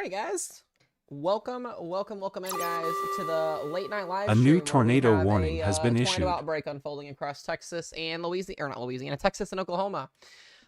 right, guys. Welcome in, guys, to the late night live A stream. new Where tornado we have warning has been tornado issued. outbreak unfolding across Texas and Louisiana, or not Louisiana, Texas and Oklahoma.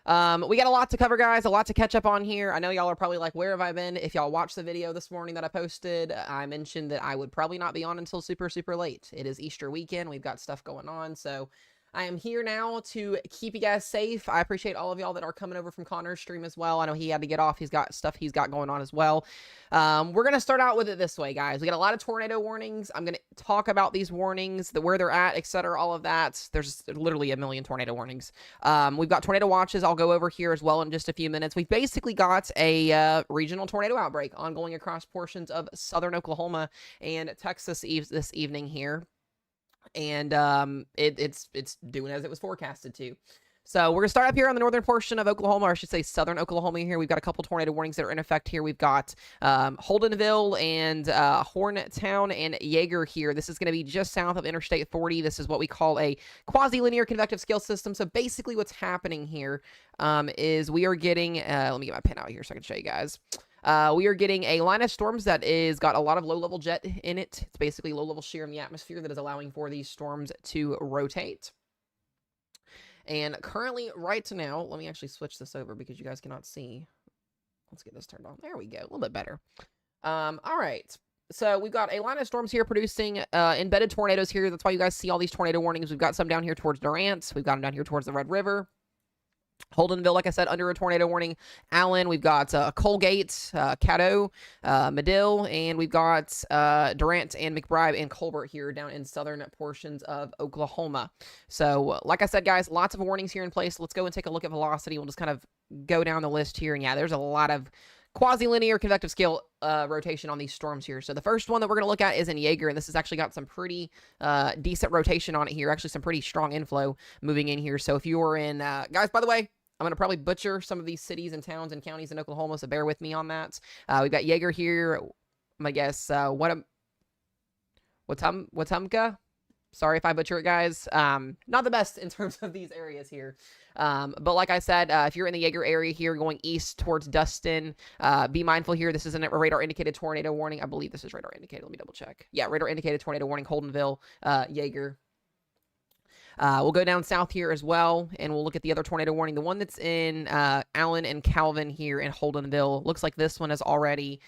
We got a lot to cover, guys, a lot to catch up on here. I know y'all are probably like, where have I been? If y'all watched the video this morning that I posted, I mentioned that I would probably not be on until super late. It is Easter weekend. We've got stuff going on, so I am here now to keep you guys safe. I appreciate all of y'all that are coming over from Connor's stream as well. I know he had to get off. He's got stuff he's got going on as well. We're going to start out with it this way, guys. We got a lot of tornado warnings. I'm going to talk about these warnings, where they're at, etc., all of that. There's literally a million tornado warnings. We've got tornado watches. I'll go over here as well in just a few minutes. We've basically got a regional tornado outbreak ongoing across portions of southern Oklahoma and Texas this evening here. And it's doing as it was forecasted to. So we're going to start up here on the northern portion of Oklahoma, or I should say southern Oklahoma here. We've got a couple tornado warnings that are in effect here. We've got Holdenville and Horntown and Yeager here. This is going to be just south of Interstate 40. This is what we call a quasi-linear convective scale system. So basically what's happening here is we are getting, let me get my pen out here so I can show you guys. We are getting a line of storms that is got a lot of low-level jet in it. It's basically low-level shear in the atmosphere that is allowing for these storms to rotate. And currently, right now, let me actually switch this over because you guys cannot see. Let's get this turned on. There we go. A little bit better. All right. So we've got a line of storms here producing embedded tornadoes here. That's why you guys see all these tornado warnings. We've got some down here towards Durant. We've got them down here towards the Red River. Holdenville, like I said, under a tornado warning. Allen, we've got Colgate, Caddo, Medill, and we've got Durant and McBride and Colbert here down in southern portions of Oklahoma. So, like I said, guys, lots of warnings here in place. Let's go and take a look at velocity. We'll just kind of go down the list here. And yeah, there's a lot of quasi-linear convective scale rotation on these storms here. So the first one that we're going to look at is in Yeager, and this has actually got some pretty decent rotation on it here. Actually, some pretty strong inflow moving in here. So if you are in, guys, by the way, I'm going to probably butcher some of these cities and towns and counties in Oklahoma, so bear with me on that. We've got Yeager here. I'm going to guess, Watumka? Sorry if I butcher it, guys. Not the best in terms of these areas here. But like I said, if you're in the Yeager area here going east towards Dustin, be mindful here. This is a radar indicated tornado warning. I believe this is radar indicated. Let me double check. Yeah, radar indicated tornado warning, Holdenville, Yeager. We'll go down south here as well, and we'll look at the other tornado warning. The one that's in Allen and Calvin here in Holdenville. Looks like this one has already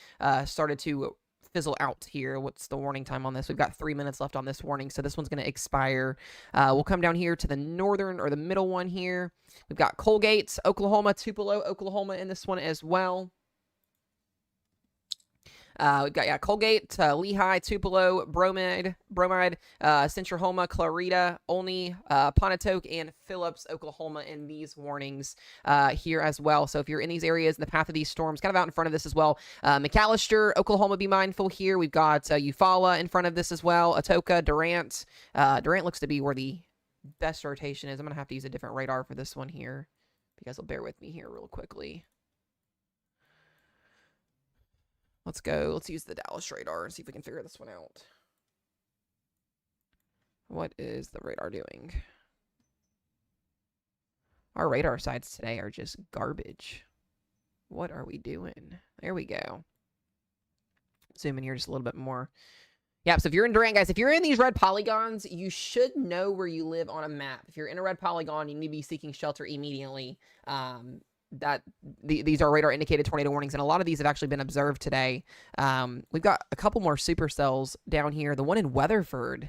started to fizzle out here. What's the warning time on this? We've got 3 minutes left on this warning, so this one's going to expire. We'll come down here to the northern or the middle one here. We've got Colgate, Oklahoma, Tupelo, Oklahoma in this one as well. We've got, Colgate, Lehigh, Tupelo, Bromide, Centrahoma, Clarita, Olney, Pontotoc, and Phillips, Oklahoma in these warnings here as well. So if you're in these areas in the path of these storms, kind of out in front of this as well. McAllister, Oklahoma, be mindful here. We've got Eufaula in front of this as well. Atoka, Durant. Durant looks to be where the best rotation is. I'm going to have to use a different radar for this one here. You guys will bear with me here real quickly. Let's go. Let's use the Dallas radar and see if we can figure this one out. What is the radar doing? Our radar sites today are just garbage. What are we doing? There we go. Zoom in here just a little bit more. Yeah, so if you're in Durant, guys, if you're in these red polygons, you should know where you live on a map. If you're in a red polygon, you need to be seeking shelter immediately. These are radar indicated tornado warnings, and a lot of these have actually been observed today. We've got a couple more supercells down here. The one in Weatherford.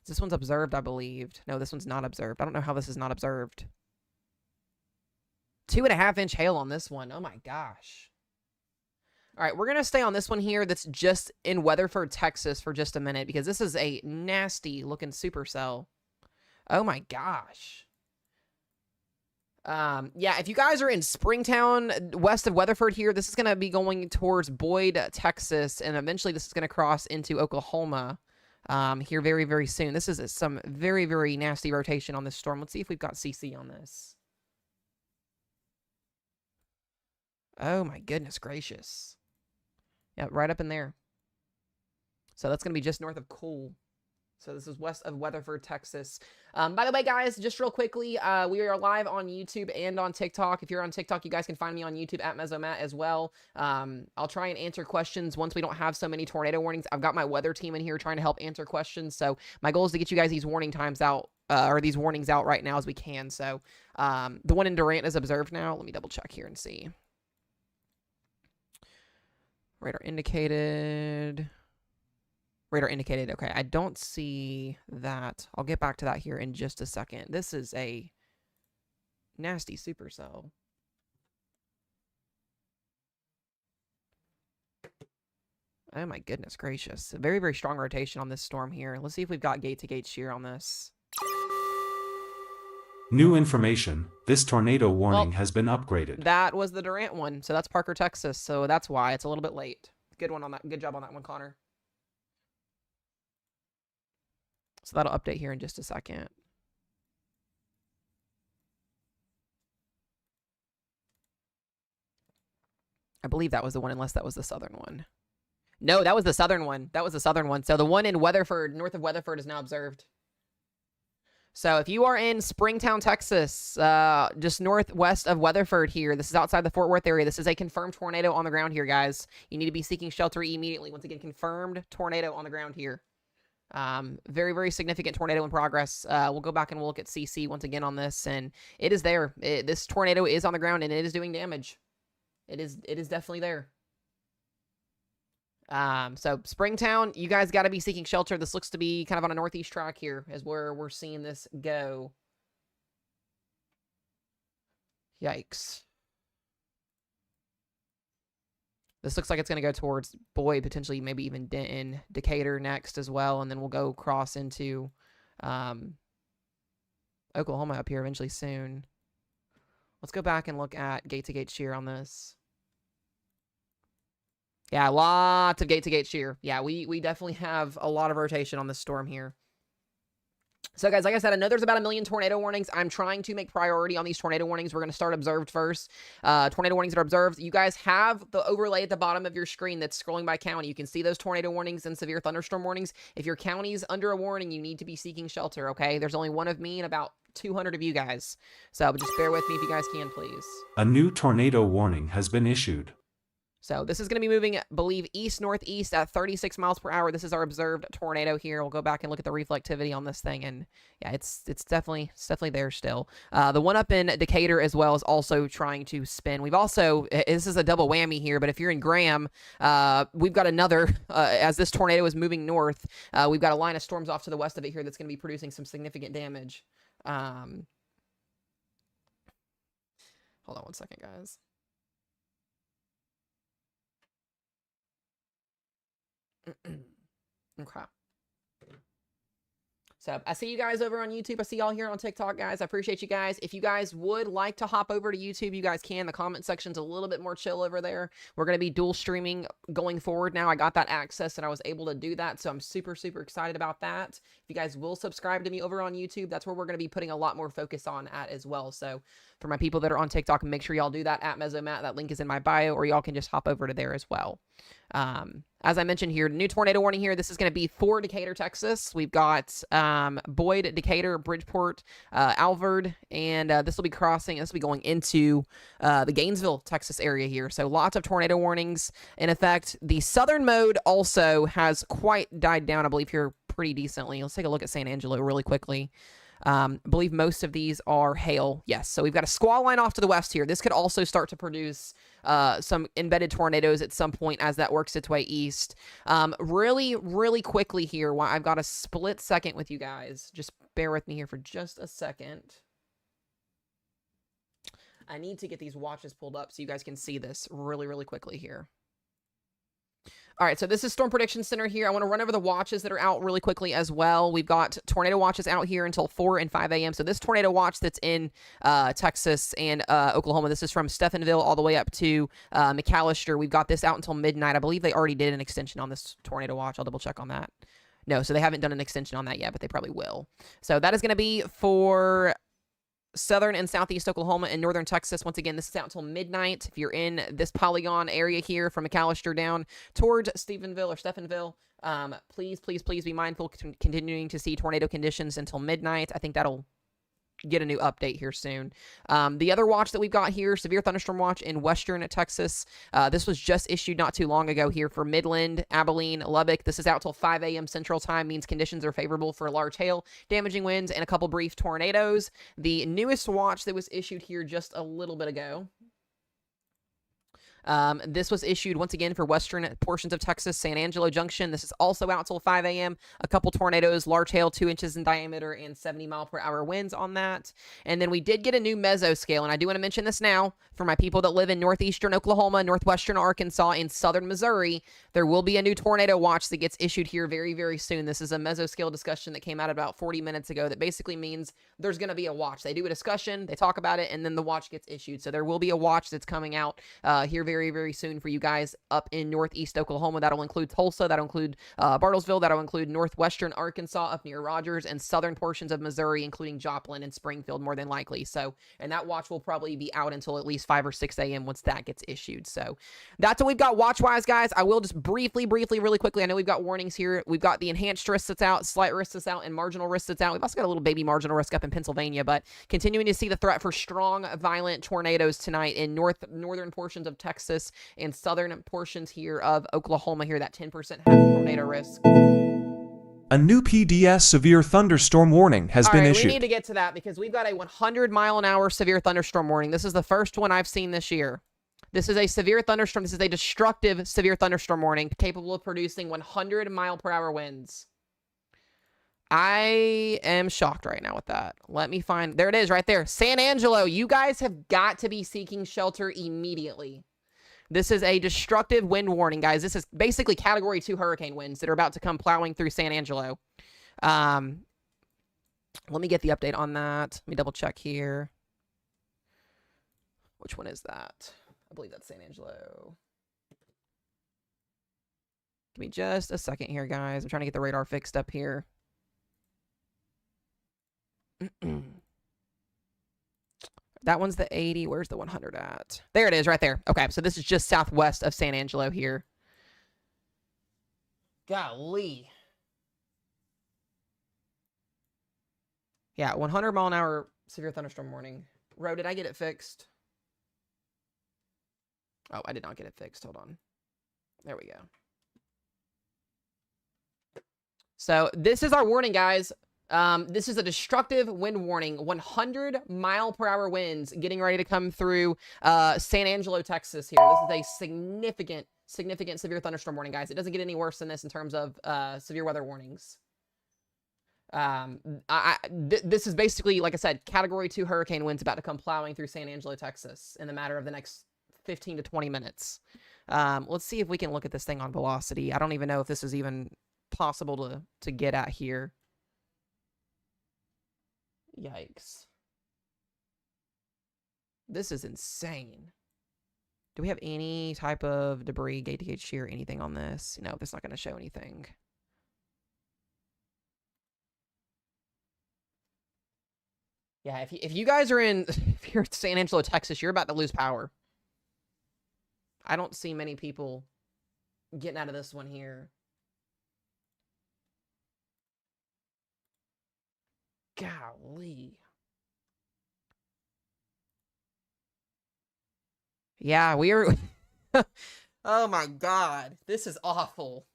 This one's observed, I believed. No, this one's not observed. I don't know how this is not observed. 2.5-inch hail on this one. Oh my gosh. All right, we're going to stay on this one here that's just in Weatherford, Texas for just a minute, because this is a nasty looking supercell. Oh my gosh. Yeah, if you guys are in Springtown, west of Weatherford here, this is going to be going towards Boyd, Texas, and eventually this is going to cross into Oklahoma here very, very soon. This is some very, very nasty rotation on this storm. Let's see if we've got CC on this. Oh my goodness gracious. Yeah, right up in there. So that's going to be just north of Cool. So this is west of Weatherford, Texas. By the way, guys, just real quickly, we are live on YouTube and on TikTok. If you're on TikTok, you guys can find me on YouTube at Mesomat as well. I'll try and answer questions once we don't have so many tornado warnings. I've got my weather team in here trying to help answer questions. So my goal is to get you guys these warning times out, or these warnings out right now as we can. So the one in Durant is observed now. Let me double check here and see. Radar indicated. Radar indicated. Okay, I don't see that. I'll get back to that here in just a second. This is a nasty supercell. Oh my goodness gracious. A very, very strong rotation on this storm here. Let's see if we've got gate-to-gate shear on this. New information. This tornado warning has been upgraded. That was the Durant one. So that's Parker, Texas. So that's why it's a little bit late. Good one on that. Good job on that one, Connor. So that'll update here in just a second. I believe that was the one, unless that was the southern one. No, that was the southern one. That was the southern one. So the one in Weatherford, north of Weatherford, is now observed. So if you are in Springtown, Texas, just northwest of Weatherford here, this is outside the Fort Worth area. This is a confirmed tornado on the ground here, guys. You need to be seeking shelter immediately. Once again, confirmed tornado on the ground here. Very, very significant tornado in progress. We'll go back and we'll look at CC once again on this, and it is there. This tornado is on the ground, and it is doing damage. It is definitely there. So Springtown, you guys got to be seeking shelter. This looks to be kind of on a northeast track here, is where we're seeing this go. Yikes. This looks like it's going to go towards Boyd, potentially maybe even Denton, Decatur next as well, and then we'll go cross into Oklahoma up here eventually soon. Let's go back and look at gate-to-gate shear on this. Yeah, lots of gate-to-gate shear. Yeah, we definitely have a lot of rotation on this storm here. So, guys, like I said, I know there's about 1 million tornado warnings. I'm trying to make priority on these tornado warnings. We're going to start observed first. Tornado warnings that are observed. You guys have the overlay at the bottom of your screen that's scrolling by county. You can see those tornado warnings and severe thunderstorm warnings. If your county's under a warning, you need to be seeking shelter, okay? There's only one of me and about 200 of you guys. So just bear with me if you guys can, please. A new tornado warning has been issued. So this is going to be moving, I believe, east-northeast at 36 miles per hour. This is our observed tornado here. We'll go back and look at the reflectivity on this thing, and yeah, it's definitely there still. The one up in Decatur as well is also trying to spin. We've also, this is a double whammy here, but if you're in Graham, we've got another, as this tornado is moving north, we've got a line of storms off to the west of it here that's going to be producing some significant damage. Hold on one second, guys. Okay. So I see you guys over on YouTube. I see y'all here on TikTok, guys. I appreciate you guys. If you guys would like to hop over to YouTube, you guys can. The comment section's a little bit more chill over there. We're going to be dual streaming going forward now. I got that access and I was able to do that. So I'm super, super excited about that. If you guys will subscribe to me over on YouTube, that's where we're going to be putting a lot more focus on at as well. So for my people that are on TikTok, make sure y'all do that at Mesomat. That link is in my bio, or y'all can just hop over to there as well. As I mentioned here, new tornado warning here. This is going to be for Decatur, Texas. We've got Boyd, Decatur, Bridgeport, Alvord, and this will be crossing. This will be going into the Gainesville, Texas area here. So lots of tornado warnings in effect. The southern mode also has quite died down, I believe, here pretty decently. Let's take a look at San Angelo really quickly. I believe most of these are hail. Yes, so we've got a squall line off to the west here. This could also start to produce some embedded tornadoes at some point as that works its way east. Really, really quickly here, while I've got a split second with you guys. Just bear with me here for just a second. I need to get these watches pulled up so you guys can see this really, really quickly here. All right, so this is Storm Prediction Center here. I want to run over the watches that are out really quickly as well. We've got tornado watches out here until 4 and 5 a.m. So this tornado watch that's in Texas and Oklahoma, this is from Stephenville all the way up to McAllister. We've got this out until midnight. I believe they already did an extension on this tornado watch. I'll double check on that. No, so they haven't done an extension on that yet, but they probably will. So that is going to be for southern and southeast Oklahoma and northern Texas. Once again, this is out until midnight. If you're in this polygon area here from McAllister down towards Stephenville, please, please, please be mindful, continuing to see tornado conditions until midnight. I think that'll get a new update here soon. The other watch that we've got here, severe thunderstorm watch in western Texas. This was just issued not too long ago here for Midland, Abilene, Lubbock. This is out till 5 a.m. Central Time, means conditions are favorable for large hail, damaging winds, and a couple brief tornadoes. The newest watch that was issued here just a little bit ago. This was issued once again for western portions of Texas, San Angelo Junction. This is also out till 5 a.m. A couple tornadoes, large hail, 2 inches in diameter, and 70-mile-per-hour winds on that. And then we did get a new mesoscale, and I do want to mention this now for my people that live in northeastern Oklahoma, northwestern Arkansas, and southern Missouri. There will be a new tornado watch that gets issued here very, very soon. This is a mesoscale discussion that came out about 40 minutes ago that basically means there's going to be a watch. They do a discussion, they talk about it, and then the watch gets issued. So there will be a watch that's coming out here very, very soon for you guys up in northeast Oklahoma. That'll include Tulsa, that'll include Bartlesville, that'll include northwestern Arkansas up near Rogers, and southern portions of Missouri, including Joplin and Springfield, more than likely. So, and that watch will probably be out until at least 5 or 6 a.m. once that gets issued. So that's what we've got watch-wise, guys. I will just briefly, really quickly, I know we've got warnings here. We've got the enhanced risk that's out, slight risk that's out, and marginal risk that's out. We've also got a little baby marginal risk up in Pennsylvania, but continuing to see the threat for strong, violent tornadoes tonight in northern portions of Texas and southern portions here of Oklahoma here, that 10% heavy tornado risk. A new PDS severe thunderstorm warning has been issued. We need to get to that because we've got a 100-mile-an-hour severe thunderstorm warning. This is the first one I've seen this year. This is a severe thunderstorm. This is a destructive severe thunderstorm warning capable of producing 100-mile-per-hour winds. I am shocked right now with that. Let me find... There it is right there. San Angelo, you guys have got to be seeking shelter immediately. This is a destructive wind warning, guys. This is basically Category 2 hurricane winds that are about to come plowing through San Angelo. Let me get the update on that. Let me double check here. Which one is that? I believe that's San Angelo. Give me just a second here, guys. I'm trying to get the radar fixed up here. That one's the 80. Where's the 100 at? There it is, right there. Okay, so this is just southwest of San Angelo here. Golly. Yeah, 100-mile-an-hour severe thunderstorm warning. Ro, did I get it fixed? Oh, I did not get it fixed. Hold on. There we go. So this is our warning, guys. This is a destructive wind warning. 100-mile-per-hour winds getting ready to come through San Angelo, Texas here. This is a significant severe thunderstorm warning, guys. It doesn't get any worse than this in terms of severe weather warnings. This is basically, like I said, Category 2 hurricane winds about to come plowing through San Angelo, Texas in the matter of the next 15 to 20 minutes. Let's see if we can look at this thing on velocity. I don't even know if this is even possible to get at here. Yikes. This is insane. Do we have any type of debris, gate to gate shear, anything on this? No, that's not going to show anything. Yeah, if you guys are in, if you're in San Angelo, Texas, you're about to lose power. I don't see many people getting out of this one here. Golly. Yeah, we are... Oh my god. This is awful.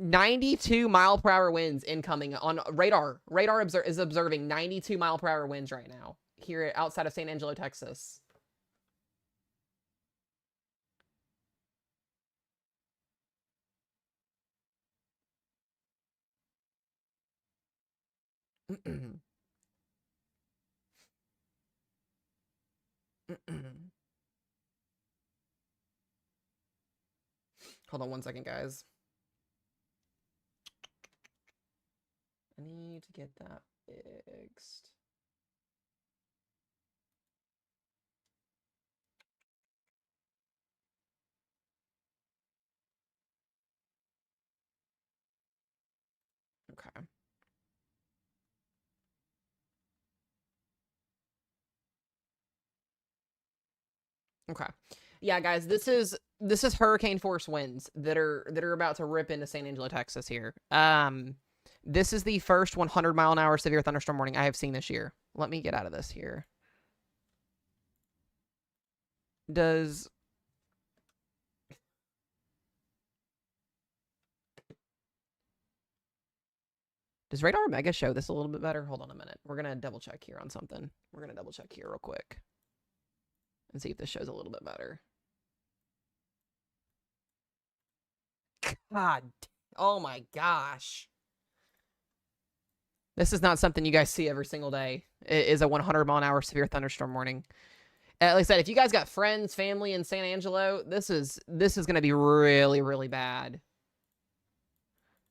92-mile-per-hour winds incoming on radar. Radar is observing 92-mile-per-hour winds right now here outside of San Angelo, Texas. Hold on one second, guys. I need to get that fixed. Okay. Okay. Yeah, guys, this is hurricane force winds that are about to rip into San Angelo, Texas here. This is the first 100-mile-an-hour severe thunderstorm warning I have seen this year. Let me get out of this here. Does Radar Mega show this a little bit better? Hold on a minute. We're going to double check here on something. We're going to double check here real quick and see if this shows a little bit better. God. Oh my gosh. This is not something you guys see every single day. It is a 100-mile-an-hour severe thunderstorm warning. Like I said, if you guys got friends, family in San Angelo, this is going to be really, really bad.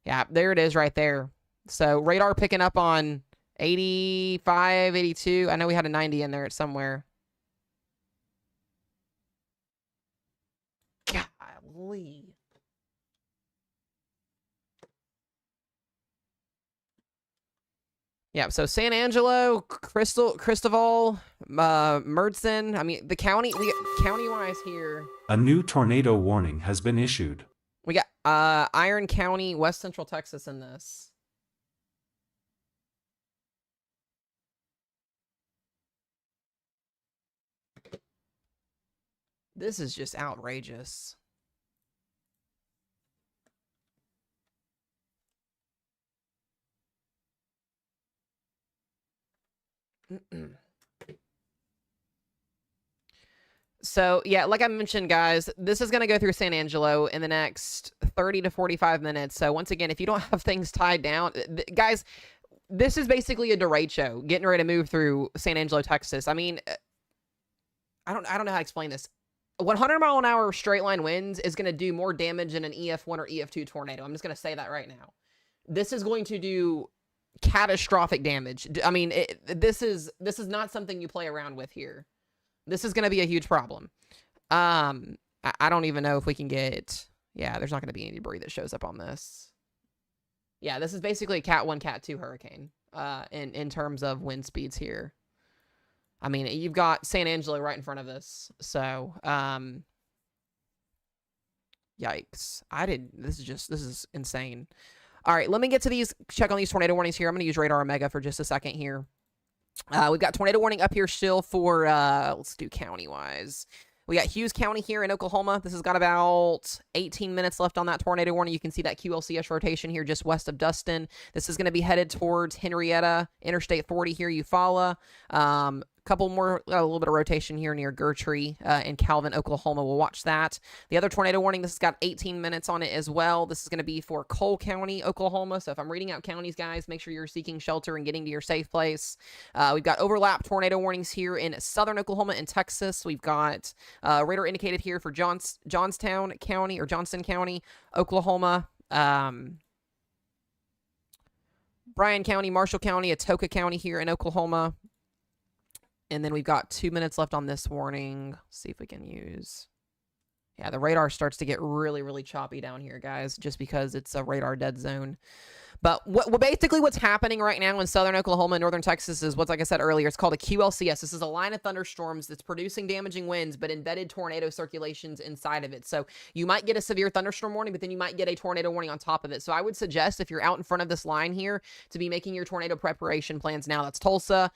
Yeah, there it is right there. So radar picking up on 85, 82. I know we had a 90 in there somewhere. Golly. Yeah, so San Angelo, Cristoval, Mertzen. I mean, the county-wise here. A new tornado warning has been issued. We got Iron County, West Central Texas in this. This is just outrageous. So, yeah, like I mentioned, guys, this is going to go through San Angelo in the next 30 to 45 minutes. So, once again, if you don't have things tied down, guys, this is basically a derecho show getting ready to move through San Angelo, Texas. I mean, I don't know how to explain this. 100-mile-an-hour straight line winds is going to do more damage than an EF1 or EF2 tornado. I'm just going to say that right now. This is going to do catastrophic damage. I mean, this is not something you play around with here. This is going to be a huge problem. I don't even know if we can get... Yeah, there's not going to be any debris that shows up on this. Yeah, this is basically a Cat 1, Cat 2 hurricane in terms of wind speeds here. I mean, you've got San Angelo right in front of this. So, yikes. This is insane. All right, let me get to these, check on these tornado warnings here. I'm going to use Radar Omega for just a second here. We've got tornado warning up here still for, let's do county-wise. We got Hughes County here in Oklahoma. This has got about 18 minutes left on that tornado warning. You can see that QLCS rotation here just west of Dustin. This is going to be headed towards Henrietta, Interstate 40 here, Eufaula. Couple more, a little bit of rotation here near Gertrude in Calvin, Oklahoma. We'll watch that. The other tornado warning, this has got 18 minutes on it as well. This is going to be for Cole County, Oklahoma. So if I'm reading out counties, guys, make sure you're seeking shelter and getting to your safe place. We've got overlap tornado warnings here in southern Oklahoma and Texas. We've got radar indicated here for Johnstown County or Johnston County, Oklahoma. Bryan County, Marshall County, Atoka County here in Oklahoma. And then we've got 2 minutes left on this warning. Let's see if we can use... Yeah, the radar starts to get really, really choppy down here, guys, just because it's a radar dead zone. But basically what's happening right now in southern Oklahoma and northern Texas is what's, like I said earlier, it's called a QLCS. This is a line of thunderstorms that's producing damaging winds, but embedded tornado circulations inside of it. So you might get a severe thunderstorm warning, but then you might get a tornado warning on top of it. So I would suggest, if you're out in front of this line here, to be making your tornado preparation plans now. That's Tulsa,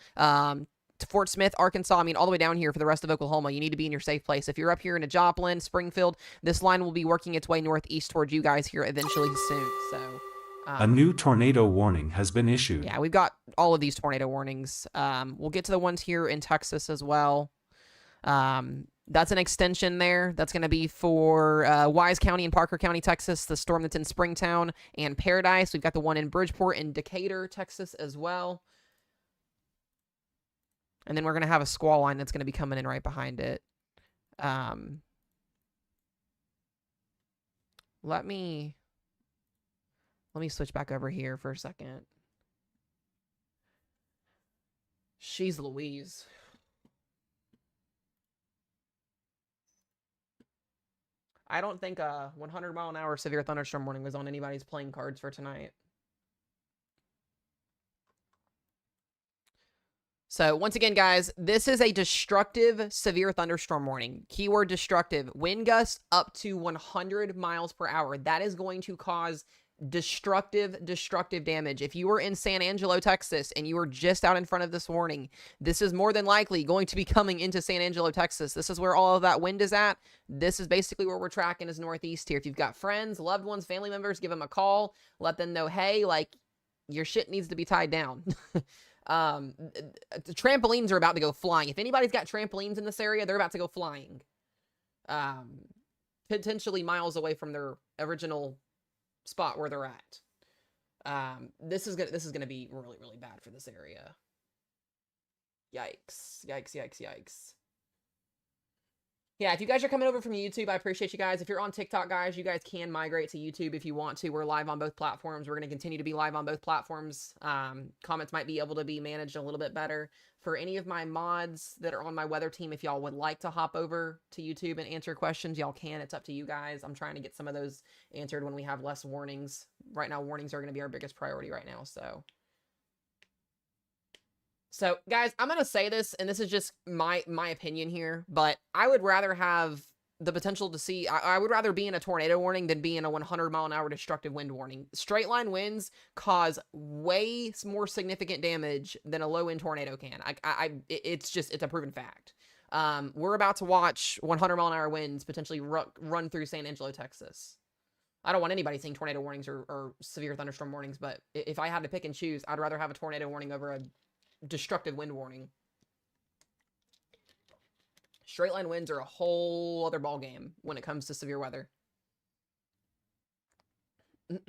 to Fort Smith, Arkansas, I mean, all the way down here for the rest of Oklahoma. You need to be in your safe place. If you're up here in a Joplin, Springfield, this line will be working its way northeast towards you guys here eventually soon. So, a new tornado warning has been issued. Yeah, we've got all of these tornado warnings. We'll get to the ones here in Texas as well. That's an extension there. That's going to be for Wise County and Parker County, Texas, the storm that's in Springtown and Paradise. We've got the one in Bridgeport and Decatur, Texas as well. And then we're going to have a squall line that's going to be coming in right behind it. Let me switch back over here for a second. She's Louise. I don't think a 100-mile-an-hour severe thunderstorm warning was on anybody's playing cards for tonight. So once again, guys, this is a destructive severe thunderstorm warning. Keyword destructive. Wind gusts up to 100 miles per hour. That is going to cause destructive damage. If you were in San Angelo, Texas, and you were just out in front of this warning, this is more than likely going to be coming into San Angelo, Texas. This is where all of that wind is at. This is basically where we're tracking is northeast here. If you've got friends, loved ones, family members, give them a call. Let them know, hey, like, your shit needs to be tied down. The trampolines are about to go flying. If anybody's got trampolines in this area, they're about to go flying. Potentially miles away from their original spot where they're at. This is gonna be really, really bad for this area. Yikes. Yikes. Yeah, if you guys are coming over from YouTube, I appreciate you guys. If you're on TikTok, guys, you guys can migrate to YouTube if you want to. We're live on both platforms. We're going to continue to be live on both platforms. Comments might be able to be managed a little bit better. For any of my mods that are on my weather team, if y'all would like to hop over to YouTube and answer questions, y'all can. It's up to you guys. I'm trying to get some of those answered when we have less warnings. Right now, warnings are going to be our biggest priority right now, So, guys, I'm going to say this, and this is just my opinion here, but I would rather have the potential to see, I would rather be in a tornado warning than be in a 100-mile-an-hour destructive wind warning. Straight line winds cause way more significant damage than a low-wind tornado can. It's a proven fact. We're about to watch 100-mile-an-hour winds potentially run through San Angelo, Texas. I don't want anybody seeing tornado warnings or severe thunderstorm warnings, but if I had to pick and choose, I'd rather have a tornado warning over a destructive wind warning. Straight line winds are a whole other ball game when it comes to severe weather. God.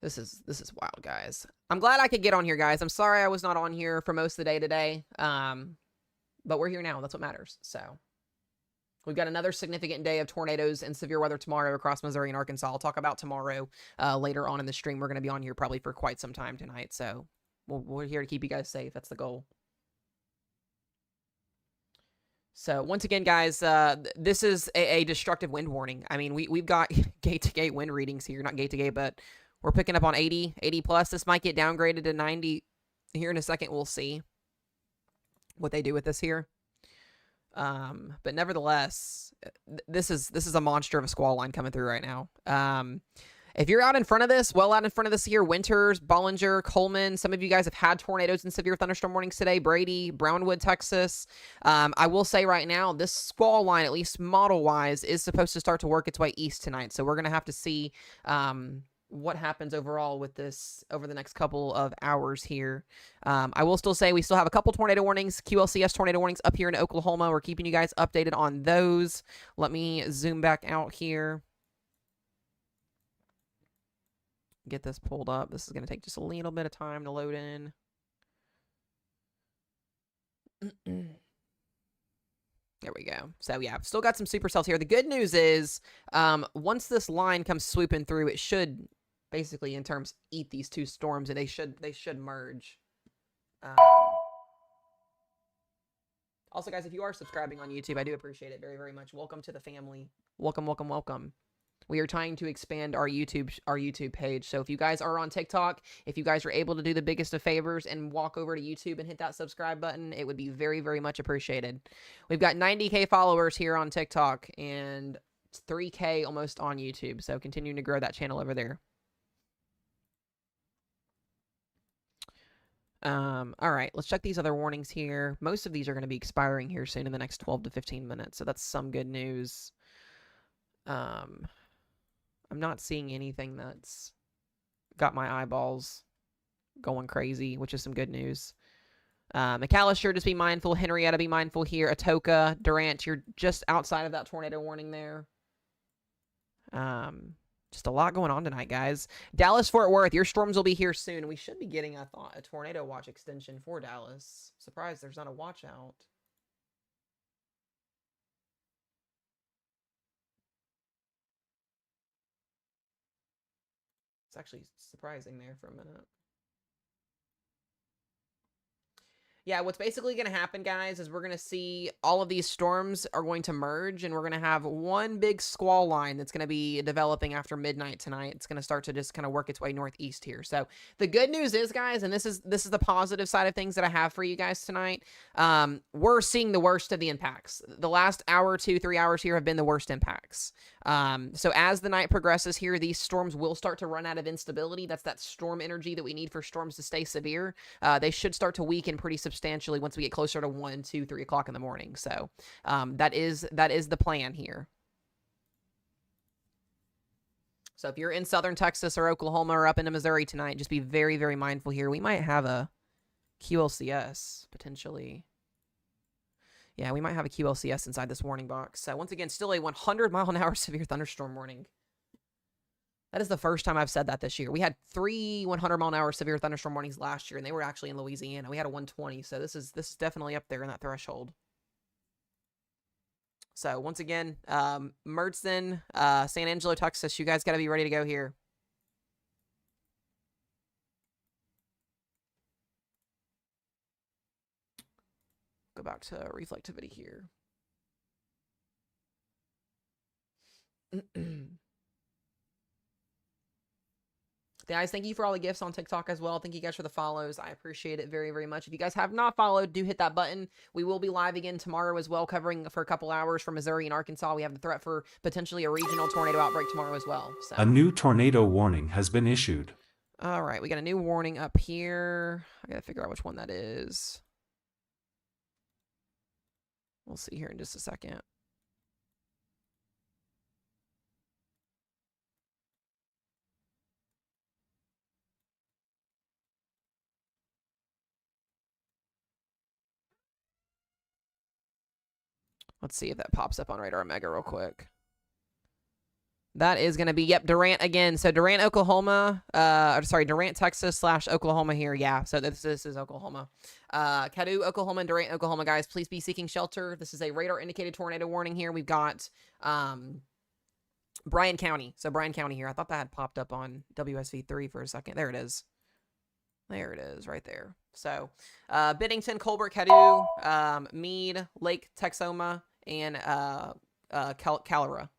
This is wild, guys. I'm glad I could get on here, guys. I'm sorry I was not on here for most of the day today. But we're here now. That's what matters. So we've got another significant day of tornadoes and severe weather tomorrow across Missouri and Arkansas. I'll talk about tomorrow later on in the stream. We're going to be on here probably for quite some time tonight. So we're here to keep you guys safe. That's the goal. So once again, guys, this is a destructive wind warning. I mean, we've got gate-to-gate wind readings here. Not gate-to-gate, but we're picking up on 80 plus. This might get downgraded to 90 here in a second. We'll see what they do with this here. But nevertheless, this is a monster of a squall line coming through right now. If you're out in front of this, out in front of this here, Winters, Bollinger, Coleman, some of you guys have had tornadoes and severe thunderstorm warnings today. Brady, Brownwood, Texas. I will say right now, this squall line, at least model-wise, is supposed to start to work its way east tonight. So we're going to have to see what happens overall with this over the next couple of hours here. I will still say we still have a couple tornado warnings, QLCS tornado warnings up here in Oklahoma. We're keeping you guys updated on those. Let me zoom back out here. Get this pulled up. This is going to take just a little bit of time to load in. There we go. So yeah, still got some supercells here. The good news is once this line comes swooping through, it should basically in terms eat these two storms, and they should merge. Also, guys, if you are subscribing on YouTube, I do appreciate it very, very much. Welcome to the family. Welcome. We are trying to expand our YouTube page. So if you guys are on TikTok, if you guys are able to do the biggest of favors and walk over to YouTube and hit that subscribe button, it would be very, very much appreciated. We've got 90K followers here on TikTok and 3K almost on YouTube. So continuing to grow that channel over there. All right, let's check these other warnings here. Most of these are going to be expiring here soon in the next 12 to 15 minutes. So that's some good news. I'm not seeing anything that's got my eyeballs going crazy, which is some good news. McAllister, just be mindful. Henrietta, be mindful here. Atoka, Durant, you're just outside of that tornado warning there. Just a lot going on tonight, guys. Dallas, Fort Worth, your storms will be here soon. We should be getting, I thought, a tornado watch extension for Dallas. Surprised there's not a watch out. It's actually surprising there for a minute. Yeah, what's basically going to happen, guys, is we're going to see all of these storms are going to merge, and we're going to have one big squall line that's going to be developing after midnight tonight. It's going to start to just kind of work its way northeast here. So the good news is, guys, and this is the positive side of things that I have for you guys tonight. We're seeing the worst of the impacts. The last hour, 2-3 hours here have been the worst impacts. So as the night progresses here, these storms will start to run out of instability. That's that storm energy that we need for storms to stay severe. They should start to weaken pretty substantially once we get closer to 1, 2, 3 o'clock in the morning. So that is the plan here. So if you're in southern Texas or Oklahoma or up into Missouri tonight, just be very, very mindful here. We might have a QLCS potentially. Yeah, we might have a QLCS inside this warning box. So once again, still a 100-mile-an-hour severe thunderstorm warning. That is the first time I've said that this year. We had 3 100-mile-an-hour severe thunderstorm warnings last year, and they were actually in Louisiana. We had a 120, so this is definitely up there in that threshold. So once again, Mertzen, San Angelo, Texas, you guys got to be ready to go here. Go back to reflectivity here. Guys, thank you for all the gifts on TikTok as well. Thank you guys for the follows. I appreciate it very, very much. If you guys have not followed, do hit that button. We will be live again tomorrow as well, covering for a couple hours from Missouri and Arkansas. We have the threat for potentially a regional tornado outbreak tomorrow as well. So. A new tornado warning has been issued. All right, we got a new warning up here. I got to figure out which one that is. We'll see here in just a second. Let's see if that pops up on Radar Mega real quick. That is going to be, yep, Durant again. So Durant, Oklahoma, Durant, Texas / Oklahoma here. Yeah, so this is Oklahoma. Caddo, Oklahoma, and Durant, Oklahoma, guys, please be seeking shelter. This is a radar indicated tornado warning here. We've got Bryan County. So Bryan County here. I thought that had popped up on WSV3 for a second. There it is. There it is right there. So Bennington, Colbert, Caddo, Meade, Lake Texoma, and Calera.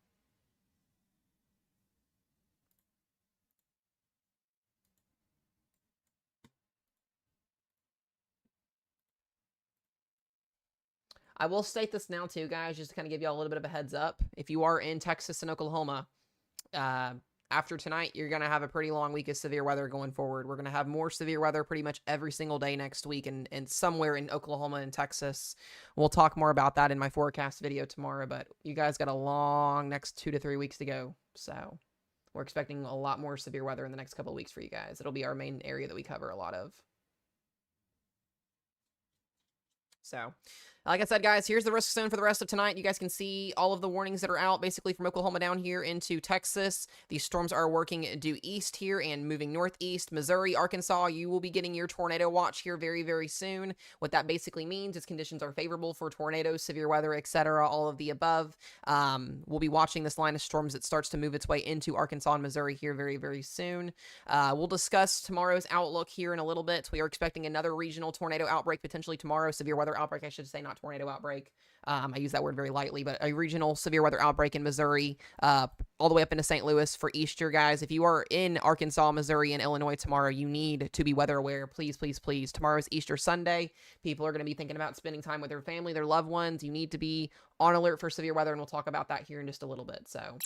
I will state this now too, guys, just to kind of give you all a little bit of a heads up. If you are in Texas and Oklahoma, after tonight, you're going to have a pretty long week of severe weather going forward. We're going to have more severe weather pretty much every single day next week and somewhere in Oklahoma and Texas. We'll talk more about that in my forecast video tomorrow, but you guys got a long next 2 to 3 weeks to go. So we're expecting a lot more severe weather in the next couple of weeks for you guys. It'll be our main area that we cover a lot of. So, like I said, guys, here's the risk zone for the rest of tonight. You guys can see all of the warnings that are out, basically from Oklahoma down here into Texas. These storms are working due east here and moving northeast. Missouri, Arkansas, you will be getting your tornado watch here very, very soon. What that basically means is conditions are favorable for tornadoes, severe weather, etc., all of the above. We'll be watching this line of storms that starts to move its way into Arkansas and Missouri here very, very soon. We'll discuss tomorrow's outlook here in a little bit. We are expecting another regional tornado outbreak potentially tomorrow. Severe weather outbreak, I should say, not tornado outbreak. I use that word very lightly, but a regional severe weather outbreak in Missouri, all the way up into St. Louis for Easter, guys. If you are in Arkansas, Missouri, and Illinois tomorrow, you need to be weather aware. Please, please, please. Tomorrow's Easter Sunday. People are going to be thinking about spending time with their family, their loved ones. You need to be on alert for severe weather, and we'll talk about that here in just a little bit. So,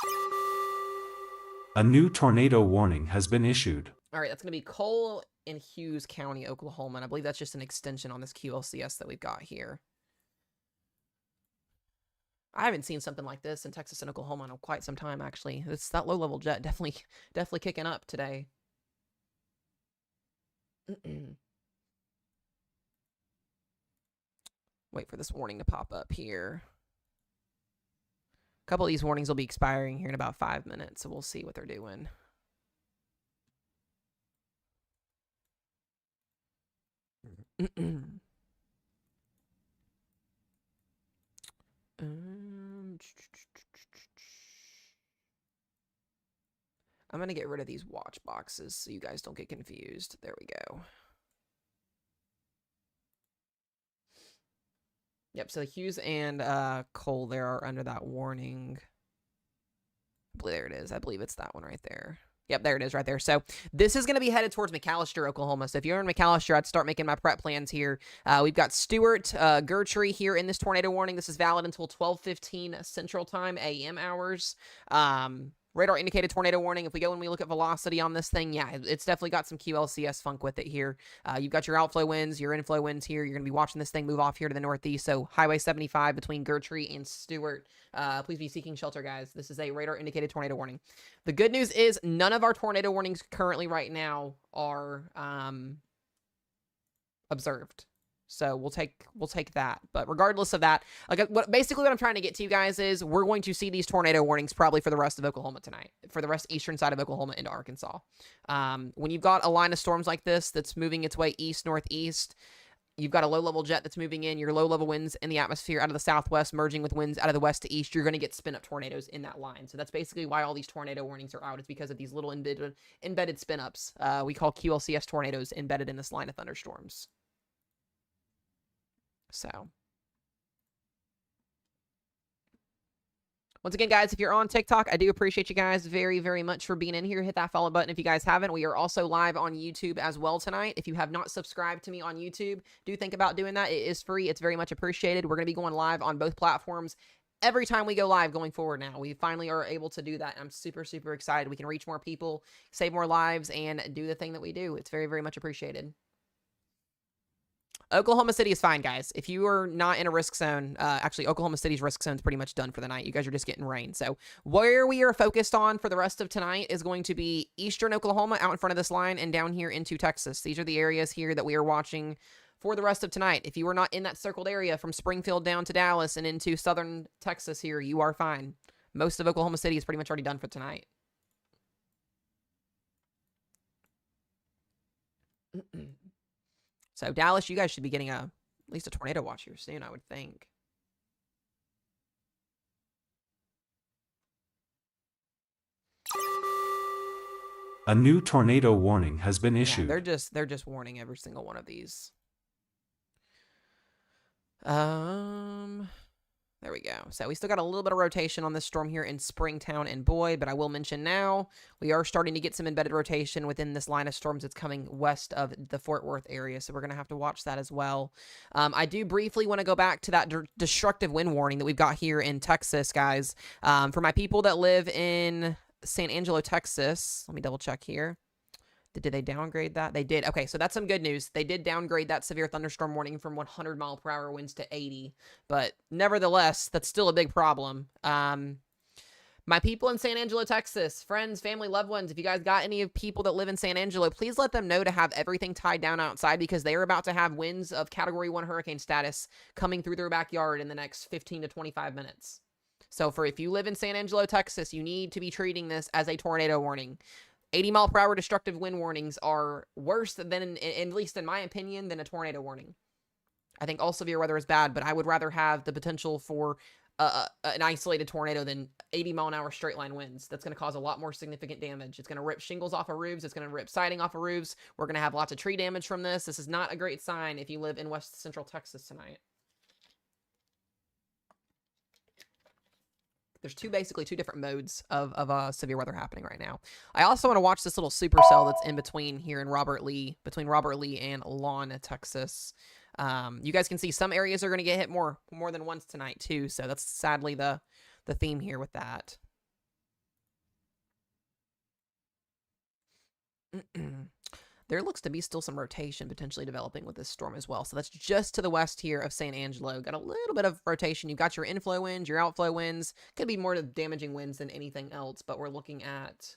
a new tornado warning has been issued. All right, that's going to be Cole and Hughes County, Oklahoma, and I believe that's just an extension on this QLCS that we've got here. I haven't seen something like this in Texas and Oklahoma in quite some time, actually. It's that low-level jet definitely kicking up today. Wait for this warning to pop up here. A couple of these warnings will be expiring here in about 5 minutes, so we'll see what they're doing. I'm going to get rid of these watch boxes so you guys don't get confused. There we go. Yep, so Hughes and Cole there are under that warning. There it is. I believe it's that one right there. Yep, there it is right there. So this is going to be headed towards McAllister, Oklahoma. So if you're in McAllister, I'd start making my prep plans here. We've got Stewart, Gertrude here in this tornado warning. This is valid until 12:15 Central Time, AM hours. Radar indicated tornado warning. If we go and we look at velocity on this thing, yeah, it's definitely got some QLCS funk with it here. You've got your outflow winds, your inflow winds here. You're going to be watching this thing move off here to the northeast. So Highway 75 between Gertrude and Stewart. Please be seeking shelter, guys. This is a radar indicated tornado warning. The good news is none of our tornado warnings currently right now are observed. So we'll take that. But regardless of that, basically what I'm trying to get to you guys is we're going to see these tornado warnings probably for the rest of Oklahoma tonight, for the rest eastern side of Oklahoma into Arkansas. When you've got a line of storms like this that's moving its way east northeast, you've got a low-level jet that's moving in, your low-level winds in the atmosphere out of the southwest merging with winds out of the west to east, you're going to get spin-up tornadoes in that line. So that's basically why all these tornado warnings are out. It's because of these little embedded spin-ups. We call QLCS tornadoes embedded in this line of thunderstorms. So, once again, guys, if you're on TikTok, I do appreciate you guys very, very much for being in here. Hit that follow button if you guys haven't. We are also live on YouTube as well tonight. If you have not subscribed to me on YouTube, do think about doing that. It is free. It's very much appreciated. We're going to be going live on both platforms every time we go live going forward now. We finally are able to do that. I'm super, super excited. We can reach more people, save more lives, and do the thing that we do. It's very, very much appreciated. Oklahoma City is fine, guys. If you are not in a risk zone, actually, Oklahoma City's risk zone is pretty much done for the night. You guys are just getting rain. So where we are focused on for the rest of tonight is going to be eastern Oklahoma out in front of this line and down here into Texas. These are the areas here that we are watching for the rest of tonight. If you are not in that circled area from Springfield down to Dallas and into southern Texas here, you are fine. Most of Oklahoma City is pretty much already done for tonight. So, Dallas, you guys should be getting at least a tornado watch here soon, I would think. A new tornado warning has been issued. Yeah, they're just warning every single one of these. There we go. So we still got a little bit of rotation on this storm here in Springtown and Boyd, but I will mention now we are starting to get some embedded rotation within this line of storms that's coming west of the Fort Worth area, so we're going to have to watch that as well. I do briefly want to go back to that destructive wind warning that we've got here in Texas, guys. For my people that live in San Angelo, Texas, let me double check here. Did they downgrade that? They did. Okay, so that's some good news. They did downgrade that severe thunderstorm warning from 100-mile-per-hour winds to 80. But nevertheless, that's still a big problem. My people in San Angelo, Texas, friends, family, loved ones, if you guys got any people that live in San Angelo, please let them know to have everything tied down outside because they are about to have winds of Category 1 hurricane status coming through their backyard in the next 15 to 25 minutes. So if you live in San Angelo, Texas, you need to be treating this as a tornado warning. 80-mile-per-hour destructive wind warnings are worse than, at least in my opinion, than a tornado warning. I think all severe weather is bad, but I would rather have the potential for an isolated tornado than 80-mile-an-hour straight-line winds. That's going to cause a lot more significant damage. It's going to rip shingles off of roofs. It's going to rip siding off of roofs. We're going to have lots of tree damage from this. This is not a great sign if you live in west central Texas tonight. There's basically two different modes of severe weather happening right now. I also want to watch this little supercell that's in between here in between Robert Lee and Lawn, Texas. You guys can see some areas are going to get hit more than once tonight too. So that's sadly the theme here with that. There looks to be still some rotation potentially developing with this storm as well. So that's just to the west here of San Angelo. Got a little bit of rotation. You've got your inflow winds, your outflow winds. Could be more damaging winds than anything else, but we're looking at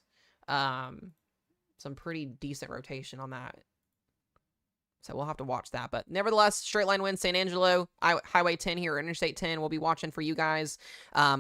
some pretty decent rotation on that. So we'll have to watch that. But nevertheless, straight line winds, San Angelo, Highway 10 here, Interstate 10. We'll be watching for you guys.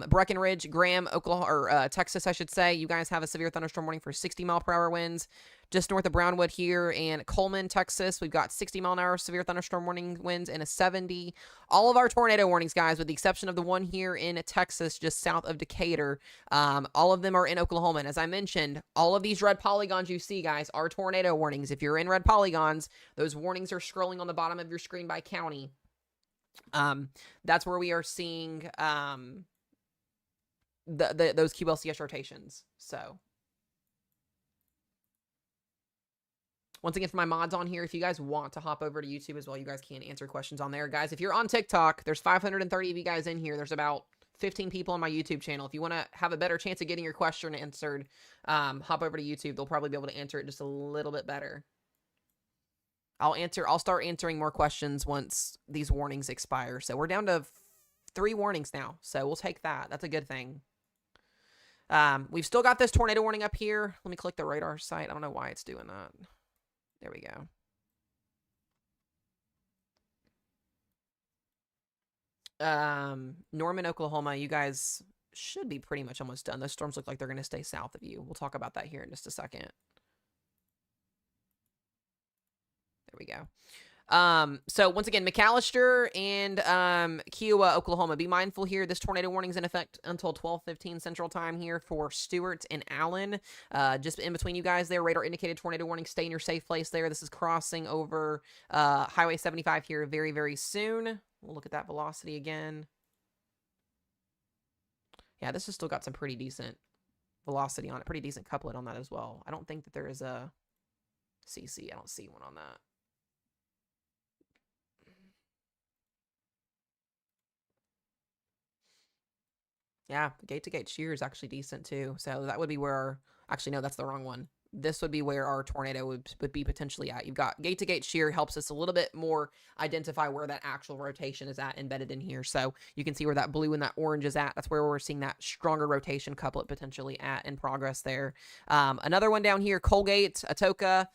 Breckenridge, Graham, Oklahoma, or Texas, I should say. You guys have a severe thunderstorm warning for 60-mile-per-hour winds. Just north of Brownwood here and Coleman, Texas, we've got 60-mile-an-hour severe thunderstorm warning winds and a 70. All of our tornado warnings, guys, with the exception of the one here in Texas, just south of Decatur, all of them are in Oklahoma. And as I mentioned, all of these red polygons you see, guys, are tornado warnings. If you're in red polygons, those warnings are scrolling on the bottom of your screen by county. That's where we are seeing those QLCS rotations. So once again, for my mods on here, if you guys want to hop over to YouTube as well, you guys can answer questions on there. Guys, if you're on TikTok, there's 530 of you guys in here. There's about 15 people on my YouTube channel. If you want to have a better chance of getting your question answered, hop over to YouTube. They'll probably be able to answer it just a little bit better. I'll start answering more questions once these warnings expire. So we're down to 3 warnings now. So we'll take that. That's a good thing. We've still got this tornado warning up here. Let me click the radar site. I don't know why it's doing that. There we go. Norman, Oklahoma, you guys should be pretty much almost done. Those storms look like they're going to stay south of you. We'll talk about that here in just a second. There we go. So once again, McAllister and Kiowa, Oklahoma, be mindful here. This tornado warning is in effect until 12:15 Central Time here for Stewart and Allen. Just in between you guys there, radar indicated tornado warning. Stay in your safe place there. This is crossing over Highway 75 here very, very soon. We'll look at that velocity again. Yeah, this has still got some pretty decent velocity on it. Pretty decent couplet on that as well. I don't think that there is a CC. I don't see one on that. Yeah, gate-to-gate shear is actually decent too. So that would be where, actually no, that's the wrong one. This would be where our tornado would be potentially at. You've got gate-to-gate shear helps us a little bit more identify where that actual rotation is at embedded in here. So you can see where that blue and that orange is at. That's where we're seeing that stronger rotation couplet potentially at in progress there. Another one down here, Colgate, Atoka.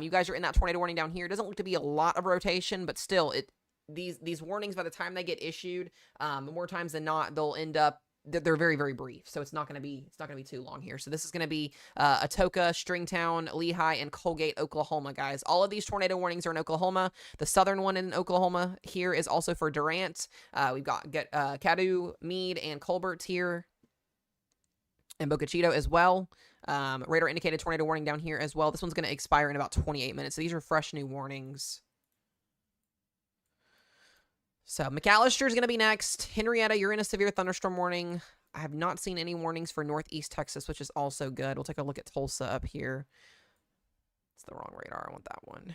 You guys are in that tornado warning down here. It doesn't look to be a lot of rotation, but still, these warnings, by the time they get issued, more times than not, they'll end up, they're very, very brief. So it's not going to be too long here. So this is going to be Atoka, Stringtown, Lehigh, and Colgate, Oklahoma, guys. All of these tornado warnings are in Oklahoma. The southern one in Oklahoma here is also for Durant. We've got Caddo, Meade, and Colbert here, and Boca Chico as well. Radar indicated tornado warning down here as well. This one's going to expire in about 28 minutes. So these are fresh new warnings. So McAllister is going to be next. Henrietta, you're in a severe thunderstorm warning. I have not seen any warnings for Northeast Texas, which is also good. We'll take a look at Tulsa up here. It's the wrong radar. I want that one.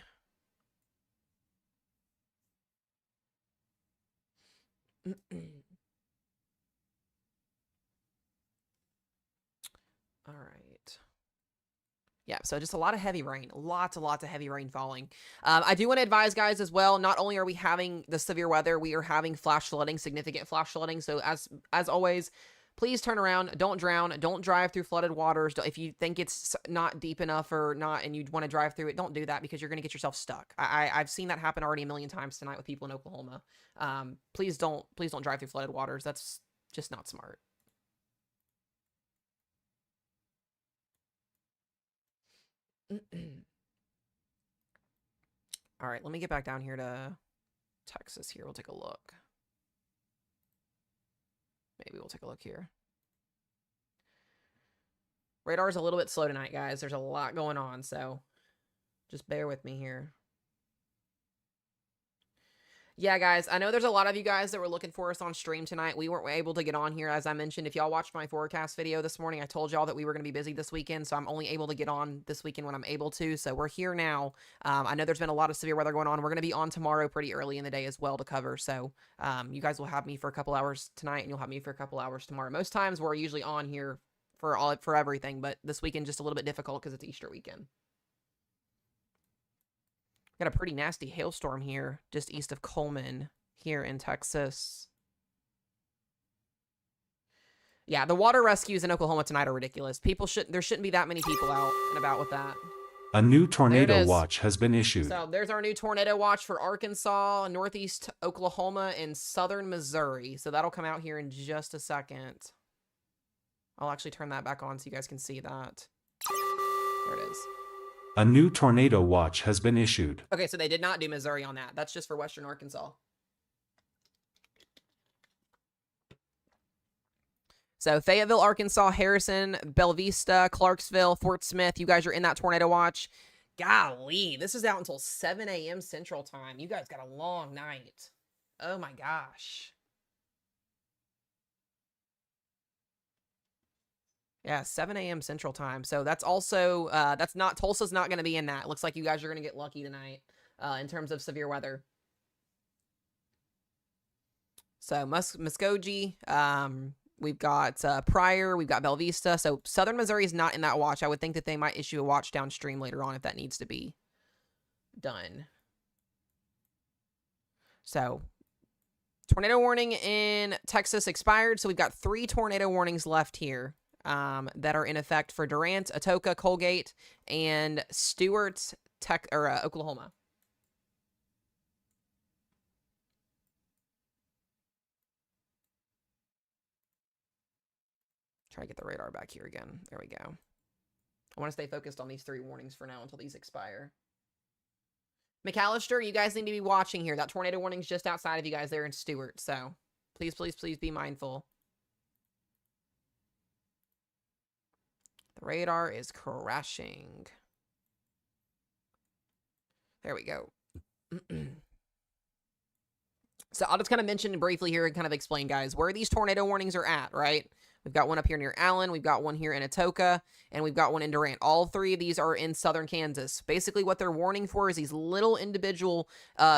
All right. Yeah, so just a lot of heavy rain. Lots of heavy rain falling. I do want to advise, guys, as well, not only are we having the severe weather, we are having flash flooding, significant flash flooding. So as always, please turn around. Don't drown. Don't drive through flooded waters. If you think it's not deep enough or not and you want to drive through it, don't do that because you're going to get yourself stuck. I've seen that happen already a million times tonight with people in Oklahoma. Please don't drive through flooded waters. That's just not smart. All right, let me get back down here to Texas here. We'll take a look. Maybe we'll take a look here. Radar is a little bit slow tonight, guys. There's a lot going on, so just bear with me here. Yeah, guys, I know there's a lot of you guys that were looking for us on stream tonight. We weren't able to get on here, as I mentioned. If y'all watched my forecast video this morning, I told y'all that we were going to be busy this weekend, so I'm only able to get on this weekend when I'm able to. So we're here now. I know there's been a lot of severe weather going on. We're going to be on tomorrow pretty early in the day as well to cover. So you guys will have me for a couple hours tonight, and you'll have me for a couple hours tomorrow. Most times we're usually on here for everything, but this weekend just a little bit difficult because it's Easter weekend. Got a pretty nasty hailstorm here just east of Coleman here in Texas. Yeah, the water rescues in Oklahoma tonight are ridiculous. There shouldn't be that many people out and about with that. A new tornado watch has been issued. So there's our new tornado watch for Arkansas, Northeast Oklahoma, and Southern Missouri. So that'll come out here in just a second. I'll actually turn that back on so you guys can see that. There it is. A new tornado watch has been issued. Okay, so they did not do Missouri on that. That's just for Western Arkansas. So Fayetteville, Arkansas, Harrison, Bella Vista, Clarksville, Fort Smith. You guys are in that tornado watch. Golly, this is out until 7 a.m. Central Time. You guys got a long night. Oh my gosh. Yeah, 7 a.m. Central Time. So that's also, Tulsa's not going to be in that. Looks like you guys are going to get lucky tonight in terms of severe weather. So Muskogee, we've got Pryor, we've got Bella Vista. So Southern Missouri is not in that watch. I would think that they might issue a watch downstream later on if that needs to be done. So tornado warning in Texas expired. So we've got 3 tornado warnings left here that are in effect for Durant, Atoka, Colgate, and Stewart, Oklahoma. Try to get the radar back here again. There we go. I want to stay focused on these 3 warnings for now until these expire. McAllister, you guys need to be watching here. That tornado warning's just outside of you guys there in Stewart. So please, please, please be mindful. The radar is crashing. There we go. So I'll just kind of mention briefly here and kind of explain, guys, where these tornado warnings are at, right? We've got one up here near Allen. We've got one here in Atoka, and we've got one in Durant. All 3 of these are in southern Kansas. Basically, what they're warning for is these little individual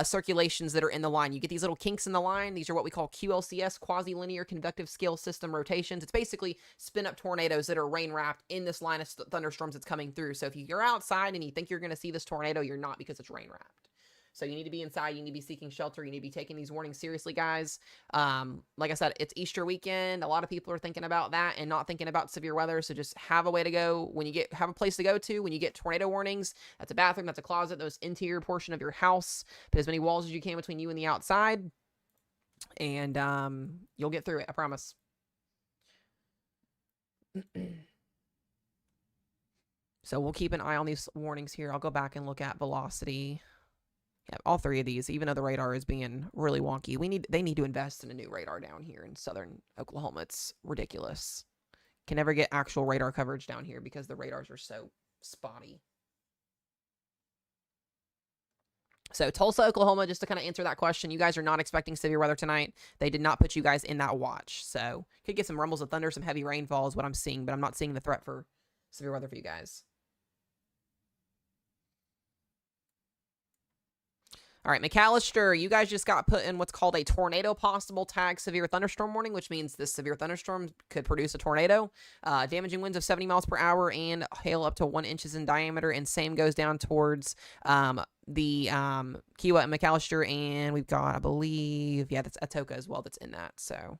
circulations that are in the line. You get these little kinks in the line. These are what we call QLCS, quasi-linear convective scale system rotations. It's basically spin-up tornadoes that are rain-wrapped in this line of thunderstorms that's coming through. So if you're outside and you think you're going to see this tornado, you're not, because it's rain-wrapped. So you need to be inside. You need to be seeking shelter. You need to be taking these warnings seriously, guys. Like I said, it's Easter weekend. A lot of people are thinking about that and not thinking about severe weather. So just have a way to go when you have a place to go to when you get tornado warnings. That's a bathroom. That's a closet. Those interior portion of your house. Put as many walls as you can between you and the outside. And you'll get through it. I promise. So we'll keep an eye on these warnings here. I'll go back and look at velocity. Yeah, all 3 of these, even though the radar is being really wonky, they need to invest in a new radar down here in southern Oklahoma. It's ridiculous. Can never get actual radar coverage down here because the radars are so spotty. So Tulsa, Oklahoma, just to kind of answer that question, you guys are not expecting severe weather tonight. They did not put you guys in that watch. So could get some rumbles of thunder, some heavy rainfall is what I'm seeing, but I'm not seeing the threat for severe weather for you guys. All right, McAllister, you guys just got put in what's called a tornado possible tag severe thunderstorm warning, which means this severe thunderstorm could produce a tornado. Damaging winds of 70 miles per hour and hail up to 1 inch in diameter. And same goes down towards the Kiowa and McAllister. And we've got, I believe, yeah, that's Atoka as well that's in that. So.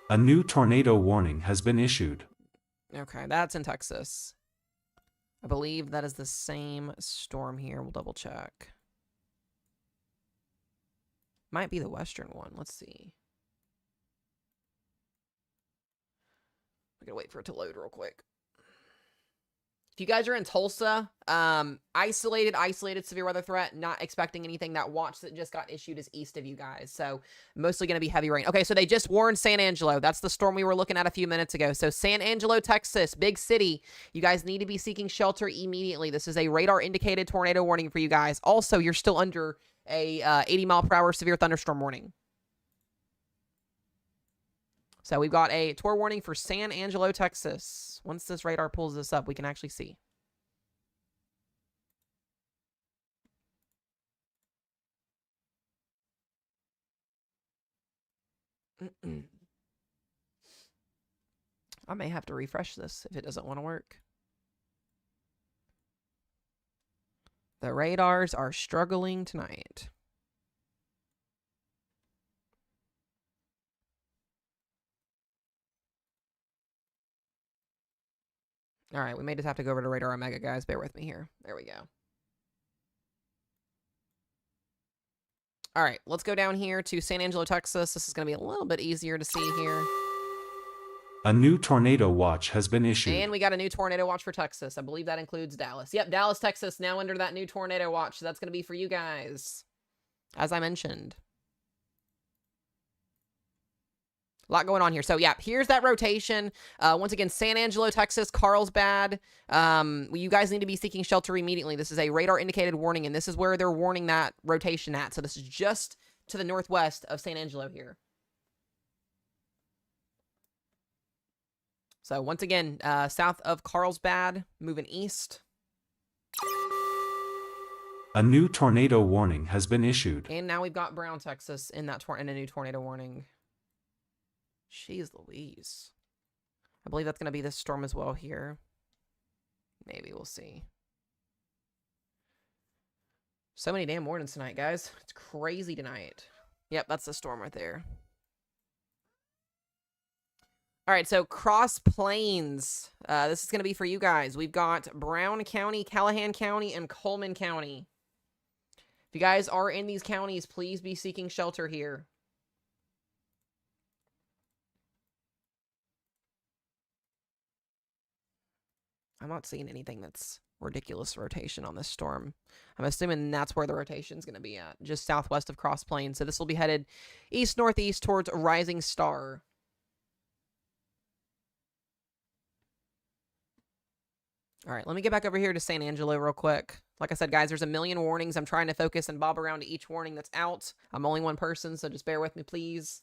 A new tornado warning has been issued. Okay, that's in Texas. I believe that is the same storm here. We'll double check. Might be the western one. Let's see. I'm gonna wait for it to load real quick. If you guys are in Tulsa, isolated severe weather threat, not expecting anything. That watch that just got issued is east of you guys. So mostly going to be heavy rain. Okay, so they just warned San Angelo. That's the storm we were looking at a few minutes ago. So San Angelo, Texas, big city. You guys need to be seeking shelter immediately. This is a radar indicated tornado warning for you guys. Also, you're still under a 80 mile per hour severe thunderstorm warning. So we've got a tour warning for San Angelo, Texas. Once this radar pulls this up, we can actually see. I may have to refresh this if it doesn't want to work. The radars are struggling tonight. All right, we may just have to go over to Radar Omega, guys. Bear with me here. There we go. All right, let's go down here to San Angelo, Texas. This is going to be a little bit easier to see here. A new tornado watch has been issued. And we got a new tornado watch for Texas. I believe that includes Dallas. Yep, Dallas, Texas, now under that new tornado watch. So that's going to be for you guys, as I mentioned. A lot going on here. So, yeah, here's that rotation. Once again, San Angelo, Texas, Carlsbad. You guys need to be seeking shelter immediately. This is a radar-indicated warning, and this is where they're warning that rotation at. So this is just to the northwest of San Angelo here. So, once again, south of Carlsbad, moving east. A new tornado warning has been issued. And now we've got Brown, Texas in that in a new tornado warning. Jeez Louise. I believe that's going to be this storm as well here. Maybe, we'll see. So many damn warnings tonight, guys. It's crazy tonight. Yep, that's the storm right there. All right, so Cross Plains. This is going to be for you guys. We've got Brown County, Callahan County, and Coleman County. If you guys are in these counties, please be seeking shelter here. I'm not seeing anything that's ridiculous rotation on this storm. I'm assuming that's where the rotation is going to be at, just southwest of Cross Plains. So this will be headed east-northeast towards Rising Star. All right, let me get back over here to San Angelo real quick. Like I said, guys, there's a million warnings. I'm trying to focus and bob around to each warning that's out. I'm only one person, so just bear with me, please.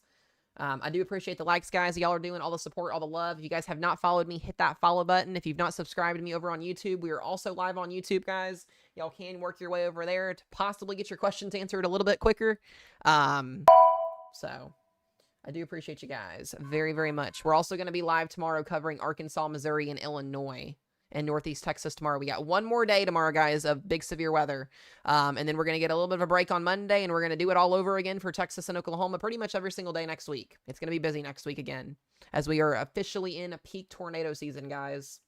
I do appreciate the likes, guys. Y'all are doing all the support, all the love. If you guys have not followed me, hit that follow button. If you've not subscribed to me over on YouTube, we are also live on YouTube, guys. Y'all can work your way over there to possibly get your questions answered a little bit quicker. So I do appreciate you guys very, very much. We're also going to be live tomorrow covering Arkansas, Missouri, and Illinois. And Northeast Texas tomorrow. We got one more day tomorrow, guys, of big severe weather. And then we're going to get a little bit of a break on Monday, and we're going to do it all over again for Texas and Oklahoma pretty much every single day next week. It's going to be busy next week again, as we are officially in a peak tornado season, guys.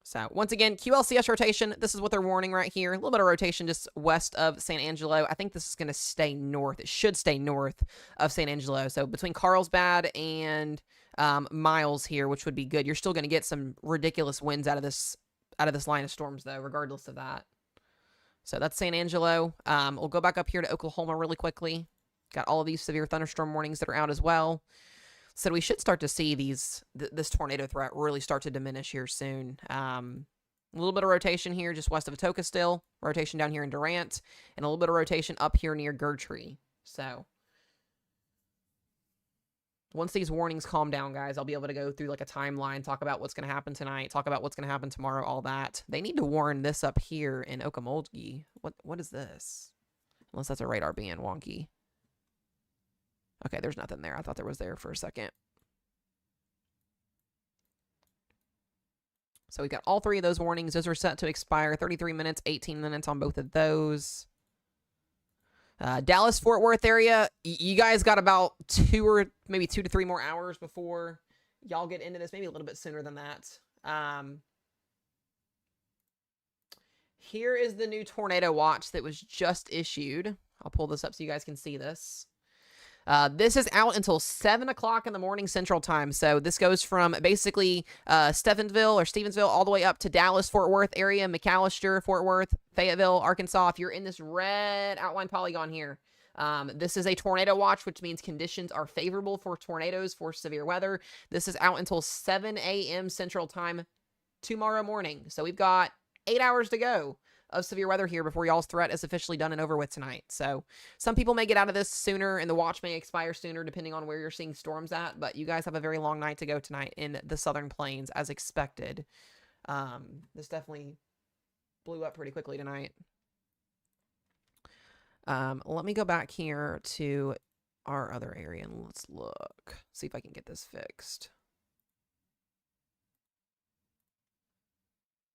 So, once again, QLCS rotation. This is what they're warning right here. A little bit of rotation just west of San Angelo. I think this is going to stay north. It should stay north of San Angelo. So, between Carlsbad and Miles here, which would be good. You're still going to get some ridiculous winds out of this line of storms, though, regardless of that. So, that's San Angelo. We'll go back up here to Oklahoma really quickly. Got all of these severe thunderstorm warnings that are out as well. So we should start to see this tornado threat really start to diminish here soon. A little bit of rotation here just west of Atoka still. Rotation down here in Durant. And a little bit of rotation up here near Gertrude. So once these warnings calm down, guys, I'll be able to go through like a timeline, talk about what's going to happen tonight, talk about what's going to happen tomorrow, all that. They need to warn this up here in Okmulgee. What is this? Unless that's a radar being wonky. Okay, there's nothing there. I thought there was there for a second. So we've got all three of those warnings. Those are set to expire 33 minutes, 18 minutes on both of those. Dallas, Fort Worth area, you guys got about 2 to 3 more hours before y'all get into this. Maybe a little bit sooner than that. Here is the new tornado watch that was just issued. I'll pull this up so you guys can see this. This is out until 7 o'clock in the morning Central Time. So this goes from basically Stevensville all the way up to Dallas, Fort Worth area, McAllister, Fort Worth, Fayetteville, Arkansas. If you're in this red outline polygon here, this is a tornado watch, which means conditions are favorable for tornadoes, for severe weather. This is out until 7 a.m. Central Time tomorrow morning. So we've got 8 hours to go of severe weather here before y'all's threat is officially done and over with tonight. So some people may get out of this sooner and the watch may expire sooner depending on where you're seeing storms at, but you guys have a very long night to go tonight in the Southern Plains as expected. This definitely blew up pretty quickly tonight. Let me go back here to our other area and let's look, see if I can get this fixed.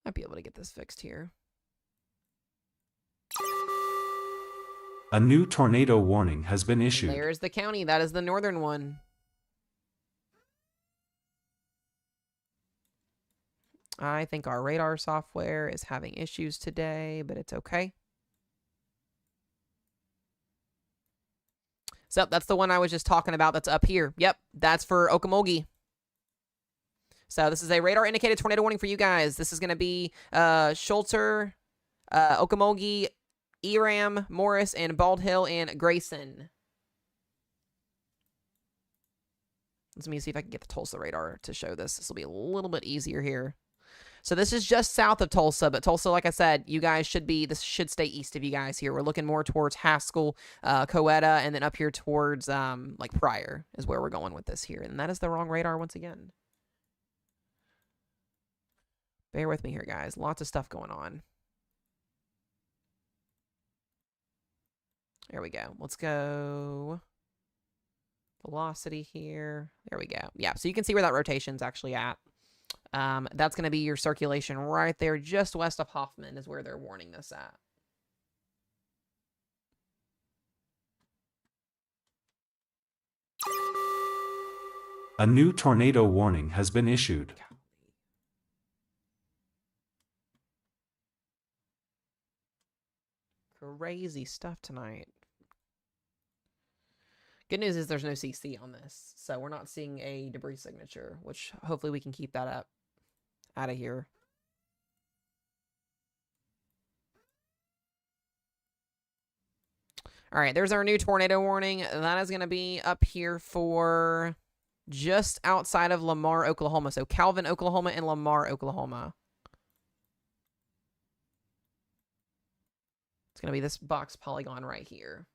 Might be able to get this fixed here. A new tornado warning has been issued. There's the county. That is the northern one. I think our radar software is having issues today, but it's okay. So that's the one I was just talking about that's up here. Yep, that's for Okmulgee. So this is a radar indicated tornado warning for you guys. This is going to be Schulter, Okmulgee, Eram, Morris, and Bald Hill, and Grayson. Let me see if I can get the Tulsa radar to show this. This will be a little bit easier here. So this is just south of Tulsa, but Tulsa, like I said, you guys should be, this should stay east of you guys here. We're looking more towards Haskell, Coweta, and then up here towards, like Pryor is where we're going with this here. And that is the wrong radar once again. Bear with me here, guys. Lots of stuff going on. There we go. Let's go velocity here. There we go. Yeah, so you can see where that rotation's actually at. That's going to be your circulation right there, just west of Hoffman is where they're warning this at. A new tornado warning has been issued. Crazy stuff tonight. Good news is there's no CC on this, so we're not seeing a debris signature, which hopefully we can keep that up out of here. All right, there's our new tornado warning. That is going to be up here for just outside of Lamar, Oklahoma. So Calvin, Oklahoma, and Lamar, Oklahoma. It's going to be this box polygon right here.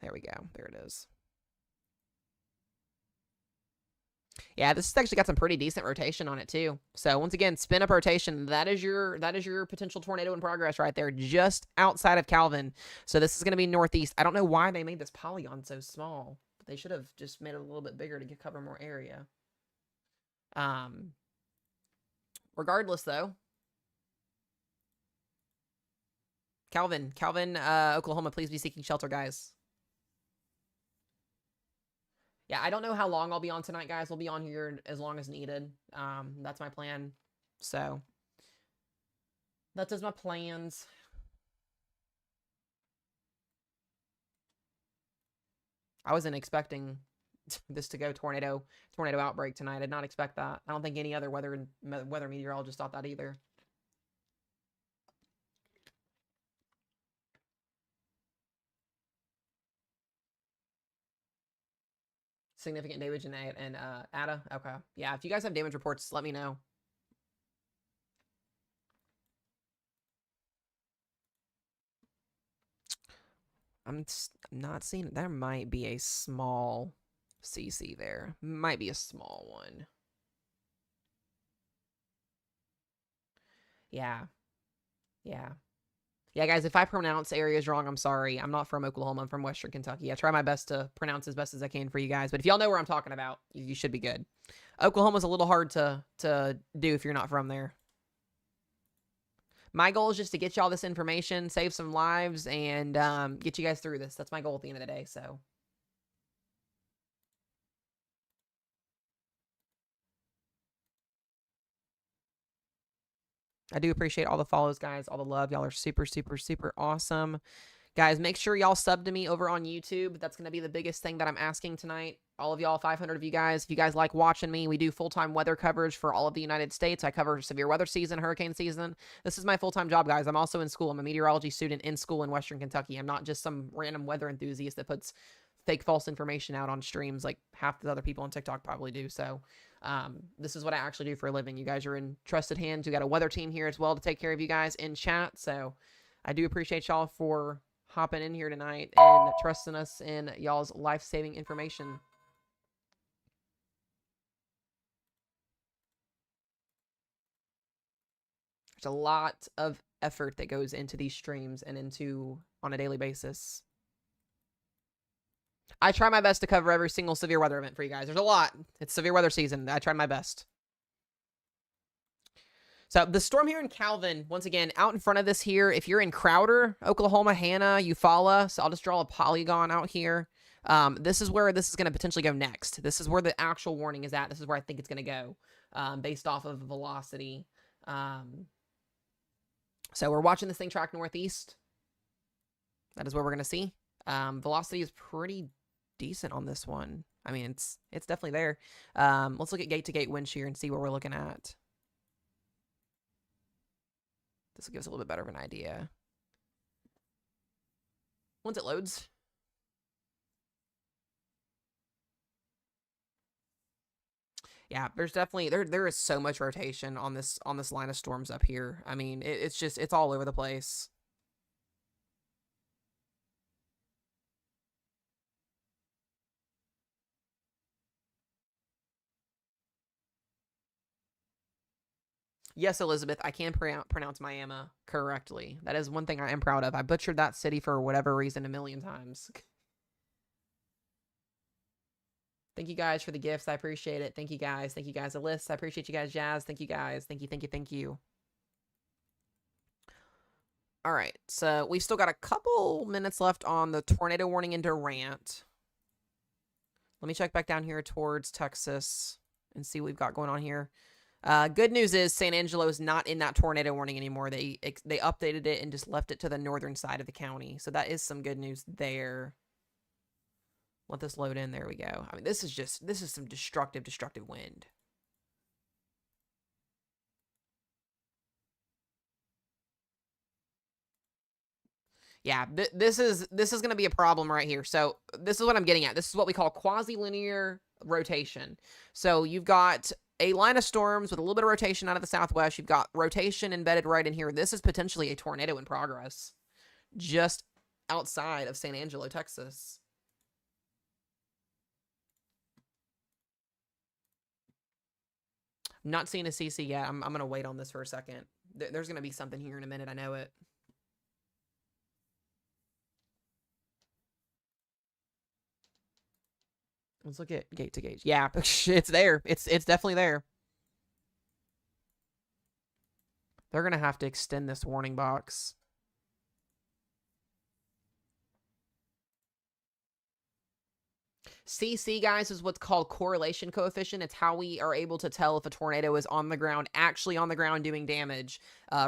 There we go. There it is. Yeah, this has actually got some pretty decent rotation on it too. So once again, spin up rotation. That is your potential tornado in progress right there, just outside of Calvin. So this is going to be northeast. I don't know why they made this polygon so small. But they should have just made it a little bit bigger to cover more area. Regardless though, Calvin, Oklahoma, please be seeking shelter, guys. Yeah, I don't know how long I'll be on tonight, guys. We'll be on here as long as needed. That's my plan. So, that is my plans. I wasn't expecting this to go tornado outbreak tonight. I did not expect that. I don't think any other weather meteorologist thought that either. Significant damage in Ada. Okay. Yeah, if you guys have damage reports, let me know. I'm not seeing it. There might be a small CC there. Might be a small one. Yeah. Yeah. Yeah, guys, if I pronounce areas wrong, I'm sorry. I'm not from Oklahoma. I'm from Western Kentucky. I try my best to pronounce as best as I can for you guys. But if y'all know where I'm talking about, you should be good. Oklahoma's a little hard to do if you're not from there. My goal is just to get y'all this information, save some lives, and get you guys through this. That's my goal at the end of the day, so. I do appreciate all the follows, guys, all the love. Y'all are super, super, super awesome. Guys, make sure y'all sub to me over on YouTube. That's going to be the biggest thing that I'm asking tonight. All of y'all, 500 of you guys, if you guys like watching me, we do full-time weather coverage for all of the United States. I cover severe weather season, hurricane season. This is my full-time job, guys. I'm also in school. I'm a meteorology student in school in Western Kentucky. I'm not just some random weather enthusiast that puts fake false information out on streams like half the other people on TikTok probably do. So this is what I actually do for a living. You guys are in trusted hands. We got a weather team here as well to take care of you guys in chat. So I do appreciate y'all for hopping in here tonight and trusting us in y'all's life-saving information. There's a lot of effort that goes into these streams and into on a daily basis. I try my best to cover every single severe weather event for you guys. There's a lot. It's severe weather season. I tried my best. So the storm here in Calvin, once again, out in front of this here, if you're in Crowder, Oklahoma, Hannah, Eufaula, so I'll just draw a polygon out here. This is where this is going to potentially go next. This is where the actual warning is at. This is where I think it's going to go based off of velocity. So we're watching this thing track northeast. That is where we're going to see. Velocity is pretty decent on this one. I mean, it's definitely there. Let's look at gate-to-gate wind shear and see what we're looking at. This will give us a little bit better of an idea. Once it loads. Yeah, there's definitely there is so much rotation on this line of storms up here. I mean, it's all over the place. Yes, Elizabeth, I can pronounce Miami correctly. That is one thing I am proud of. I butchered that city for whatever reason a million times. Thank you guys for the gifts. I appreciate it. Thank you guys. Thank you guys, Alyssa. I appreciate you guys, Jazz. Thank you guys. Thank you, thank you, thank you. All right, so we've still got a couple minutes left on the tornado warning in Durant. Let me check back down here towards Texas and see what we've got going on here. Good news is San Angelo is not in that tornado warning anymore. They updated it and just left it to the northern side of the county. So that is some good news there. Let this load in. There we go. I mean, this is some destructive wind. Yeah, this is going to be a problem right here. So this is what I'm getting at. This is what we call quasi-linear rotation. So you've got a line of storms with a little bit of rotation out of the southwest. You've got rotation embedded right in here. This is potentially a tornado in progress just outside of San Angelo, Texas. Not seeing a CC yet. I'm going to wait on this for a second. There's going to be something here in a minute. I know it. Let's look at gate to gauge. Yeah, it's there. It's definitely there. They're going to have to extend this warning box. CC, guys, is what's called correlation coefficient. It's how we are able to tell if a tornado is on the ground, actually on the ground doing damage.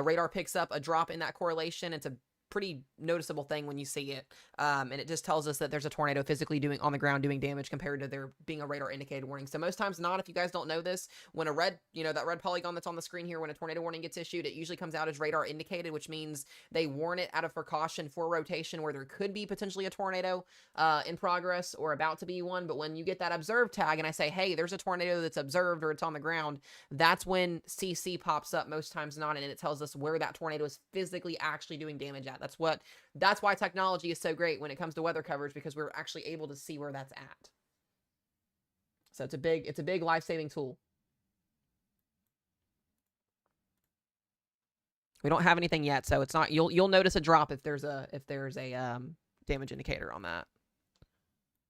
Radar picks up a drop in that correlation. It's a pretty noticeable thing when you see it. And it just tells us that there's a tornado physically on the ground doing damage compared to there being a radar indicated warning. So most times not, if you guys don't know this, when a red, that red polygon that's on the screen here, when a tornado warning gets issued, it usually comes out as radar indicated, which means they warn it out of precaution for rotation where there could be potentially a tornado in progress or about to be one. But when you get that observed tag and I say, hey, there's a tornado that's observed or it's on the ground, that's when CC pops up most times not, and it tells us where that tornado is physically actually doing damage at. That's why technology is so great when it comes to weather coverage, because we're actually able to see where that's at. So it's a big life-saving tool. We don't have anything yet, so it's not, you'll notice a drop if there's a damage indicator on that.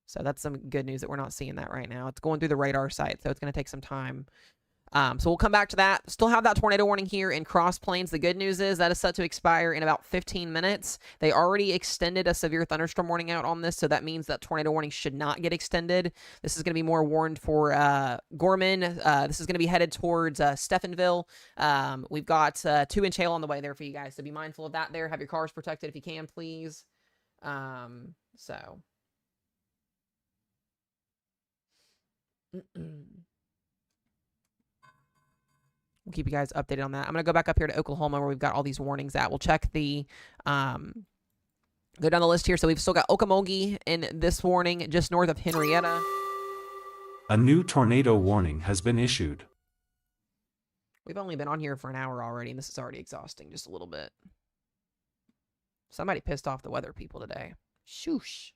So that's some good news that we're not seeing that right now. It's going through the radar site, so it's going to take some time. So we'll come back to that. Still have that tornado warning here in Cross Plains. The good news is that is set to expire in about 15 minutes. They already extended a severe thunderstorm warning out on this, so that means that tornado warning should not get extended. This is going to be more warned for Gorman. This is going to be headed towards Stephenville. We've got 2-inch hail on the way there for you guys, so be mindful of that there. Have your cars protected if you can, please. So... We'll keep you guys updated on that. I'm going to go back up here to Oklahoma where we've got all these warnings at. We'll check the, go down the list here. So we've still got Okmulgee in this warning just north of Henrietta. A new tornado warning has been issued. We've only been on here for an hour already, and this is already exhausting just a little bit. Somebody pissed off the weather people today. Shoosh.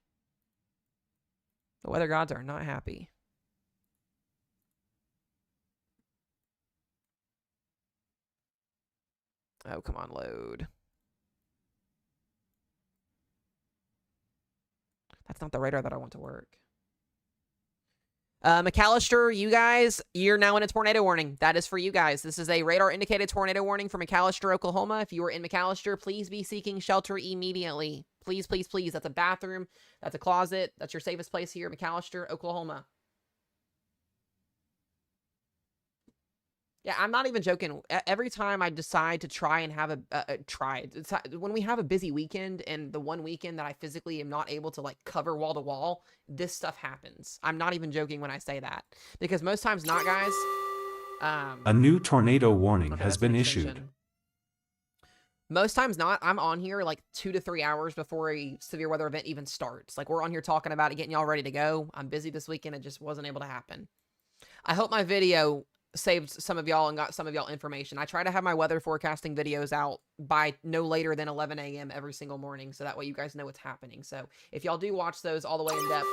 The weather gods are not happy. Oh, come on, load. That's not the radar that I want to work. McAllister, you guys, you're now in a tornado warning. That is for you guys. This is a radar-indicated tornado warning for McAllister, Oklahoma. If you are in McAllister, please be seeking shelter immediately. Please, please, please. That's a bathroom. That's a closet. That's your safest place here, McAllister, Oklahoma. Yeah, I'm not even joking. Every time I decide to try and have when we have a busy weekend and the one weekend that I physically am not able to like cover wall to wall, this stuff happens. I'm not even joking when I say that, because most times not, guys. A new tornado warning Okay, has that's an been issued. extension. Most times not. I'm on here like 2 to 3 hours before a severe weather event even starts. Like, we're on here talking about it, getting y'all ready to go. I'm busy this weekend. It just wasn't able to happen. I hope my video saved some of y'all and got some of y'all information. I try to have my weather forecasting videos out by no later than 11 a.m. every single morning, so that way you guys know what's happening. So if y'all do watch those all the way in depth,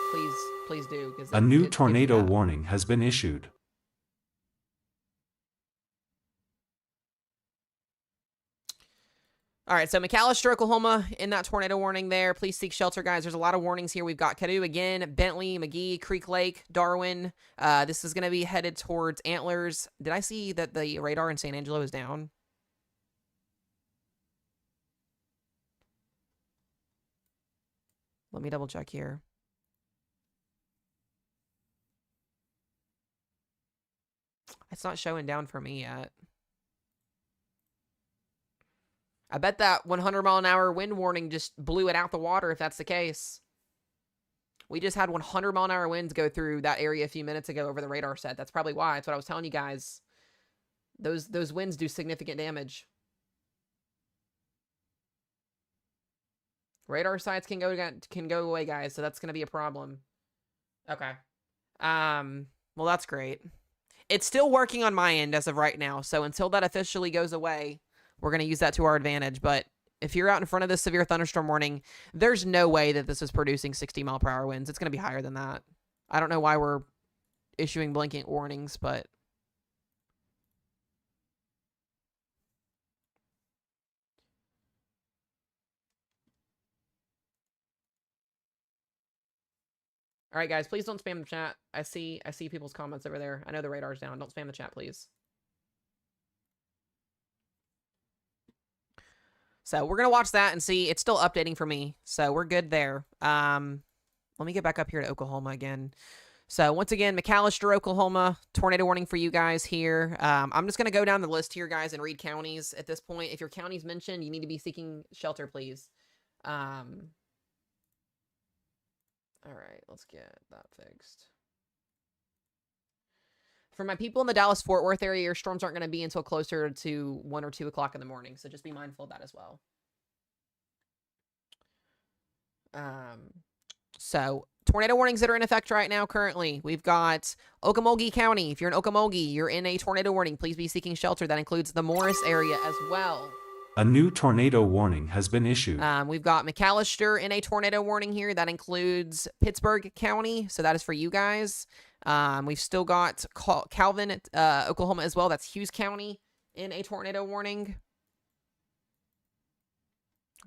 please do. A new tornado warning has been issued. All right, so McAllister, Oklahoma, in that tornado warning there. Please seek shelter, guys. There's a lot of warnings here. We've got Caddo again, Bentley, McGee, Creek Lake, Darwin. This is going to be headed towards Antlers. Did I see that the radar in San Angelo is down? Let me double check here. It's not showing down for me yet. I bet that 100-mile-an-hour wind warning just blew it out the water if that's the case. We just had 100-mile-an-hour winds go through that area a few minutes ago over the radar set. That's probably why. That's what I was telling you guys. Those winds do significant damage. Radar sites can go away, guys, so that's going to be a problem. Okay. Well, that's great. It's still working on my end as of right now, so until that officially goes away, we're going to use that to our advantage. But if you're out in front of this severe thunderstorm warning, there's no way that this is producing 60-mile-per-hour winds. It's going to be higher than that. I don't know why we're issuing blanket warnings, but... All right, guys, please don't spam the chat. I see people's comments over there. I know the radar's down. Don't spam the chat, please. So we're going to watch that and see. It's still updating for me, so we're good there. Let me get back up here to Oklahoma again. So once again, McAllister, Oklahoma, tornado warning for you guys here. I'm just going to go down the list here, guys, and read counties at this point. If your county's mentioned, you need to be seeking shelter, please. All right, let's get that fixed. For my people in the Dallas-Fort Worth area, your storms aren't going to be until closer to 1 or 2 o'clock in the morning, so just be mindful of that as well. So, tornado warnings that are in effect right now currently. We've got Okmulgee County. If you're in Okmulgee, you're in a tornado warning. Please be seeking shelter. That includes the Morris area as well. A new tornado warning has been issued. We've got McAllister in a tornado warning here. That includes Pittsburgh County, so that is for you guys. We've still got Calvin, Oklahoma as well. That's Hughes County in a tornado warning.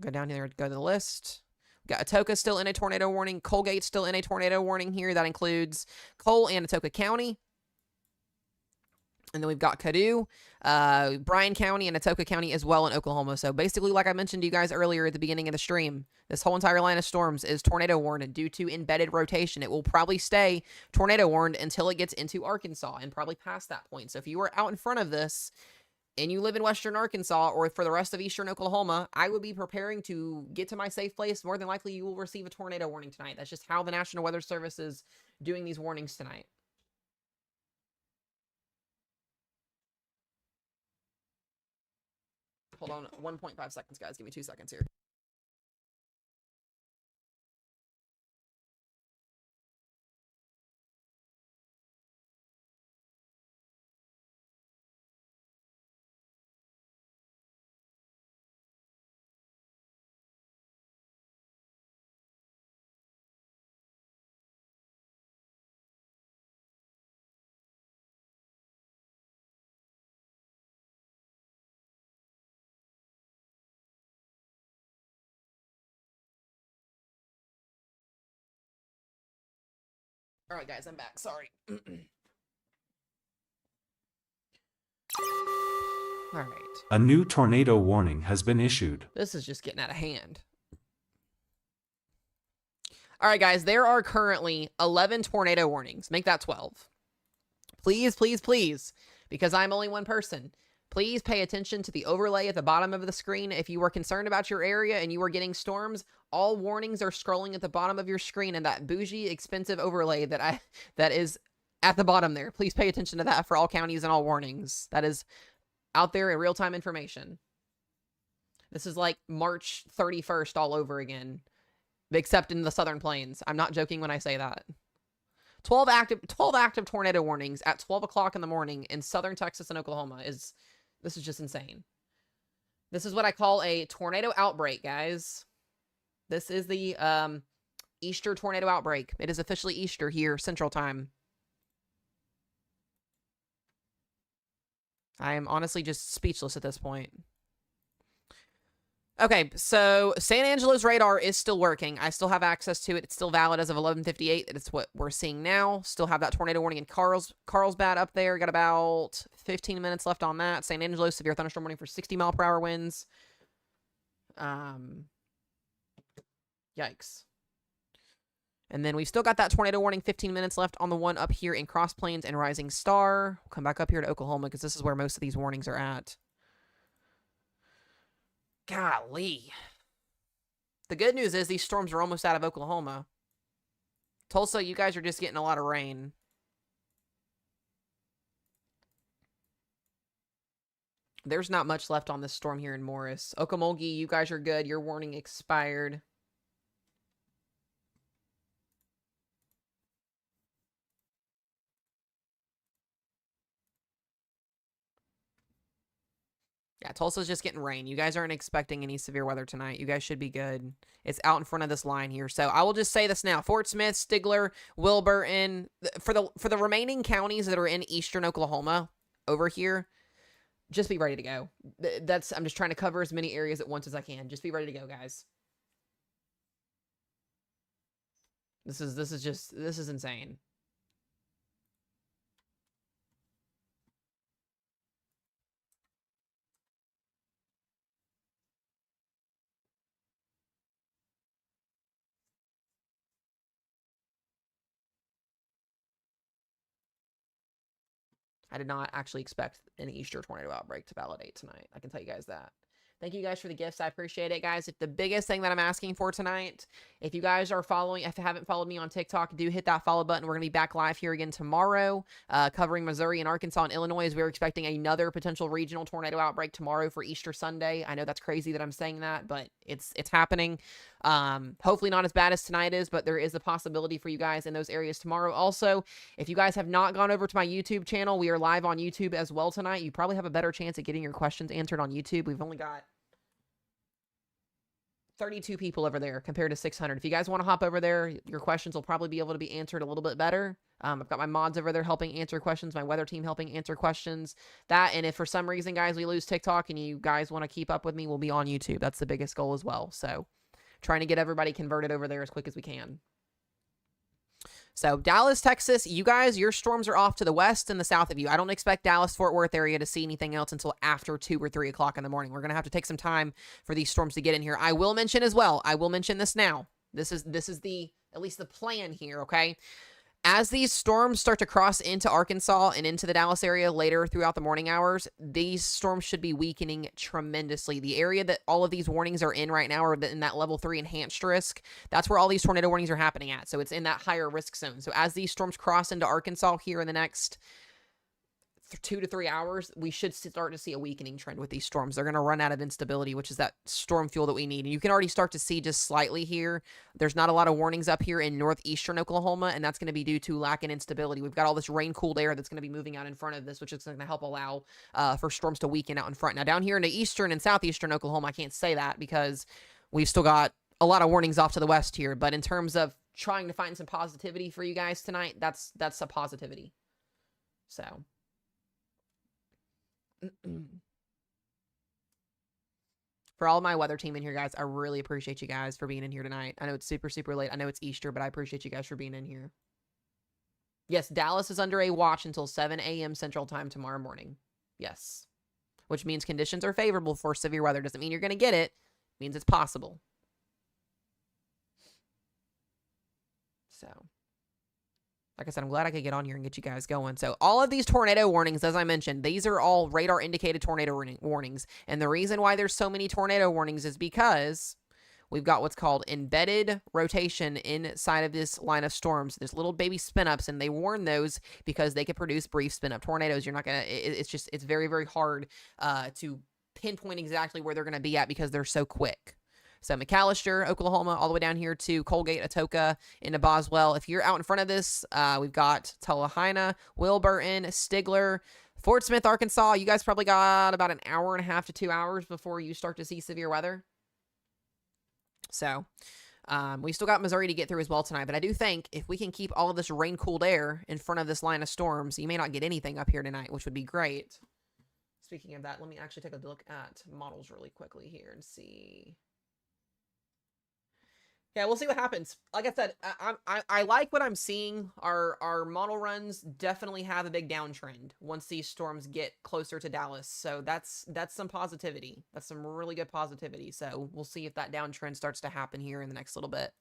Go down here, go to the list. We've got Atoka still in a tornado warning. Colgate still in a tornado warning here. That includes Cole and Atoka County. And then we've got Caddo, Bryan County, and Atoka County as well in Oklahoma. So basically, like I mentioned to you guys earlier at the beginning of the stream, this whole entire line of storms is tornado warned due to embedded rotation. It will probably stay tornado warned until it gets into Arkansas and probably past that point. So if you are out in front of this and you live in western Arkansas or for the rest of eastern Oklahoma, I would be preparing to get to my safe place. More than likely, you will receive a tornado warning tonight. That's just how the National Weather Service is doing these warnings tonight. Hold on 1.5 seconds, guys. Give me 2 seconds here. All right, guys, I'm back. Sorry. All right. A new tornado warning has been issued. This is just getting out of hand. All right, guys, there are currently 11 tornado warnings. Make that 12. Please, please, please because I'm only one person. Please pay attention to the overlay at the bottom of the screen. If you are concerned about your area and you are getting storms, all warnings are scrolling at the bottom of your screen, and that bougie, expensive overlay that is at the bottom there. Please pay attention to that for all counties and all warnings. That is out there in real-time information. This is like March 31st all over again, except in the Southern Plains. I'm not joking when I say that. 12 active tornado warnings at 12 o'clock in the morning in southern Texas and Oklahoma this is just insane. This is what I call a tornado outbreak, guys. This is the Easter tornado outbreak. It is officially Easter here, Central Time. I am honestly just speechless at this point. Okay, so San Angelo's radar is still working. I still have access to it. It's still valid as of 11:58. It's what we're seeing now. Still have that tornado warning in Carlsbad up there. Got about 15 minutes left on that. San Angelo, severe thunderstorm warning for 60-mile-per-hour winds. Yikes. And then we've still got that tornado warning, 15 minutes left on the one up here in Cross Plains and Rising Star. We'll come back up here to Oklahoma because this is where most of these warnings are at. Golly. The good news is these storms are almost out of Oklahoma. Tulsa, you guys are just getting a lot of rain. There's not much left on this storm here in Morris. Okmulgee, you guys are good. Your warning expired. Yeah, Tulsa's just getting rain. You guys aren't expecting any severe weather tonight. You guys should be good. It's out in front of this line here. So I will just say this now. Fort Smith, Stigler, Wilburton, for the remaining counties that are in eastern Oklahoma over here, just be ready to go. I'm just trying to cover as many areas at once as I can. Just be ready to go, guys. This is insane. I did not actually expect an Easter tornado outbreak to validate tonight. I can tell you guys that. Thank you guys for the gifts. I appreciate it, guys. If the biggest thing that I'm asking for tonight, if you guys are following, if you haven't followed me on TikTok, do hit that follow button. We're going to be back live here again tomorrow, covering Missouri and Arkansas and Illinois, as we're expecting another potential regional tornado outbreak tomorrow for Easter Sunday. I know that's crazy that I'm saying that, but it's happening. Hopefully not as bad as tonight is, but there is a possibility for you guys in those areas tomorrow. Also, if you guys have not gone over to my YouTube channel, we are live on YouTube as well tonight. You probably have a better chance at getting your questions answered on YouTube. We've only got 32 people over there compared to 600. If you guys want to hop over there, your questions will probably be able to be answered a little bit better. I've got my mods over there helping answer questions, my weather team helping answer questions. And if for some reason, guys, we lose TikTok and you guys want to keep up with me, we'll be on YouTube. That's the biggest goal as well. So trying to get everybody converted over there as quick as we can. So Dallas, Texas, you guys, your storms are off to the west and the south of you. I don't expect Dallas, Fort Worth area to see anything else until after 2 or 3 o'clock in the morning. We're going to have to take some time for these storms to get in here. I will mention as well, I will mention this now. This is the, at least the plan here, okay? As these storms start to cross into Arkansas and into the Dallas area later throughout the morning hours, these storms should be weakening tremendously. The area that all of these warnings are in right now are in that level 3 enhanced risk. That's where all these tornado warnings are happening at. So it's in that higher risk zone. So as these storms cross into Arkansas here in the next 2 to 3 hours, we should start to see a weakening trend with these storms. They're going to run out of instability, which is that storm fuel that we need. And you can already start to see just slightly here. There's not a lot of warnings up here in northeastern Oklahoma, and that's going to be due to lack and instability. We've got all this rain-cooled air that's going to be moving out in front of this, which is going to help allow for storms to weaken out in front. Now, down here into eastern and southeastern Oklahoma, I can't say that because we've still got a lot of warnings off to the west here. But in terms of trying to find some positivity for you guys tonight, that's a positivity. So for all of my weather team in here, guys, I really appreciate you guys for being in here tonight. I know it's super, super late. I know it's Easter, but I appreciate you guys for being in here. Yes, Dallas is under a watch until 7 a.m. Central Time tomorrow morning. Yes. Which means conditions are favorable for severe weather. Doesn't mean you're going to get it. It means it's possible. So Like I said, I'm glad I could get on here and get you guys going. So all of these tornado warnings, as I mentioned, these are all radar indicated tornado warnings. And the reason why there's so many tornado warnings is because we've got what's called embedded rotation inside of this line of storms. There's little baby spin-ups, and they warn those because they could produce brief spin-up tornadoes. You're not going to, it's very, very hard to pinpoint exactly where they're going to be at because they're so quick. So McAllister, Oklahoma, all the way down here to Colgate, Atoka, into Boswell. If you're out in front of this, we've got Tullahaina, Wilburton, Stigler, Fort Smith, Arkansas. You guys probably got about an hour and a half to 2 hours before you start to see severe weather. So we still got Missouri to get through as well tonight. But I do think if we can keep all of this rain-cooled air in front of this line of storms, you may not get anything up here tonight, which would be great. Speaking of that, let me actually take a look at models really quickly here and see. Yeah, we'll see what happens. Like I said, I like what I'm seeing. Our model runs definitely have a big downtrend once these storms get closer to Dallas. So that's some positivity. That's some really good positivity. So we'll see if that downtrend starts to happen here in the next little bit.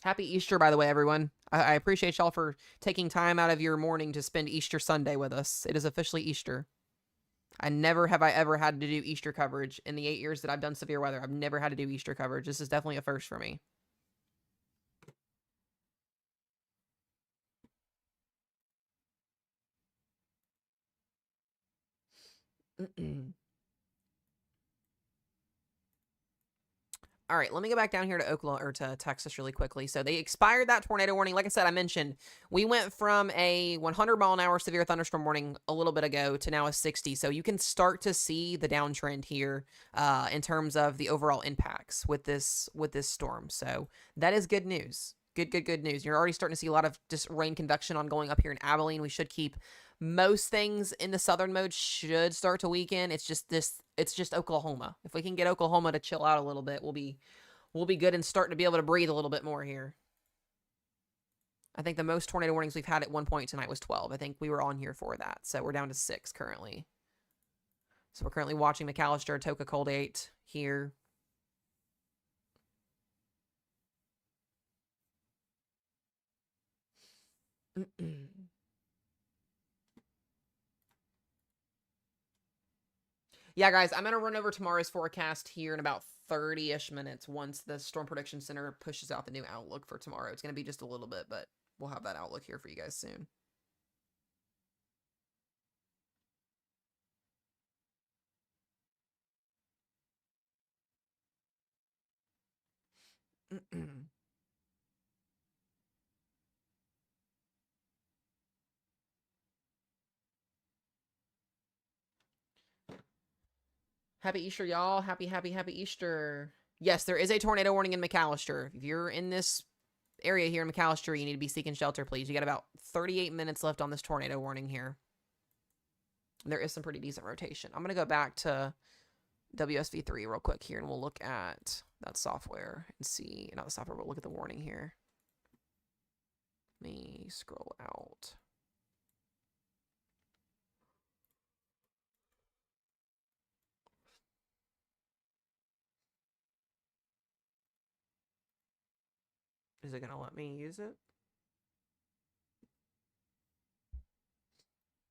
Happy Easter, by the way, everyone. I appreciate y'all for taking time out of your morning to spend Easter Sunday with us. It is officially Easter. Never have I ever had to do Easter coverage in the 8 years that I've done severe weather. I've never had to do Easter coverage. This is definitely a first for me. All right, let me go back down here to Oklahoma or to Texas really quickly. So they expired that tornado warning. Like I said, I mentioned, we went from a 100-mile-an-hour severe thunderstorm warning a little bit ago to now a 60. So you can start to see the downtrend here in terms of the overall impacts with this storm. So that is good news. Good news. You're already starting to see a lot of just rain convection on going up here in Abilene. We should keep most things in the southern mode should start to weaken. It's just Oklahoma. If we can get Oklahoma to chill out a little bit, we'll be good and starting to be able to breathe a little bit more here. I think the most tornado warnings we've had at one point tonight was 12. I think we were on here for that. So we're down to 6 currently. So we're currently watching McAllister, Atoka, Colgate here. Yeah, guys, I'm going to run over tomorrow's forecast here in about 30-ish minutes once the Storm Prediction Center pushes out the new outlook for tomorrow. It's going to be just a little bit, but we'll have that outlook here for you guys soon. Happy Easter, y'all. Happy Easter. Yes, there is a tornado warning in McAllister. If you're in this area here in McAllister, you need to be seeking shelter, please. You got about 38 minutes left on this tornado warning here. There is some pretty decent rotation. I'm going to go back to WSV3 real quick here, and we'll look at that software and see. Not the software, but look at the warning here. Let me scroll out. Is it going to let me use it?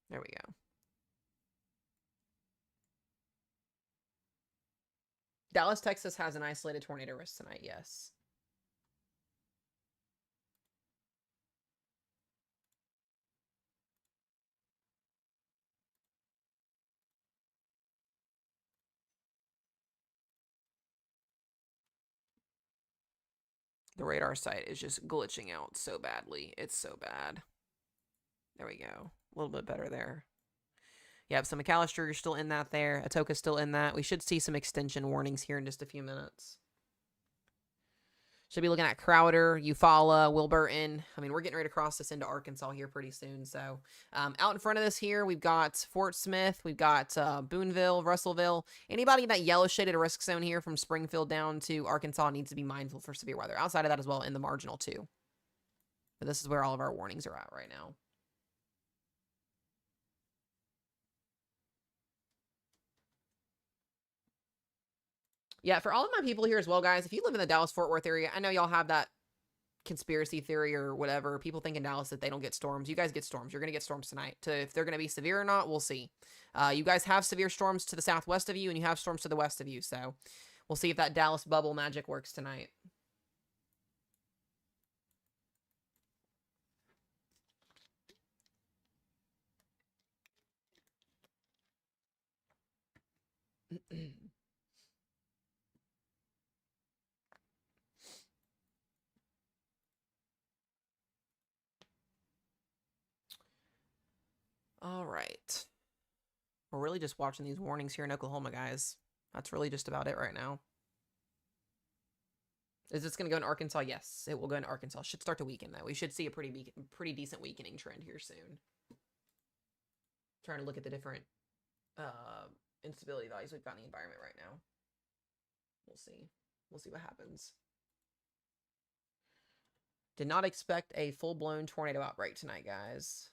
There we go. Dallas, Texas has an isolated tornado risk tonight, yes. The radar site is just glitching out so badly. It's so bad. There we go. A little bit better there. Yep, so McAllister, you're still in that there. Atoka's still in that. We should see some extension warnings here in just a few minutes. Should be looking at Crowder, Eufaula, Wilburton. I mean, we're getting ready to cross this into Arkansas here pretty soon. So out in front of this here, we've got Fort Smith. We've got Boonville, Russellville. Anybody in that yellow shaded risk zone here from Springfield down to Arkansas needs to be mindful for severe weather. Outside of that as well in the marginal too. But this is where all of our warnings are at right now. Yeah, for all of my people here as well, guys, if you live in the Dallas-Fort Worth area, I know y'all have that conspiracy theory or whatever. People think in Dallas that they don't get storms. You guys get storms. You're going to get storms tonight. If they're going to be severe or not, we'll see. You guys have severe storms to the southwest of you, and you have storms to the west of you. So we'll see if that Dallas bubble magic works tonight. All right. We're really just watching these warnings here in Oklahoma, guys. That's really just about it right now. Is this going to go in Arkansas? Yes, it will go in Arkansas. Should start to weaken, though. We should see a pretty decent weakening trend here soon. Trying to look at the different instability values we've got in the environment right now. We'll see. We'll see what happens. Did not expect a full-blown tornado outbreak tonight, guys.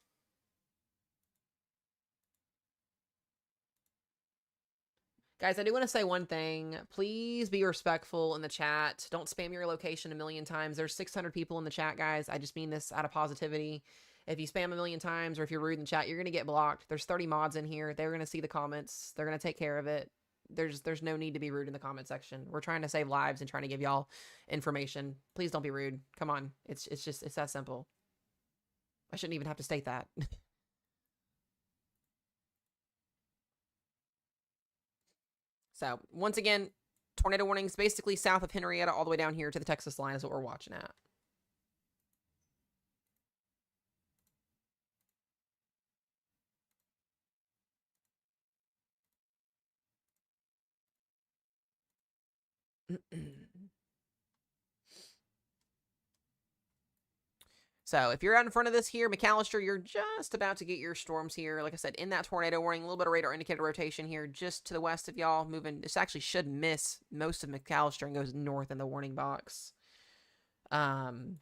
Guys, I do want to say one thing. Please be respectful in the chat. Don't spam your location a million times. There's 600 people in the chat, guys. I just mean this out of positivity. If you spam a million times or if you're rude in the chat, you're going to get blocked. There's 30 mods in here. They're going to see the comments. They're going to take care of it. There's no need to be rude in the comment section. We're trying to save lives and trying to give y'all information. Please don't be rude. Come on. It's that simple. I shouldn't even have to state that. So, once again, tornado warnings basically south of Henrietta all the way down here to the Texas line is what we're watching at. So if you're out in front of this here, McAllister, you're just about to get your storms here. Like I said, in that tornado warning, a little bit of radar indicated rotation here just to the west of y'all. Moving, this actually should miss most of McAllister and goes north in the warning box. And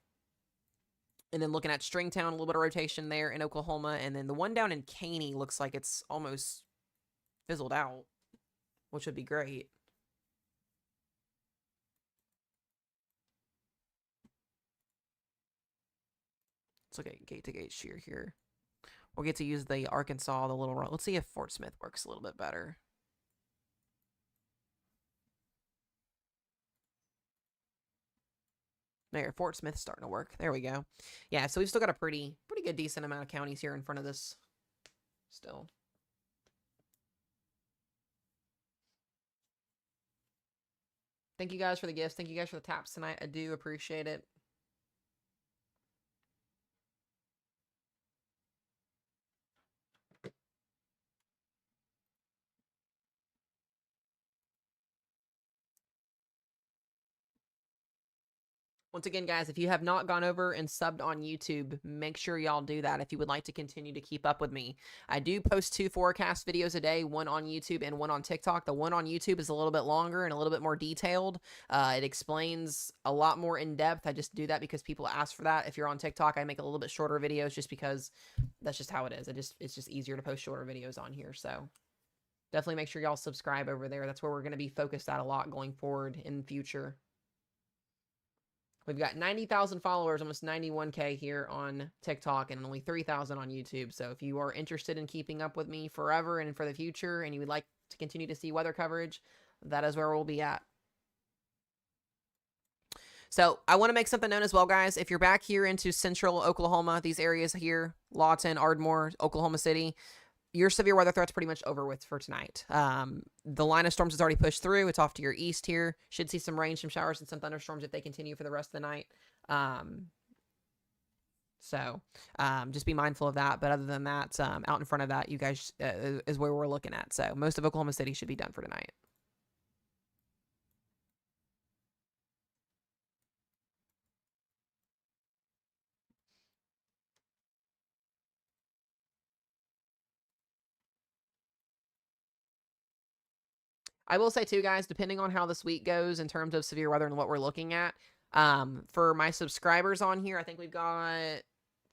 then looking at Stringtown, a little bit of rotation there in Oklahoma. And then the one down in Caney looks like it's almost fizzled out, which would be great. Let's look at gate-to-gate shear here. We'll get to use the Arkansas, the little run. Let's see if Fort Smith works a little bit better. There, Fort Smith's starting to work. There we go. Yeah, so we've still got a pretty good, decent amount of counties here in front of this still. Thank you guys for the gifts. Thank you guys for the taps tonight. I do appreciate it. Once again, guys, if you have not gone over and subbed on YouTube, make sure y'all do that if you would like to continue to keep up with me. I do post 2 forecast videos a day, one on YouTube and one on TikTok. The one on YouTube is a little bit longer and a little bit more detailed. It explains a lot more in depth. I just do that because people ask for that. If you're on TikTok, I make a little bit shorter videos just because that's just how it is. It's just easier to post shorter videos on here. So definitely make sure y'all subscribe over there. That's where we're going to be focused at a lot going forward in the future. We've got 90,000 followers, almost 91K here on TikTok and only 3,000 on YouTube. So if you are interested in keeping up with me forever and for the future and you would like to continue to see weather coverage, that is where we'll be at. So I want to make something known as well, guys. If you're back here into central Oklahoma, these areas here, Lawton, Ardmore, Oklahoma City, your severe weather threat's pretty much over with for tonight. The line of storms is already pushed through. It's off to your east here. Should see some rain, some showers, and some thunderstorms if they continue for the rest of the night. So just be mindful of that. But other than that, out in front of that, you guys is where we're looking at. So most of Oklahoma City should be done for tonight. I will say too, guys, depending on how this week goes in terms of severe weather and what we're looking at, for my subscribers on here, I think we've got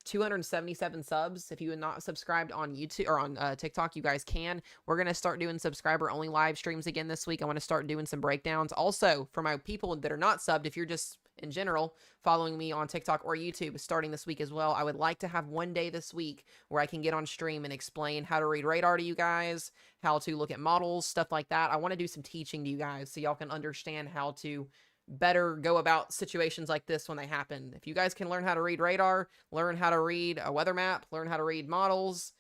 277 subs. If you are not subscribed on YouTube or on TikTok, you guys can. We're going to start doing subscriber only live streams again this week. I want to start doing some breakdowns. Also, for my people that are not subbed, if you're just in general following me on TikTok or YouTube starting this week as well, I would like to have one day this week where I can get on stream and explain how to read radar to you guys, how to look at models, stuff like that. I want to do some teaching to you guys so y'all can understand how to better go about situations like this when they happen. If you guys can learn how to read radar, learn how to read a weather map, learn how to read models,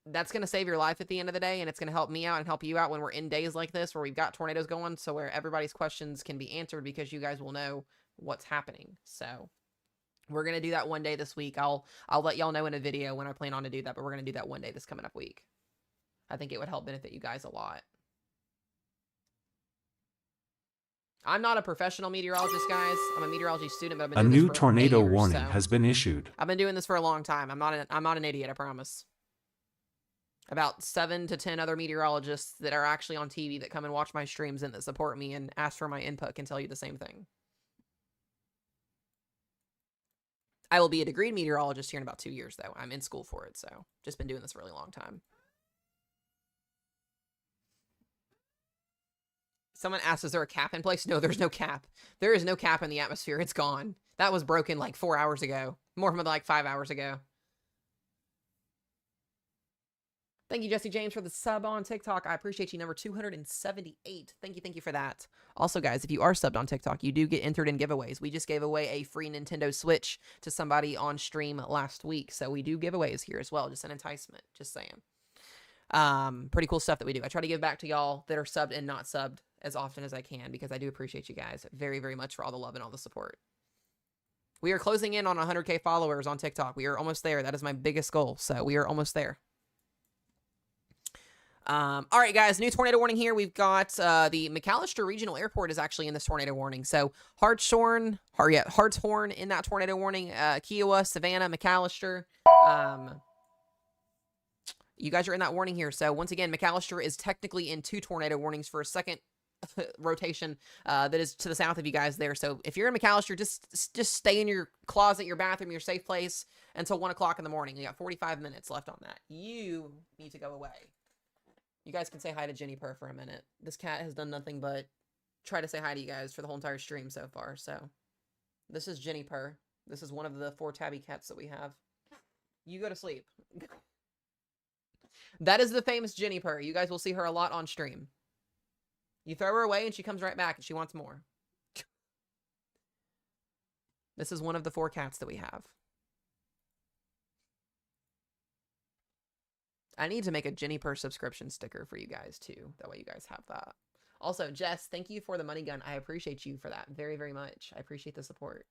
that's going to save your life at the end of the day, and it's going to help me out and help you out when we're in days like this where we've got tornadoes going, so where everybody's questions can be answered because you guys will know what's happening. So we're going to do that one day this week. I'll let y'all know in a video when I plan on to do that, but we're going to do that one day this coming up week. I think it would help benefit you guys a lot. I'm not a professional meteorologist, guys. I'm a meteorology student, but I've been A doing new this for tornado 8 years, warning so has been issued. I've been doing this for a long time. I'm not an idiot, I promise. About 7 to 10 other meteorologists that are actually on TV that come and watch my streams and that support me and ask for my input can tell you the same thing. I will be a degreed meteorologist here in about 2 years, though. I'm in school for it, so just been doing this for a really long time. Someone asked, is there a cap in place? No, there's no cap. There is no cap in the atmosphere. It's gone. That was broken like 4 hours ago. More than like 5 hours ago. Thank you, Jesse James, for the sub on TikTok. I appreciate you, number 278. Thank you for that. Also, guys, if you are subbed on TikTok, you do get entered in giveaways. We just gave away a free Nintendo Switch to somebody on stream last week. So we do giveaways here as well. Just an enticement. Just saying. Pretty cool stuff that we do. I try to give back to y'all that are subbed and not subbed as often as I can because I do appreciate you guys very, very much for all the love and all the support. We are closing in on 100K followers on TikTok. We are almost there. That is my biggest goal. So we are almost there. All right, guys, new tornado warning here. We've got the McAllister Regional Airport is actually in this tornado warning. So Hartshorn in that tornado warning. Kiowa, Savannah, McAllister. You guys are in that warning here. So once again, McAllister is technically in 2 tornado warnings for a second rotation that is to the south of you guys there. So if you're in McAllister, just stay in your closet, your bathroom, your safe place until 1 o'clock in the morning. You got 45 minutes left on that. You need to go away. You guys can say hi to Jenny Purr for a minute. This cat has done nothing but try to say hi to you guys for the whole entire stream so far. So this is Jenny Purr. This is one of the 4 tabby cats that we have. You go to sleep. That is the famous Jenny Purr. You guys will see her a lot on stream. You throw her away and she comes right back and she wants more. This is one of the 4 cats that we have. I need to make a Jenny Purr subscription sticker for you guys too. That way you guys have that. Also, Jess, thank you for the money gun. I appreciate you for that very, very much. I appreciate the support.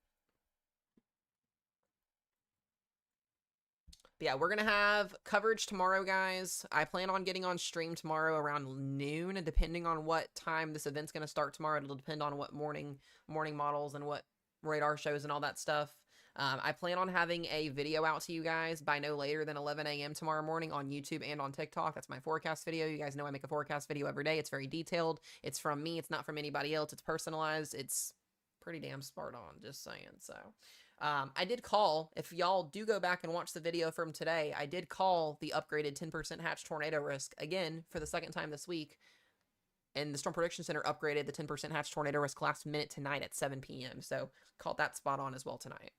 But yeah, we're going to have coverage tomorrow, guys. I plan on getting on stream tomorrow around noon, depending on what time this event's going to start tomorrow. It'll depend on what morning models and what radar shows and all that stuff. I plan on having a video out to you guys by no later than 11 a.m. tomorrow morning on YouTube and on TikTok. That's my forecast video. You guys know I make a forecast video every day. It's very detailed. It's from me. It's not from anybody else. It's personalized. It's pretty damn spot on, just saying. So I did call, if y'all do go back and watch the video from today, I did call the upgraded 10% hatch tornado risk again for the second time this week. And the Storm Prediction Center upgraded the 10% hatch tornado risk last minute tonight at 7 p.m. So called that spot on as well tonight.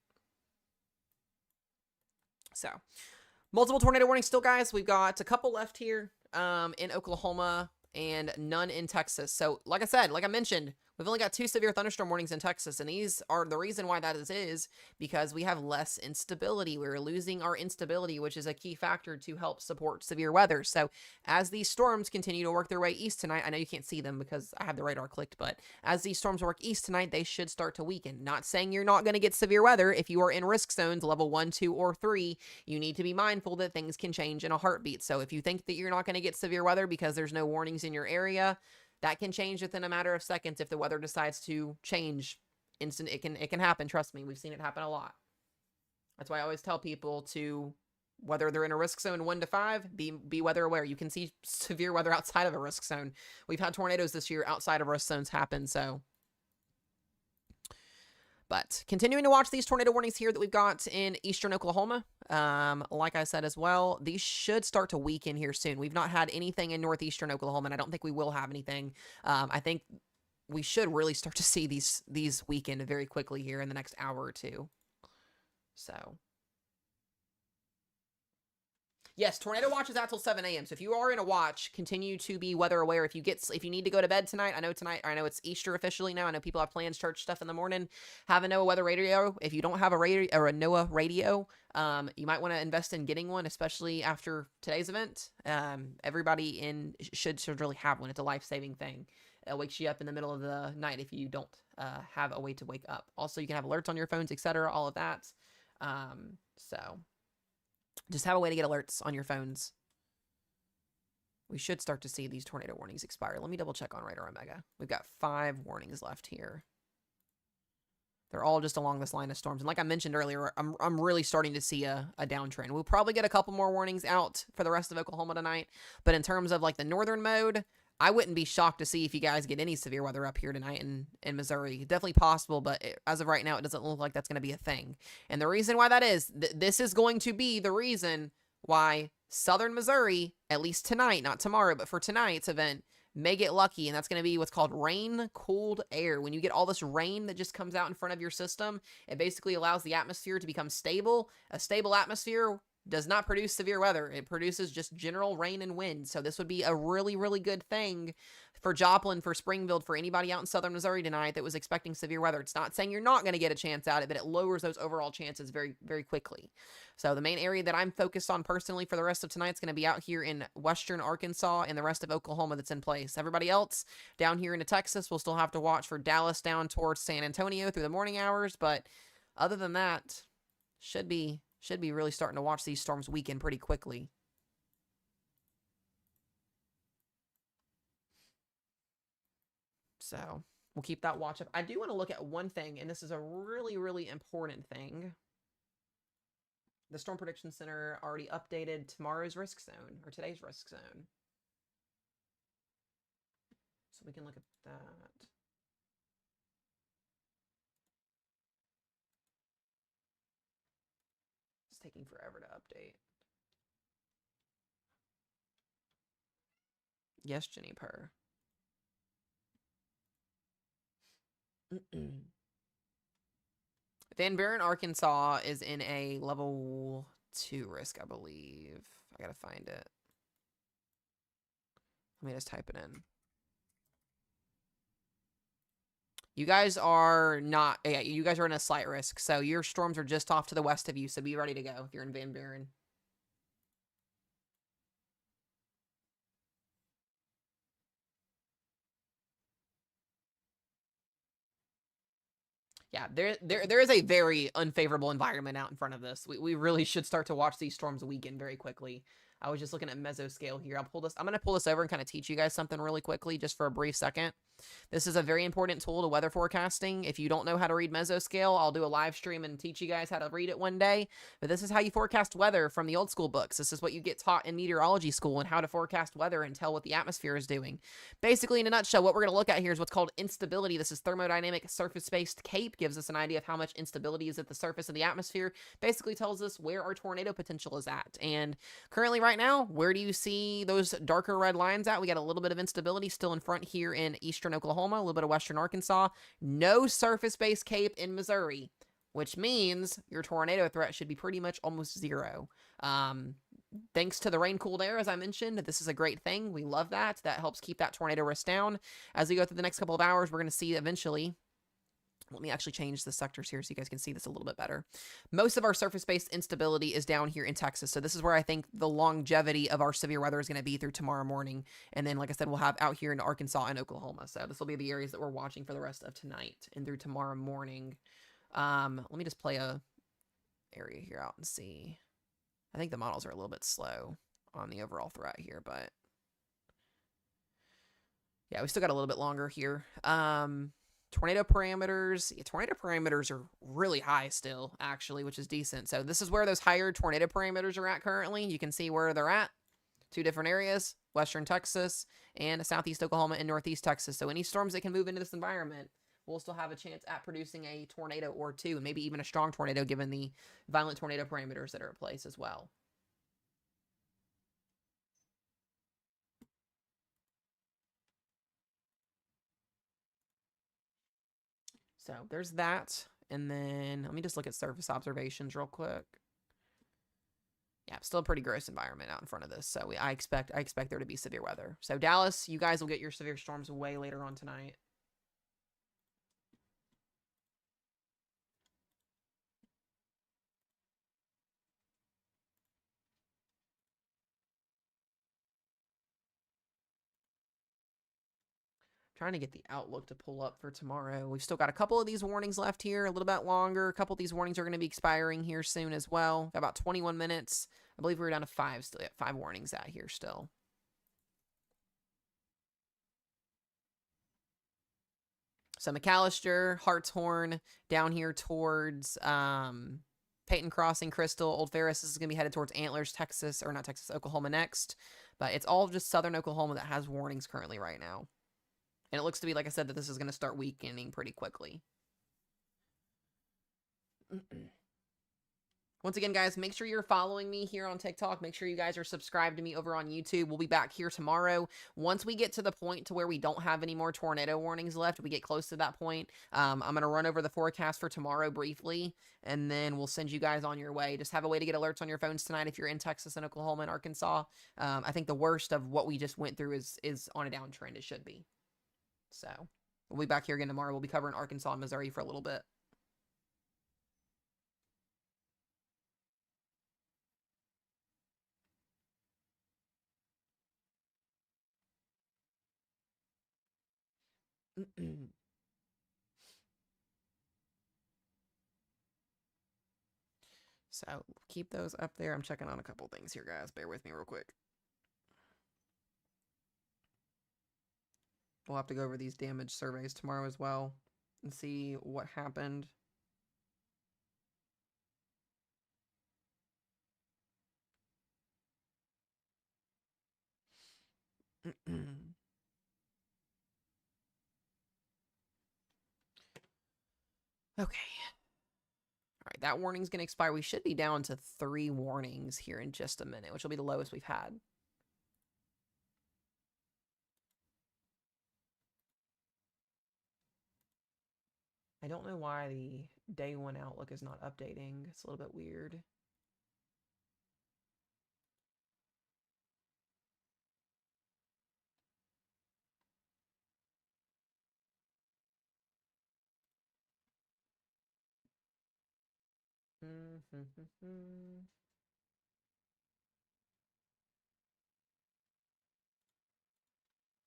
So, multiple tornado warnings still, guys. We've got a couple left here in Oklahoma and none in Texas. So, like I said, like I mentioned, we've only got 2 severe thunderstorm warnings in Texas, and these are the reason why that is because we have less instability. We're losing our instability, which is a key factor to help support severe weather. So, as these storms continue to work their way east tonight, I know you can't see them because I have the radar clicked, but as these storms work east tonight, they should start to weaken. Not saying you're not going to get severe weather. If you are in risk zones, level 1, 2, or 3, you need to be mindful that things can change in a heartbeat. So, if you think that you're not going to get severe weather because there's no warnings in your area, that can change within a matter of seconds if the weather decides to change. It can happen. Trust me, we've seen it happen a lot. That's why I always tell people to, whether they're in a risk zone 1 to 5, be weather aware. You can see severe weather outside of a risk zone. We've had tornadoes this year outside of risk zones happen. So, But continuing to watch these tornado warnings here that we've got in eastern Oklahoma. Like I said as well, these should start to weaken here soon. We've not had anything in northeastern Oklahoma, and I don't think we will have anything. I think we should really start to see these weaken very quickly here in the next hour or two. So, yes, tornado watch is out till 7 a.m. So if you are in a watch, continue to be weather aware. If you need to go to bed tonight, I know it's Easter officially now. I know people have plans, church stuff in the morning. Have a NOAA weather radio. If you don't have a radio or a NOAA radio, you might want to invest in getting one, especially after today's event. Everybody should really have one. It's a life-saving thing. It wakes you up in the middle of the night if you don't have a way to wake up. Also, you can have alerts on your phones, etc. All of that. So just have a way to get alerts on your phones. We should start to see these tornado warnings expire. Let me double check on Radar Omega. We've got 5 warnings left here. They're all just along this line of storms. And like I mentioned earlier, I'm really starting to see a downtrend. We'll probably get a couple more warnings out for the rest of Oklahoma tonight. But in terms of like the northern mode, I wouldn't be shocked to see if you guys get any severe weather up here tonight in Missouri. Definitely possible, but as of right now, it doesn't look like that's going to be a thing. And the reason why that is, this is going to be the reason why southern Missouri, at least tonight, not tomorrow, but for tonight's event, may get lucky, and that's going to be what's called rain-cooled air. When you get all this rain that just comes out in front of your system, it basically allows the atmosphere to become stable. A stable atmosphere does not produce severe weather. It produces just general rain and wind. So this would be a really, really good thing for Joplin, for Springfield, for anybody out in southern Missouri tonight that was expecting severe weather. It's not saying you're not going to get a chance at it, but it lowers those overall chances very, very quickly. So the main area that I'm focused on personally for the rest of tonight is going to be out here in western Arkansas and the rest of Oklahoma that's in place. Everybody else down here into Texas will still have to watch for Dallas down towards San Antonio through the morning hours. But other than that, should be really starting to watch these storms weaken pretty quickly. So we'll keep that watch up. I do want to look at one thing, and this is a really, really important thing. The Storm Prediction Center already updated tomorrow's risk zone, or today's risk zone. So we can look at that. Taking forever to update. Yes, Jenny Purr. Van Buren, Arkansas is in a level 2 risk, I believe. I gotta find it. Let me just type it in. You guys are not, yeah, you guys are in a slight risk. So your storms are just off to the west of you. So be ready to go if you're in Van Buren. Yeah, there is a very unfavorable environment out in front of this. We really should start to watch these storms weaken very quickly. I was just looking at mesoscale here. I'm going to pull this over and kind of teach you guys something really quickly just for a brief second. This is a very important tool to weather forecasting. If you don't know how to read mesoscale, I'll do a live stream and teach you guys how to read it one day. But this is how you forecast weather from the old school books. This is what you get taught in meteorology school, and how to forecast weather and tell what the atmosphere is doing. Basically, in a nutshell, what we're going to look at here is what's called instability. This is thermodynamic surface-based CAPE. Gives us an idea of how much instability is at the surface of the atmosphere. Basically tells us where our tornado potential is at. And currently right now, where do you see those darker red lines at? We got a little bit of instability still in front here in eastern Oklahoma, a little bit of western Arkansas. No surface-based CAPE in Missouri, which means your tornado threat should be pretty much almost zero. Thanks to the rain-cooled air, as I mentioned, this is a great thing. We love that. That helps keep that tornado risk down. As we go through the next couple of hours, we're going to see eventually. Let me actually change the sectors here so you guys can see this a little bit better. Most of our surface-based instability is down here in Texas. So this is where I think the longevity of our severe weather is going to be through tomorrow morning. And then, like I said, we'll have out here in Arkansas and Oklahoma. So this will be the areas that we're watching for the rest of tonight and through tomorrow morning. Let me just play a area here out and see. I think the models are a little bit slow on the overall threat here, but yeah, we still got a little bit longer here. Tornado parameters. Yeah, tornado parameters are really high still, actually, which is decent. So this is where those higher tornado parameters are at currently. You can see where they're at. 2 different areas, western Texas and southeast Oklahoma and northeast Texas. So any storms that can move into this environment we'll still have a chance at producing a tornado or two, and maybe even a strong tornado given the violent tornado parameters that are in place as well. So there's that. And then let me just look at surface observations real quick. Yeah, still a pretty gross environment out in front of this. So I expect there to be severe weather. So Dallas, you guys will get your severe storms way later on tonight. Trying to get the outlook to pull up for tomorrow. We've still got a couple of these warnings left here, a little bit longer. A couple of these warnings are going to be expiring here soon as well. Got about 21 minutes. I believe we're down to 5 still. 5 warnings out here still. So McAllister, Hartshorn, down here towards Peyton Crossing, Crystal, Old Ferris. This is going to be headed towards Antlers, Texas, or not Texas, Oklahoma next. But it's all just southern Oklahoma that has warnings currently right now. And it looks to be, like I said, that this is going to start weakening pretty quickly. Once again, guys, make sure you're following me here on TikTok. Make sure you guys are subscribed to me over on YouTube. We'll be back here tomorrow. Once we get to the point to where we don't have any more tornado warnings left, we get close to that point, I'm going to run over the forecast for tomorrow briefly, and then we'll send you guys on your way. Just have a way to get alerts on your phones tonight if you're in Texas and Oklahoma and Arkansas. I think the worst of what we just went through is on a downtrend. It should be. So we'll be back here again tomorrow. We'll be covering Arkansas and Missouri for a little bit. So keep those up there. I'm checking on a couple things here, guys. Bear with me real quick. We'll have to go over these damage surveys tomorrow as well and see what happened. Okay. All right, that warning's going to expire. We should be down to 3 warnings here in just a minute, which will be the lowest we've had. I don't know why the day 1 outlook is not updating. It's a little bit weird.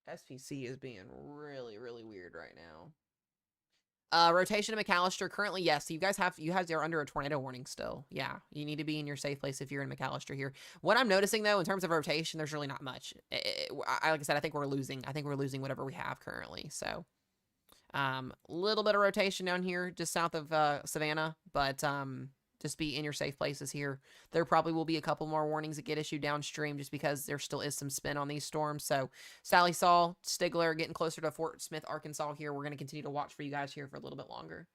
SPC is being really, really weird right now. Rotation to McAllister. Currently, yes. So you guys are under a tornado warning still. Yeah, you need to be in your safe place if you're in McAllister here. What I'm noticing though, in terms of rotation, there's really not much. Like I said, I think we're losing. I think we're losing whatever we have currently. So, little bit of rotation down here, just south of Savannah, but just be in your safe places here. There probably will be a couple more warnings that get issued downstream just because there still is some spin on these storms. So Sally Saul, Stigler getting closer to Fort Smith, Arkansas here. We're going to continue to watch for you guys here for a little bit longer.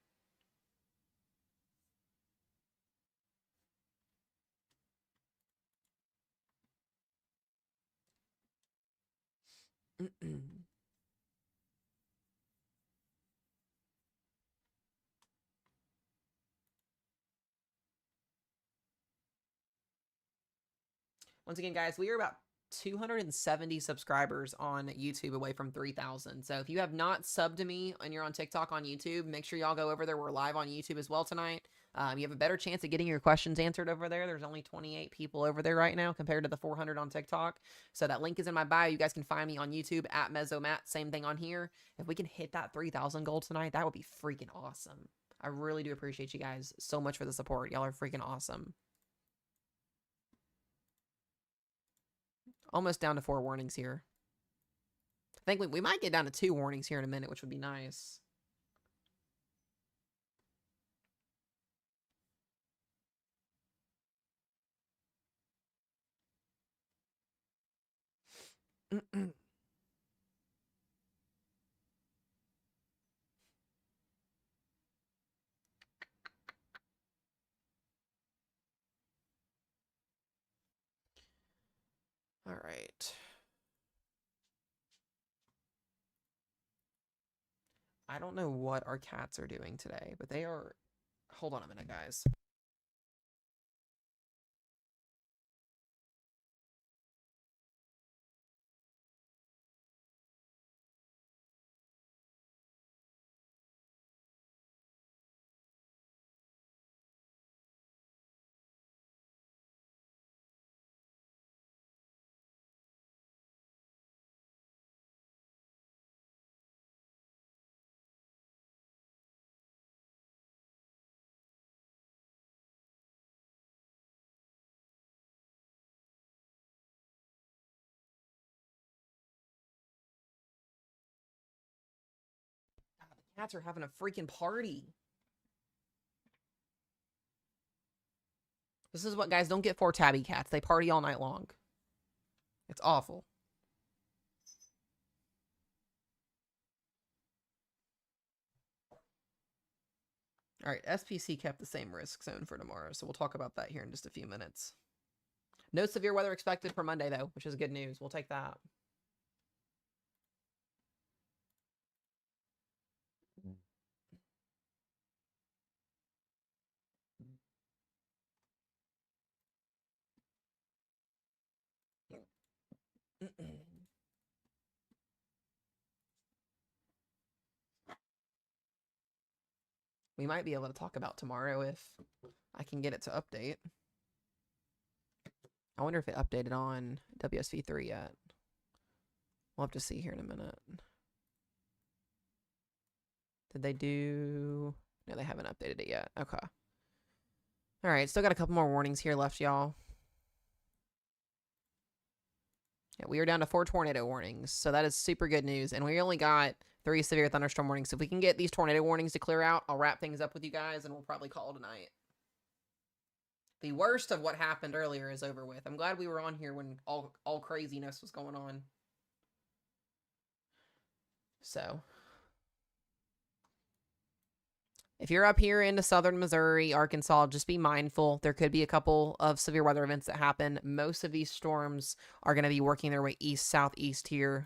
Once again, guys, we are about 270 subscribers on YouTube away from 3,000. So if you have not subbed to me and you're on TikTok on YouTube, make sure y'all go over there. We're live on YouTube as well tonight. You have a better chance of getting your questions answered over there. There's only 28 people over there right now compared to the 400 on TikTok. So that link is in my bio. You guys can find me on YouTube at Mezzomat. Same thing on here. If we can hit that 3,000 goal tonight, that would be freaking awesome. I really do appreciate you guys so much for the support. Y'all are freaking awesome. Almost down to 4 warnings here. I think we might get down to 2 warnings here in a minute, which would be nice. All right. I don't know what our cats are doing today, but they are... Hold on a minute, guys. God, the cats are having a freaking party. This is what, guys, don't get 4 tabby cats. They party all night long. It's awful. All right, SPC kept the same risk zone for tomorrow, so we'll talk about that here in just a few minutes. No severe weather expected for Monday, though, which is good news. We'll take that. We might be able to talk about tomorrow if I can get it to update. I wonder if it updated on WSV3 yet. We'll have to see here in a minute. Did they do... No, they haven't updated it yet. Okay. All right, still got a couple more warnings here left, y'all. Yeah, we are down to 4 tornado warnings, so that is super good news. And we only got 3 severe thunderstorm warnings. So if we can get these tornado warnings to clear out, I'll wrap things up with you guys, and we'll probably call it a night. The worst of what happened earlier is over with. I'm glad we were on here when all craziness was going on. So... if you're up here into southern Missouri, Arkansas, just be mindful. There could be a couple of severe weather events that happen. Most of these storms are going to be working their way east, southeast here.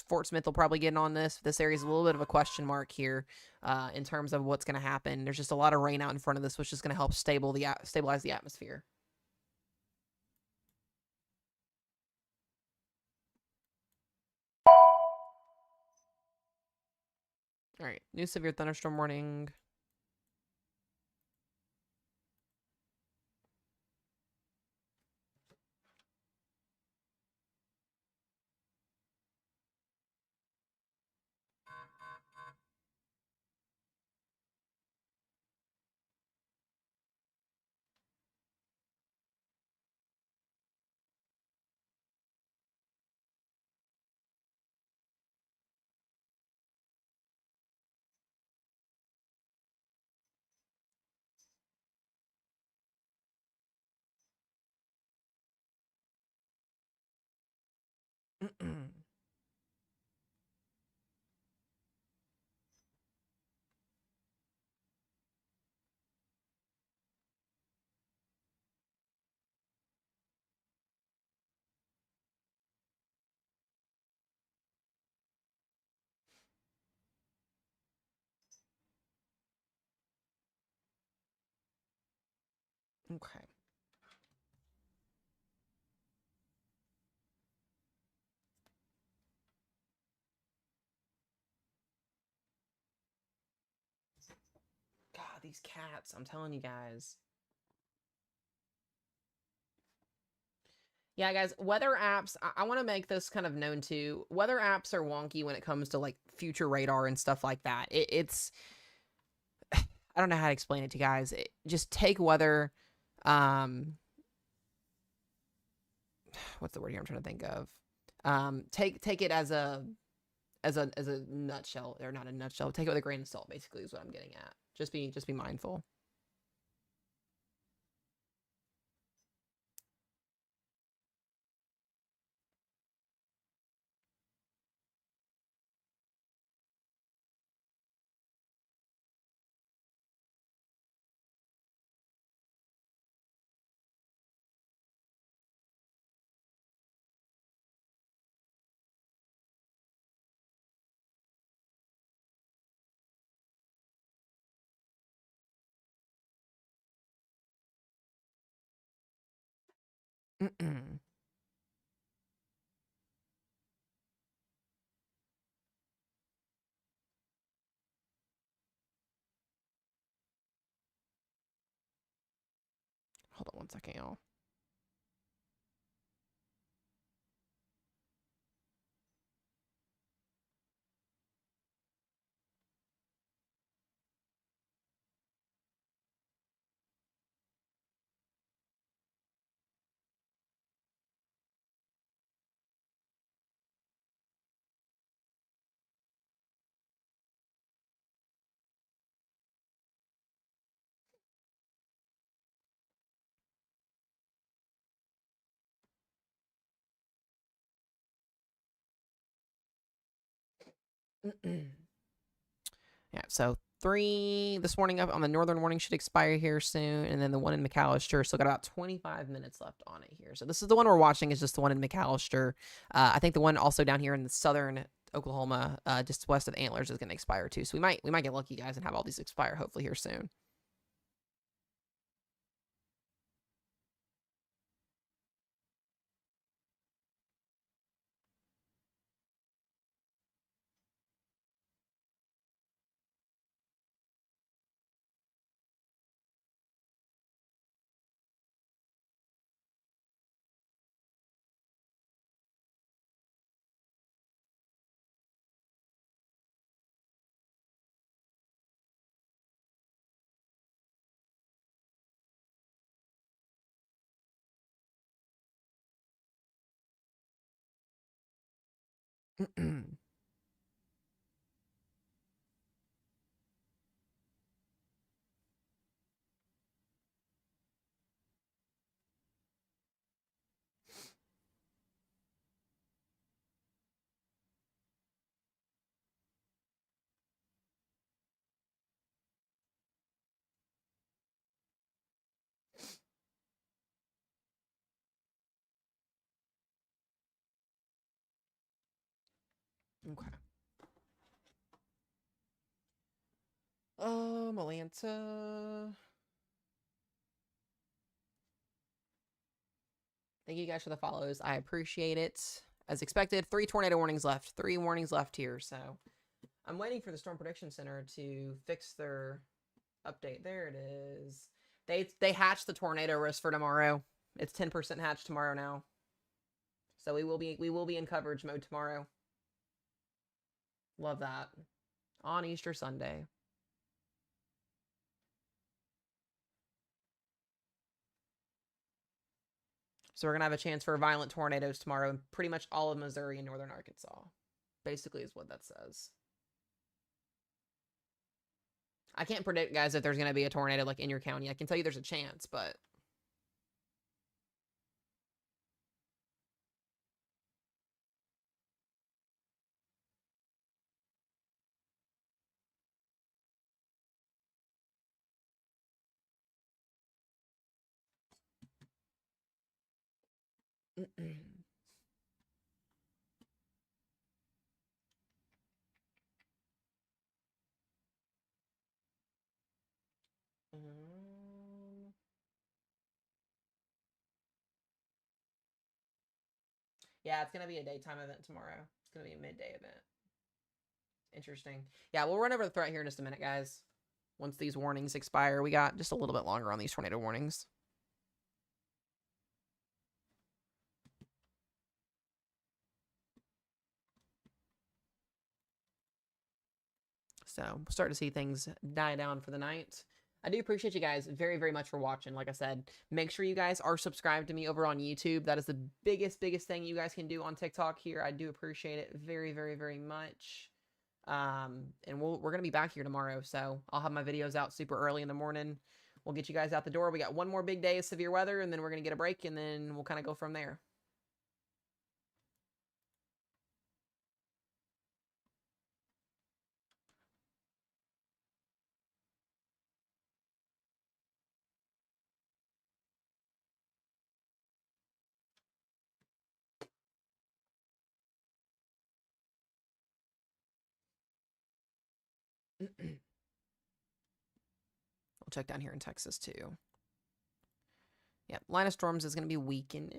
Fort Smith will probably get in on this. This area is a little bit of a question mark here in terms of what's going to happen. There's just a lot of rain out in front of this, which is going to help stabilize the atmosphere. All right, new severe thunderstorm warning. Okay. God, these cats, I'm telling you guys. Yeah, guys, weather apps, I want to make this kind of known too. Weather apps are wonky when it comes to like future radar and stuff like that. It's, I don't know how to explain it to you guys. Just take weather, what's the word here I'm trying to think of? Take it as a nutshell, or not a nutshell. Take it with a grain of salt, basically, is what I'm getting at. Just be mindful. Hold on one second, y'all. Yeah, so 3 this morning up on the northern warning should expire here soon, and then the one in McAllister still got about 25 minutes left on it here. So this is the one we're watching, is just the one in McAllister. I think the one also down here in the southern Oklahoma, just west of Antlers, is going to expire too. So we might get lucky, guys, and have all these expire hopefully here soon. Okay. Atlanta. Thank you guys for the follows. I appreciate it. As expected, 3 tornado warnings left. 3 warnings left here. So I'm waiting for the Storm Prediction Center to fix their update. There it is. They hatched the tornado risk for tomorrow. It's 10% hatch tomorrow now. So we will be in coverage mode tomorrow. Love that. On Easter Sunday. So we're going to have a chance for violent tornadoes tomorrow in pretty much all of Missouri and northern Arkansas. Basically is what that says. I can't predict, guys, if there's going to be a tornado like in your county. I can tell you there's a chance, but yeah, it's going to be a daytime event tomorrow. It's going to be a midday event. Interesting. Yeah, we'll run over the threat here in just a minute, guys. Once these warnings expire, we got just a little bit longer on these tornado warnings. So we'll start to see things die down for the night. I do appreciate you guys very, very much for watching. Like I said, make sure you guys are subscribed to me over on YouTube. That is the biggest thing you guys can do on TikTok here. I do appreciate it very, very, very much. And we're going to be back here tomorrow. So I'll have my videos out super early in the morning. We'll get you guys out the door. We got one more big day of severe weather, and then we're going to get a break, and then we'll kind of go from there. We'll check down here in Texas too. Yeah, line of storms is going to be weakened.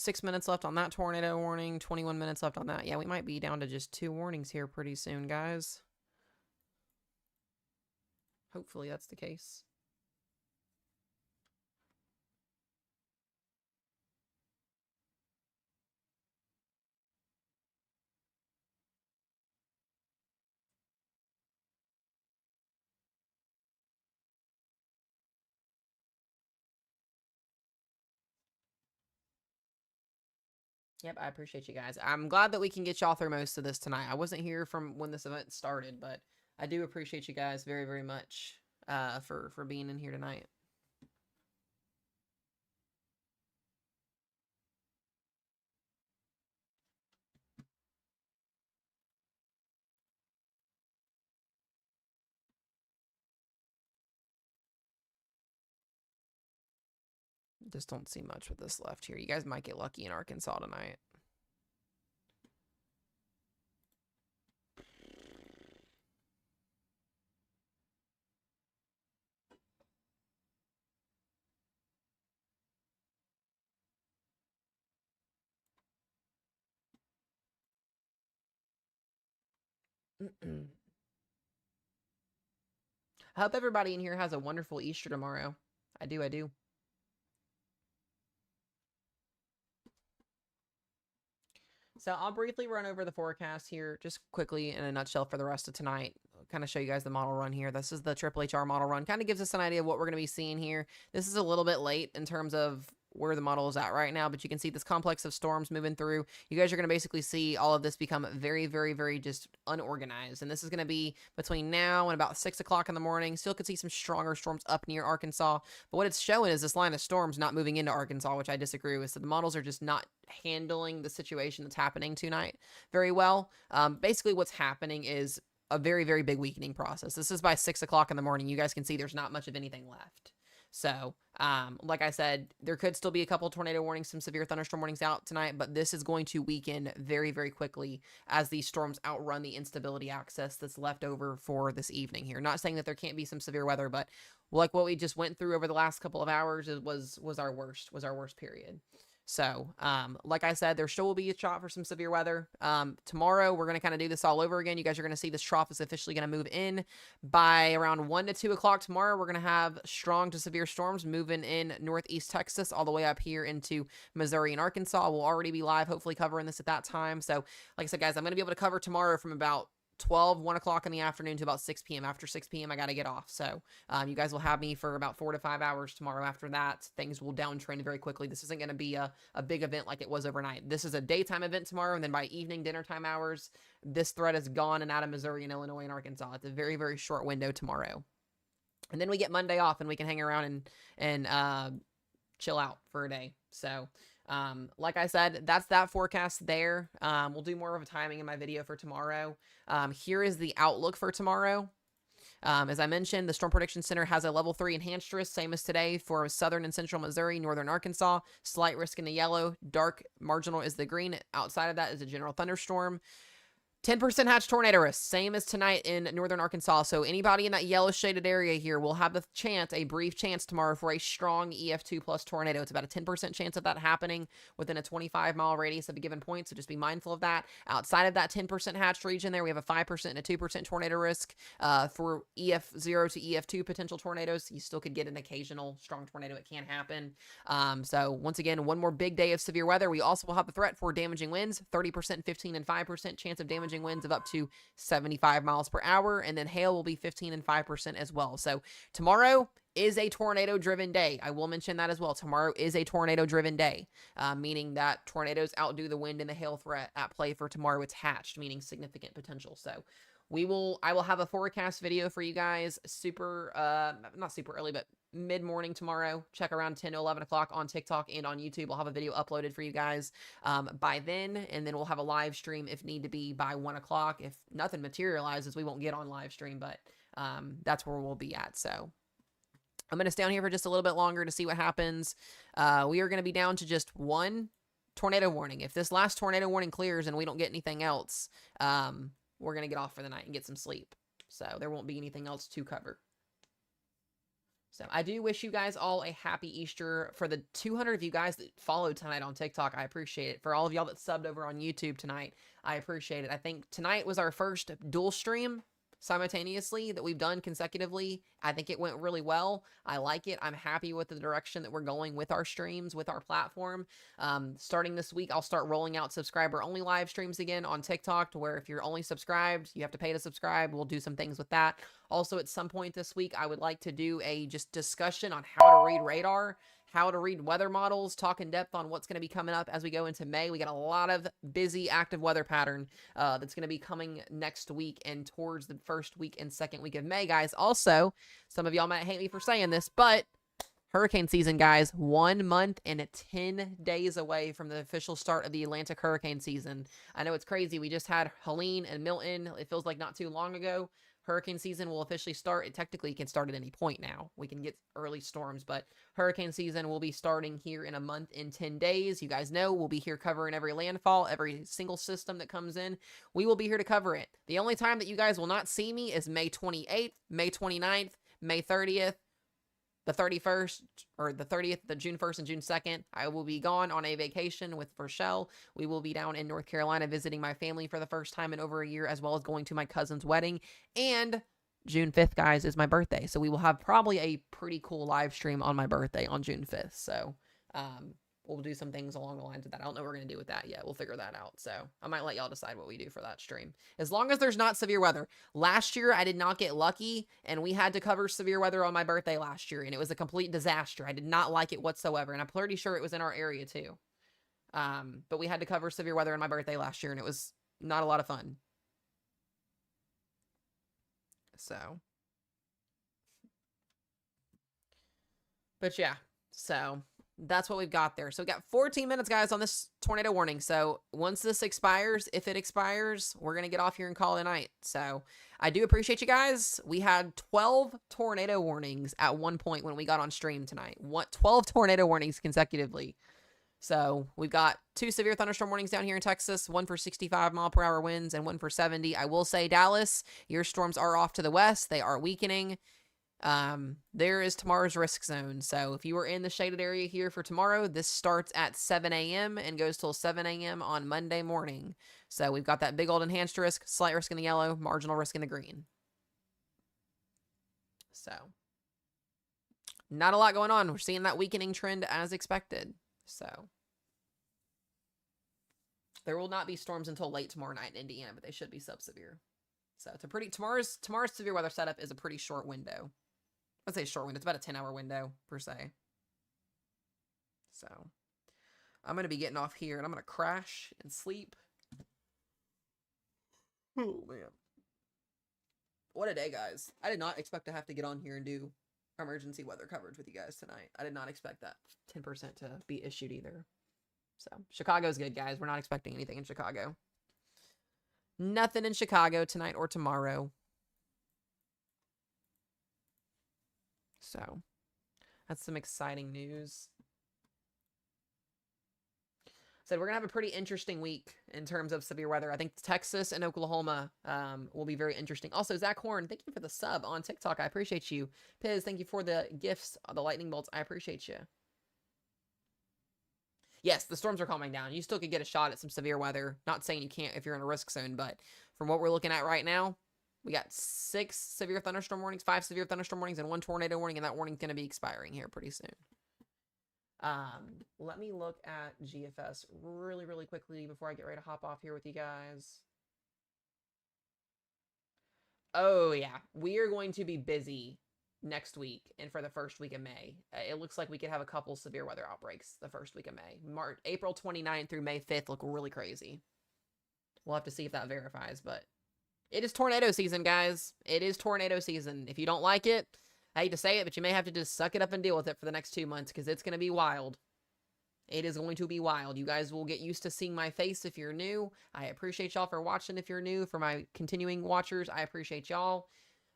6 minutes left on that tornado warning, 21 minutes left on that. Yeah, we might be down to just 2 warnings here pretty soon, guys. Hopefully that's the case. Yep, I appreciate you guys. I'm glad that we can get y'all through most of this tonight. I wasn't here from when this event started, but I do appreciate you guys very, very much for being in here tonight. Just don't see much with this left here. You guys might get lucky in Arkansas tonight. I hope everybody in here has a wonderful Easter tomorrow. I do. So I'll briefly run over the forecast here just quickly in a nutshell for the rest of tonight. I'll kind of show you guys the model run here. This is the Triple HR model run. Kind of gives us an idea of what we're going to be seeing here. This is a little bit late in terms of where the model is at right now, but you can see this complex of storms moving through. You guys are going to basically see all of this become very, very, very just unorganized. And this is going to be between now and about 6 o'clock in the morning. Still could see some stronger storms up near Arkansas. But what it's showing is this line of storms not moving into Arkansas, which I disagree with. So the models are just not handling the situation that's happening tonight very well. Basically what's happening is a very, very big weakening process. This is by 6 o'clock in the morning. You guys can see there's not much of anything left. So, like I said, there could still be a couple tornado warnings, some severe thunderstorm warnings out tonight, but this is going to weaken very, very quickly as these storms outrun the instability access that's left over for this evening here. Not saying that there can't be some severe weather, but like what we just went through over the last couple of hours was our worst period. So, like I said, there still will be a shot for some severe weather. Tomorrow, we're going to kind of do this all over again. You guys are going to see this trough is officially going to move in by around 1 to 2 o'clock tomorrow. We're going to have strong to severe storms moving in northeast Texas all the way up here into Missouri and Arkansas. We'll already be live, hopefully covering this at that time. So, like I said, guys, I'm going to be able to cover tomorrow from about 1 o'clock in the afternoon to about 6 p.m. After 6 p.m., I got to get off. So you guys will have me for about 4 to 5 hours tomorrow. After that, things will downtrend very quickly. This isn't going to be a big event like it was overnight. This is a daytime event tomorrow, and then by evening, dinner time hours, this threat is gone and out of Missouri and Illinois and Arkansas. It's a very, very short window tomorrow. And then we get Monday off, and we can hang around and chill out for a day. So like I said, that's that forecast there. We'll do more of a timing in my video for tomorrow. Here is the outlook for tomorrow. As I mentioned, the Storm Prediction Center has a level 3 enhanced risk, same as today for southern and central Missouri, northern Arkansas. Slight risk in the yellow, dark marginal is the green. Outside of that is a general thunderstorm. 10% hatch tornado risk, same as tonight in northern Arkansas. So anybody in that yellow shaded area here will have the chance, a brief chance tomorrow for a strong EF2 plus tornado. It's about a 10% chance of that happening within a 25-mile radius of a given point. So just be mindful of that. Outside of that 10% hatched region there, we have a 5% and a 2% tornado risk. For EF0 to EF2 potential tornadoes, you still could get an occasional strong tornado. It can happen. So once again, one more big day of severe weather. We also will have the threat for damaging winds, 30%, 15, and 5% chance of damage winds of up to 75 miles per hour, and then hail will be 15 and 5% as well. So tomorrow is a tornado driven day. I will mention that as well. Tomorrow is a tornado driven day, meaning that tornadoes outdo the wind and the hail threat at play for tomorrow. It's hatched, meaning significant potential. So I will have a forecast video for you guys not super early, but mid-morning tomorrow. Check around 10 to 11 o'clock on TikTok and on YouTube. I'll have a video uploaded for you guys by then, and then we'll have a live stream if need to be by 1 o'clock. If nothing materializes, we won't get on live stream, but that's where we'll be at. So I'm going to stay on here for just a little bit longer to see what happens. We are going to be down to just one tornado warning. If this last tornado warning clears and we don't get anything else, we're going to get off for the night and get some sleep. So there won't be anything else to cover. So I do wish you guys all a happy Easter. For the 200 of you guys that followed tonight on TikTok, I appreciate it. For all of y'all that subbed over on YouTube tonight, I appreciate it. I think tonight was our first dual stream simultaneously that we've done consecutively. I think it went really well. I like it. I'm happy with the direction that we're going with our streams, with our platform. Starting this week, I'll start rolling out subscriber-only live streams again on TikTok, to where if you're only subscribed, you have to pay to subscribe. We'll do some things with that. Also, at some point this week, I would like to do a just discussion on how to read radar, how to read weather models, talk in depth on what's going to be coming up as we go into May. We got a lot of busy active weather pattern that's going to be coming next week and towards the first week and second week of May, guys. Also, some of y'all might hate me for saying this, but hurricane season, guys, 1 month and 10 days away from the official start of the Atlantic hurricane season. I know it's crazy. We just had Helene and Milton. It feels like not too long ago. Hurricane season will officially start. It technically can start at any point now. We can get early storms, but hurricane season will be starting here in a month and 10 days. You guys know we'll be here covering every landfall, every single system that comes in. We will be here to cover it. The only time that you guys will not see me is May 28th, May 29th, May 30th, the 31st, or the 30th, the June 1st and June 2nd. I will be gone on a vacation with Rochelle. We will be down in North Carolina visiting my family for the first time in over a year, as well as going to my cousin's wedding. And June 5th, guys, is my birthday. So we will have probably a pretty cool live stream on my birthday on June 5th. So we'll do some things along the lines of that. I don't know what we're going to do with that yet. We'll figure that out. So I might let y'all decide what we do for that stream. As long as there's not severe weather. Last year, I did not get lucky, and we had to cover severe weather on my birthday last year, and it was a complete disaster. I did not like it whatsoever, and I'm pretty sure it was in our area too. But we had to cover severe weather on my birthday last year, and it was not a lot of fun. So. But yeah, so that's what we've got there. So we got 14 minutes, guys, on this tornado warning. So once this expires, if it expires, we're going to get off here and call it a night. So I do appreciate you guys. We had 12 tornado warnings at one point when we got on stream tonight. 12 tornado warnings consecutively. So we've got 2 severe thunderstorm warnings down here in Texas, one for 65-mile-per-hour winds and one for 70. I will say, Dallas, your storms are off to the west. They are weakening. There is tomorrow's risk zone. So if you are in the shaded area here for tomorrow, this starts at 7 a.m. and goes till 7 a.m. on Monday morning. So we've got that big old enhanced risk, slight risk in the yellow, marginal risk in the green. So not a lot going on. We're seeing that weakening trend as expected. So there will not be storms until late tomorrow night in Indiana, but they should be sub-severe. So it's a pretty, tomorrow's severe weather setup is a pretty short window. I'd say short window. It's about a 10-hour window per se. So I'm going to be getting off here and I'm going to crash and sleep. Oh, man. What a day, guys. I did not expect to have to get on here and do emergency weather coverage with you guys tonight. I did not expect that 10% to be issued either. So Chicago's good, guys. We're not expecting anything in Chicago. Nothing in Chicago tonight or tomorrow. So that's some exciting news. So we're going to have a pretty interesting week in terms of severe weather. I think Texas and Oklahoma will be very interesting. Also, Zach Horn, thank you for the sub on TikTok. I appreciate you. Piz, thank you for the gifts, the lightning bolts. I appreciate you. Yes, the storms are calming down. You still could get a shot at some severe weather. Not saying you can't if you're in a risk zone, but from what we're looking at right now, we got 6 severe thunderstorm warnings, 5 severe thunderstorm warnings, and 1 tornado warning, and that warning's going to be expiring here pretty soon. Let me look at GFS really, really quickly before I get ready to hop off here with you guys. Oh, yeah. We are going to be busy next week and for the first week of May. It looks like we could have a couple severe weather outbreaks the first week of May. April 29th through May 5th look really crazy. We'll have to see if that verifies, but it is tornado season, guys. It is tornado season. If you don't like it, I hate to say it, but you may have to just suck it up and deal with it for the next 2 months because it's going to be wild. It is going to be wild. You guys will get used to seeing my face if you're new. I appreciate y'all for watching if you're new. For my continuing watchers, I appreciate y'all.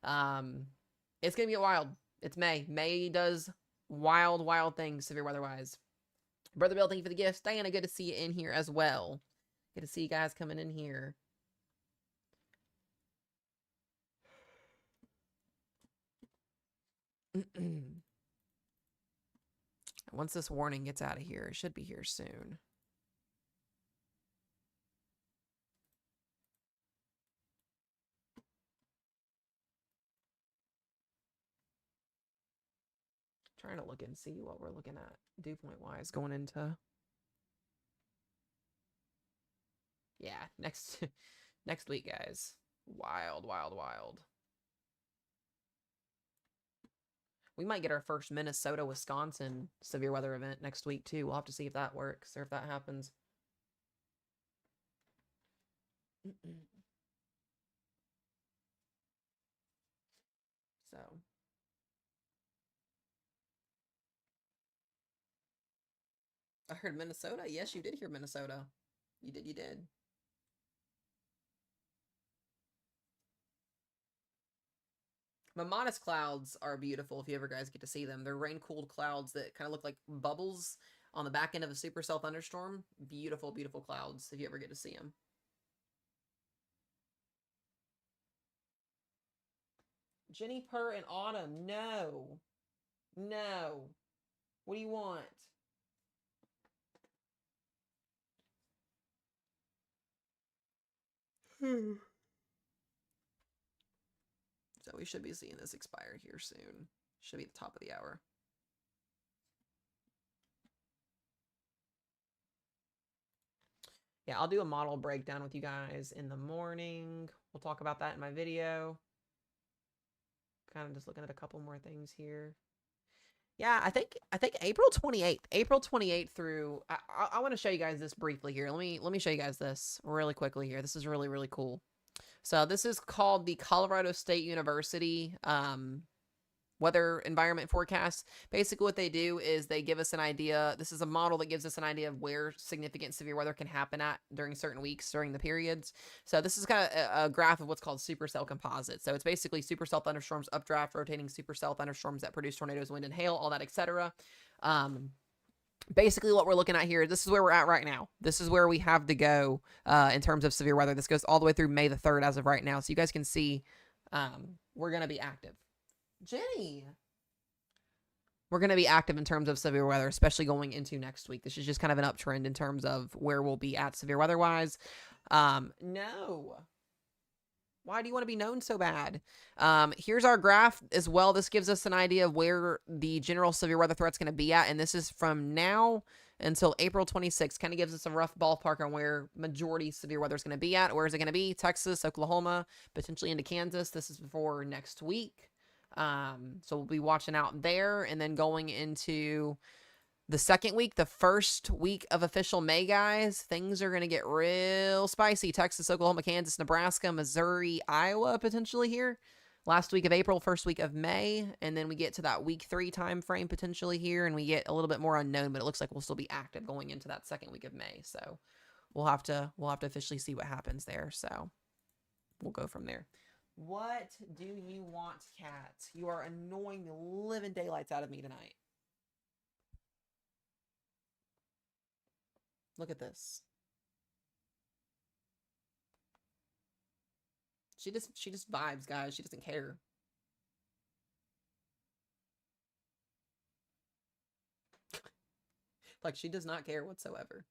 It's going to be wild. It's May. May does wild, wild things severe weather-wise. Brother Bill, thank you for the gifts. Diana, good to see you in here as well. Good to see you guys coming in here. Once this warning gets out of here, it should be here soon. Trying to look and see what we're looking at dew point wise going into. Yeah, next week, guys. Wild, wild, wild. We might get our first Minnesota, Wisconsin severe weather event next week too. We'll have to see if that works or if that happens. So I heard Minnesota. Yes, you did hear Minnesota. You did, you did. Modest clouds are beautiful if you ever guys get to see them. They're rain-cooled clouds that kind of look like bubbles on the back end of a supercell thunderstorm. Beautiful, beautiful clouds if you ever get to see them. Jenny Purr in autumn. No. No. What do you want? So we should be seeing this expire here soon. Should be at the top of the hour. Yeah, I'll do a model breakdown with you guys in the morning. We'll talk about that in my video. Kind of just looking at a couple more things here. Yeah, I think April 28th. April 28th through I want to show you guys this briefly here. Let me show you guys this really quickly here. This is really, really cool. So this is called the Colorado State University weather environment forecast. Basically what they do is they give us an idea. This is a model that gives us an idea of where significant severe weather can happen at during certain weeks, during the periods. So this is kind of a graph of what's called supercell composite. So it's basically supercell thunderstorms, updraft, rotating supercell thunderstorms that produce tornadoes, wind and hail, all that, etc. Basically what we're looking at here, this is where we're at right now. This is where we have to go in terms of severe weather. This goes all the way through May the 3rd as of right now. So you guys can see we're going to be active. Jenny, we're going to be active in terms of severe weather, especially going into next week. This is just kind of an uptrend in terms of where we'll be at severe weather wise. No. Why do you want to be known so bad? Here's our graph as well. This gives us an idea of where the general severe weather threat's going to be at. And this is from now until April 26th. Kind of gives us a rough ballpark on where majority severe weather is going to be at. Where is it going to be? Texas, Oklahoma, potentially into Kansas. This is for next week. So we'll be watching out there, and then going into the second week, the first week of official May, guys, things are going to get real spicy. Texas, Oklahoma, Kansas, Nebraska, Missouri, Iowa, potentially here. Last week of April, first week of May, and then we get to that week 3 time frame potentially here, and we get a little bit more unknown, but it looks like we'll still be active going into that second week of May. So we'll have to officially see what happens there. So we'll go from there. What do you want, cat? You are annoying the living daylights out of me tonight. Look at this. She just vibes, guys. She doesn't care. Like, she does not care whatsoever.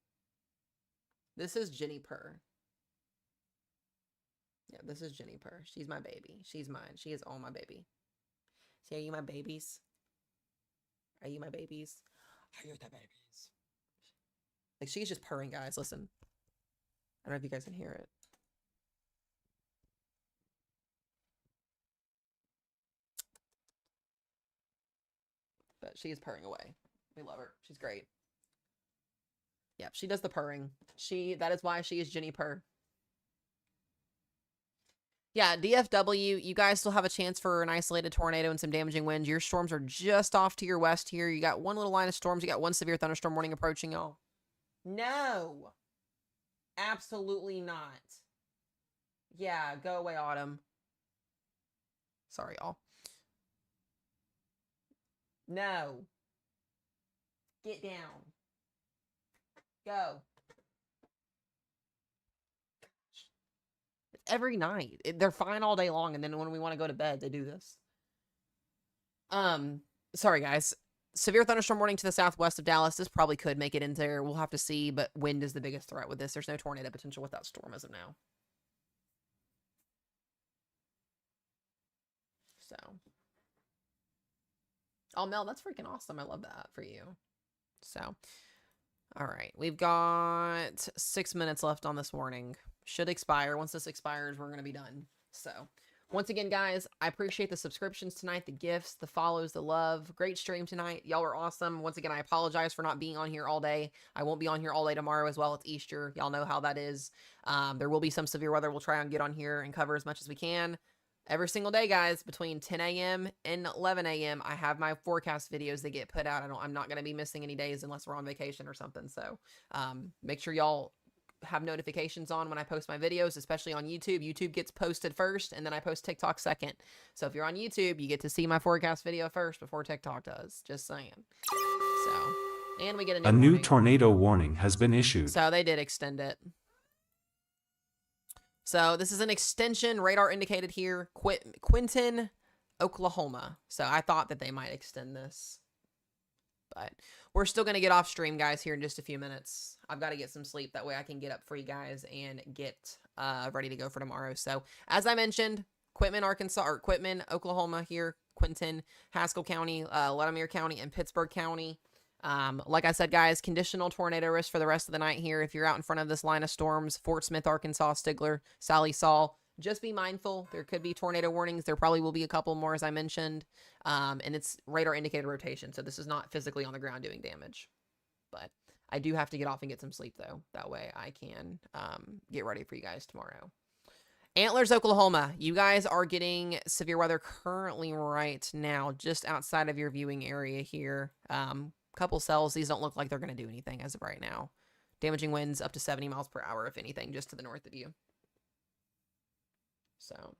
This is Jenny Purr. Yeah, this is Jenny Purr. She's my baby. She's mine. She is all my baby. See, are you my babies? Are you my babies? Are you the babies? Like, she's just purring, guys. Listen. I don't know if you guys can hear it. But she is purring away. We love her. She's great. Yep, she does the purring. That is why she is Jenny Purr. Yeah, DFW, you guys still have a chance for an isolated tornado and some damaging winds. Your storms are just off to your west here. You got one little line of storms. You got one severe thunderstorm warning approaching y'all. No. Absolutely not. Yeah, go away, Autumn. Sorry, y'all. No. Get down. Go. Every night. They're fine all day long, and then when we want to go to bed, they do this. Sorry, guys. severe thunderstorm warning to the southwest of Dallas. This probably could make it into there. We'll have to see, but wind is the biggest threat with this. There's no tornado potential with that storm as of now. So. Oh, Mel, that's freaking awesome. I love that for you. So. All right. We've got 6 minutes left on this warning. Should expire. Once this expires, we're going to be done. So. Once again, guys, I appreciate the subscriptions tonight, the gifts, the follows, the love. Great stream tonight. Y'all were awesome. Once again, I apologize for not being on here all day. I won't be on here all day tomorrow as well. It's Easter. Y'all know how that is. There will be some severe weather. We'll try and get on here and cover as much as we can. Every single day, guys, between 10 a.m. and 11 a.m., I have my forecast videos that get put out. I'm not going to be missing any days unless we're on vacation or something. So make sure y'all have notifications on when I post my videos, especially on YouTube. YouTube gets posted first, and then I post TikTok second. So if you're on YouTube, you get to see my forecast video first before TikTok does. Just saying. So, and we get A new tornado warning has been issued. So they did extend it. So this is an extension, radar indicated here, Quinton, Oklahoma. So I thought that they might extend this. But we're still going to get off stream, guys, here in just a few minutes. I've got to get some sleep. That way I can get up for you guys and get ready to go for tomorrow. So, as I mentioned, Quitman, Oklahoma here, Quinton, Haskell County, Latimer County, and Pittsburgh County. Like I said, guys, conditional tornado risk for the rest of the night here. If you're out in front of this line of storms, Fort Smith, Arkansas, Stigler, Sally Saul, just be mindful. There could be tornado warnings. There probably will be a couple more, as I mentioned. And it's radar indicated rotation. So this is not physically on the ground doing damage. But I do have to get off and get some sleep, though. That way I can get ready for you guys tomorrow. Antlers, Oklahoma. You guys are getting severe weather currently right now, just outside of your viewing area here. Couple cells. These don't look like they're going to do anything as of right now. Damaging winds up to 70 miles per hour, if anything, just to the north of you. So.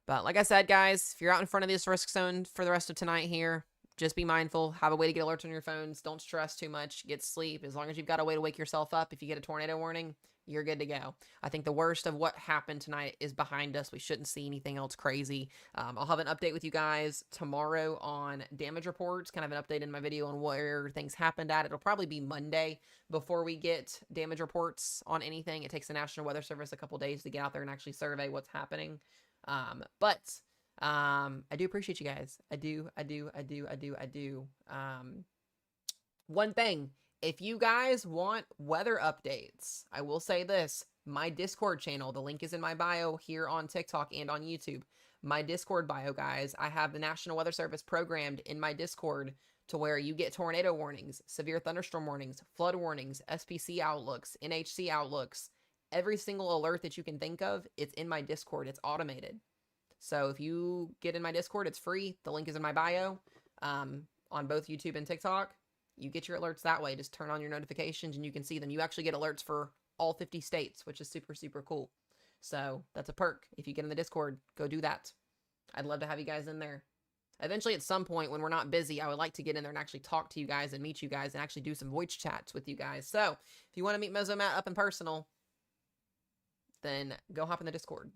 But like I said, guys, if you're out in front of this risk zone for the rest of tonight here, just be mindful. Have a way to get alerts on your phones. Don't stress too much. Get sleep. As long as you've got a way to wake yourself up, if you get a tornado warning, you're good to go. I think the worst of what happened tonight is behind us. We shouldn't see anything else crazy. I'll have an update with you guys tomorrow on damage reports, kind of an update in my video on where things happened at. It'll probably be Monday before we get damage reports on anything. It takes the National Weather Service a couple days to get out there and actually survey what's happening. But I do appreciate you guys. I do. One thing. If you guys want weather updates, I will say this, my Discord channel, the link is in my bio here on TikTok and on YouTube. My Discord bio, guys, I have the National Weather Service programmed in my Discord to where you get tornado warnings, severe thunderstorm warnings, flood warnings, SPC outlooks, NHC outlooks, every single alert that you can think of, it's in my Discord. It's automated. So if you get in my Discord, it's free. The link is in my bio on both YouTube and TikTok. You get your alerts that way. Just turn on your notifications and you can see them. You actually get alerts for all 50 states, which is super, super cool. So that's a perk. If you get in the Discord, go do that. I'd love to have you guys in there. Eventually, at some point, when we're not busy, I would like to get in there and actually talk to you guys and meet you guys and actually do some voice chats with you guys. So if you want to meet Mozo Matt up in personal, then go hop in the Discord.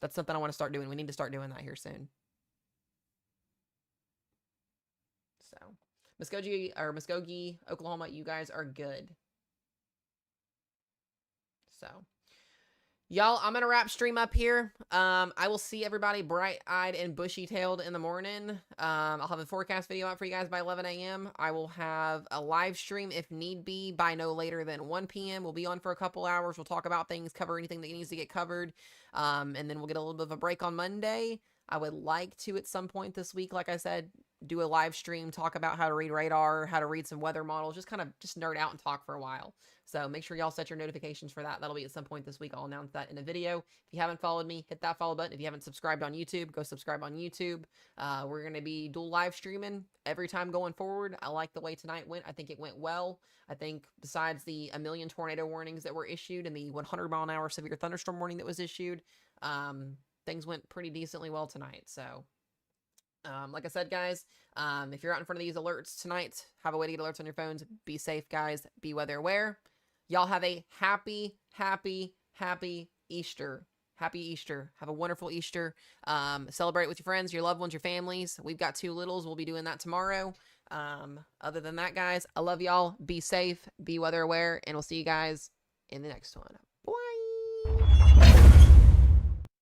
That's something I want to start doing. We need to start doing that here soon. So Muskogee, Oklahoma, you guys are good. So, y'all, I'm going to wrap stream up here. I will see everybody bright-eyed and bushy-tailed in the morning. I'll have a forecast video out for you guys by 11 a.m. I will have a live stream, if need be, by no later than 1 p.m. We'll be on for a couple hours. We'll talk about things, cover anything that needs to get covered. And then we'll get a little bit of a break on Monday. I would like to, at some point this week, like I said, do a live stream, talk about how to read radar, how to read some weather models, just nerd out and talk for a while. So make sure y'all set your notifications for that. That'll be at some point this week. I'll announce that in a video. If you haven't followed me, hit that follow button. If you haven't subscribed on YouTube, go subscribe on YouTube. We're going to be dual live streaming every time going forward. I like the way tonight went. I think it went well. I think besides the 1 million tornado warnings that were issued and the 100 mile an hour severe thunderstorm warning that was issued, things went pretty decently well tonight. So, like I said, guys, if you're out in front of these alerts tonight, have a way to get alerts on your phones. Be safe, guys. Be weather aware. Y'all have a happy, happy, happy Easter. happy Easter. Have a wonderful Easter. Celebrate with your friends, your loved ones, your families. We've got 2 littles. We'll be doing that tomorrow. Other than that, guys, I love y'all. Be safe, be weather aware, and we'll see you guys in the next one.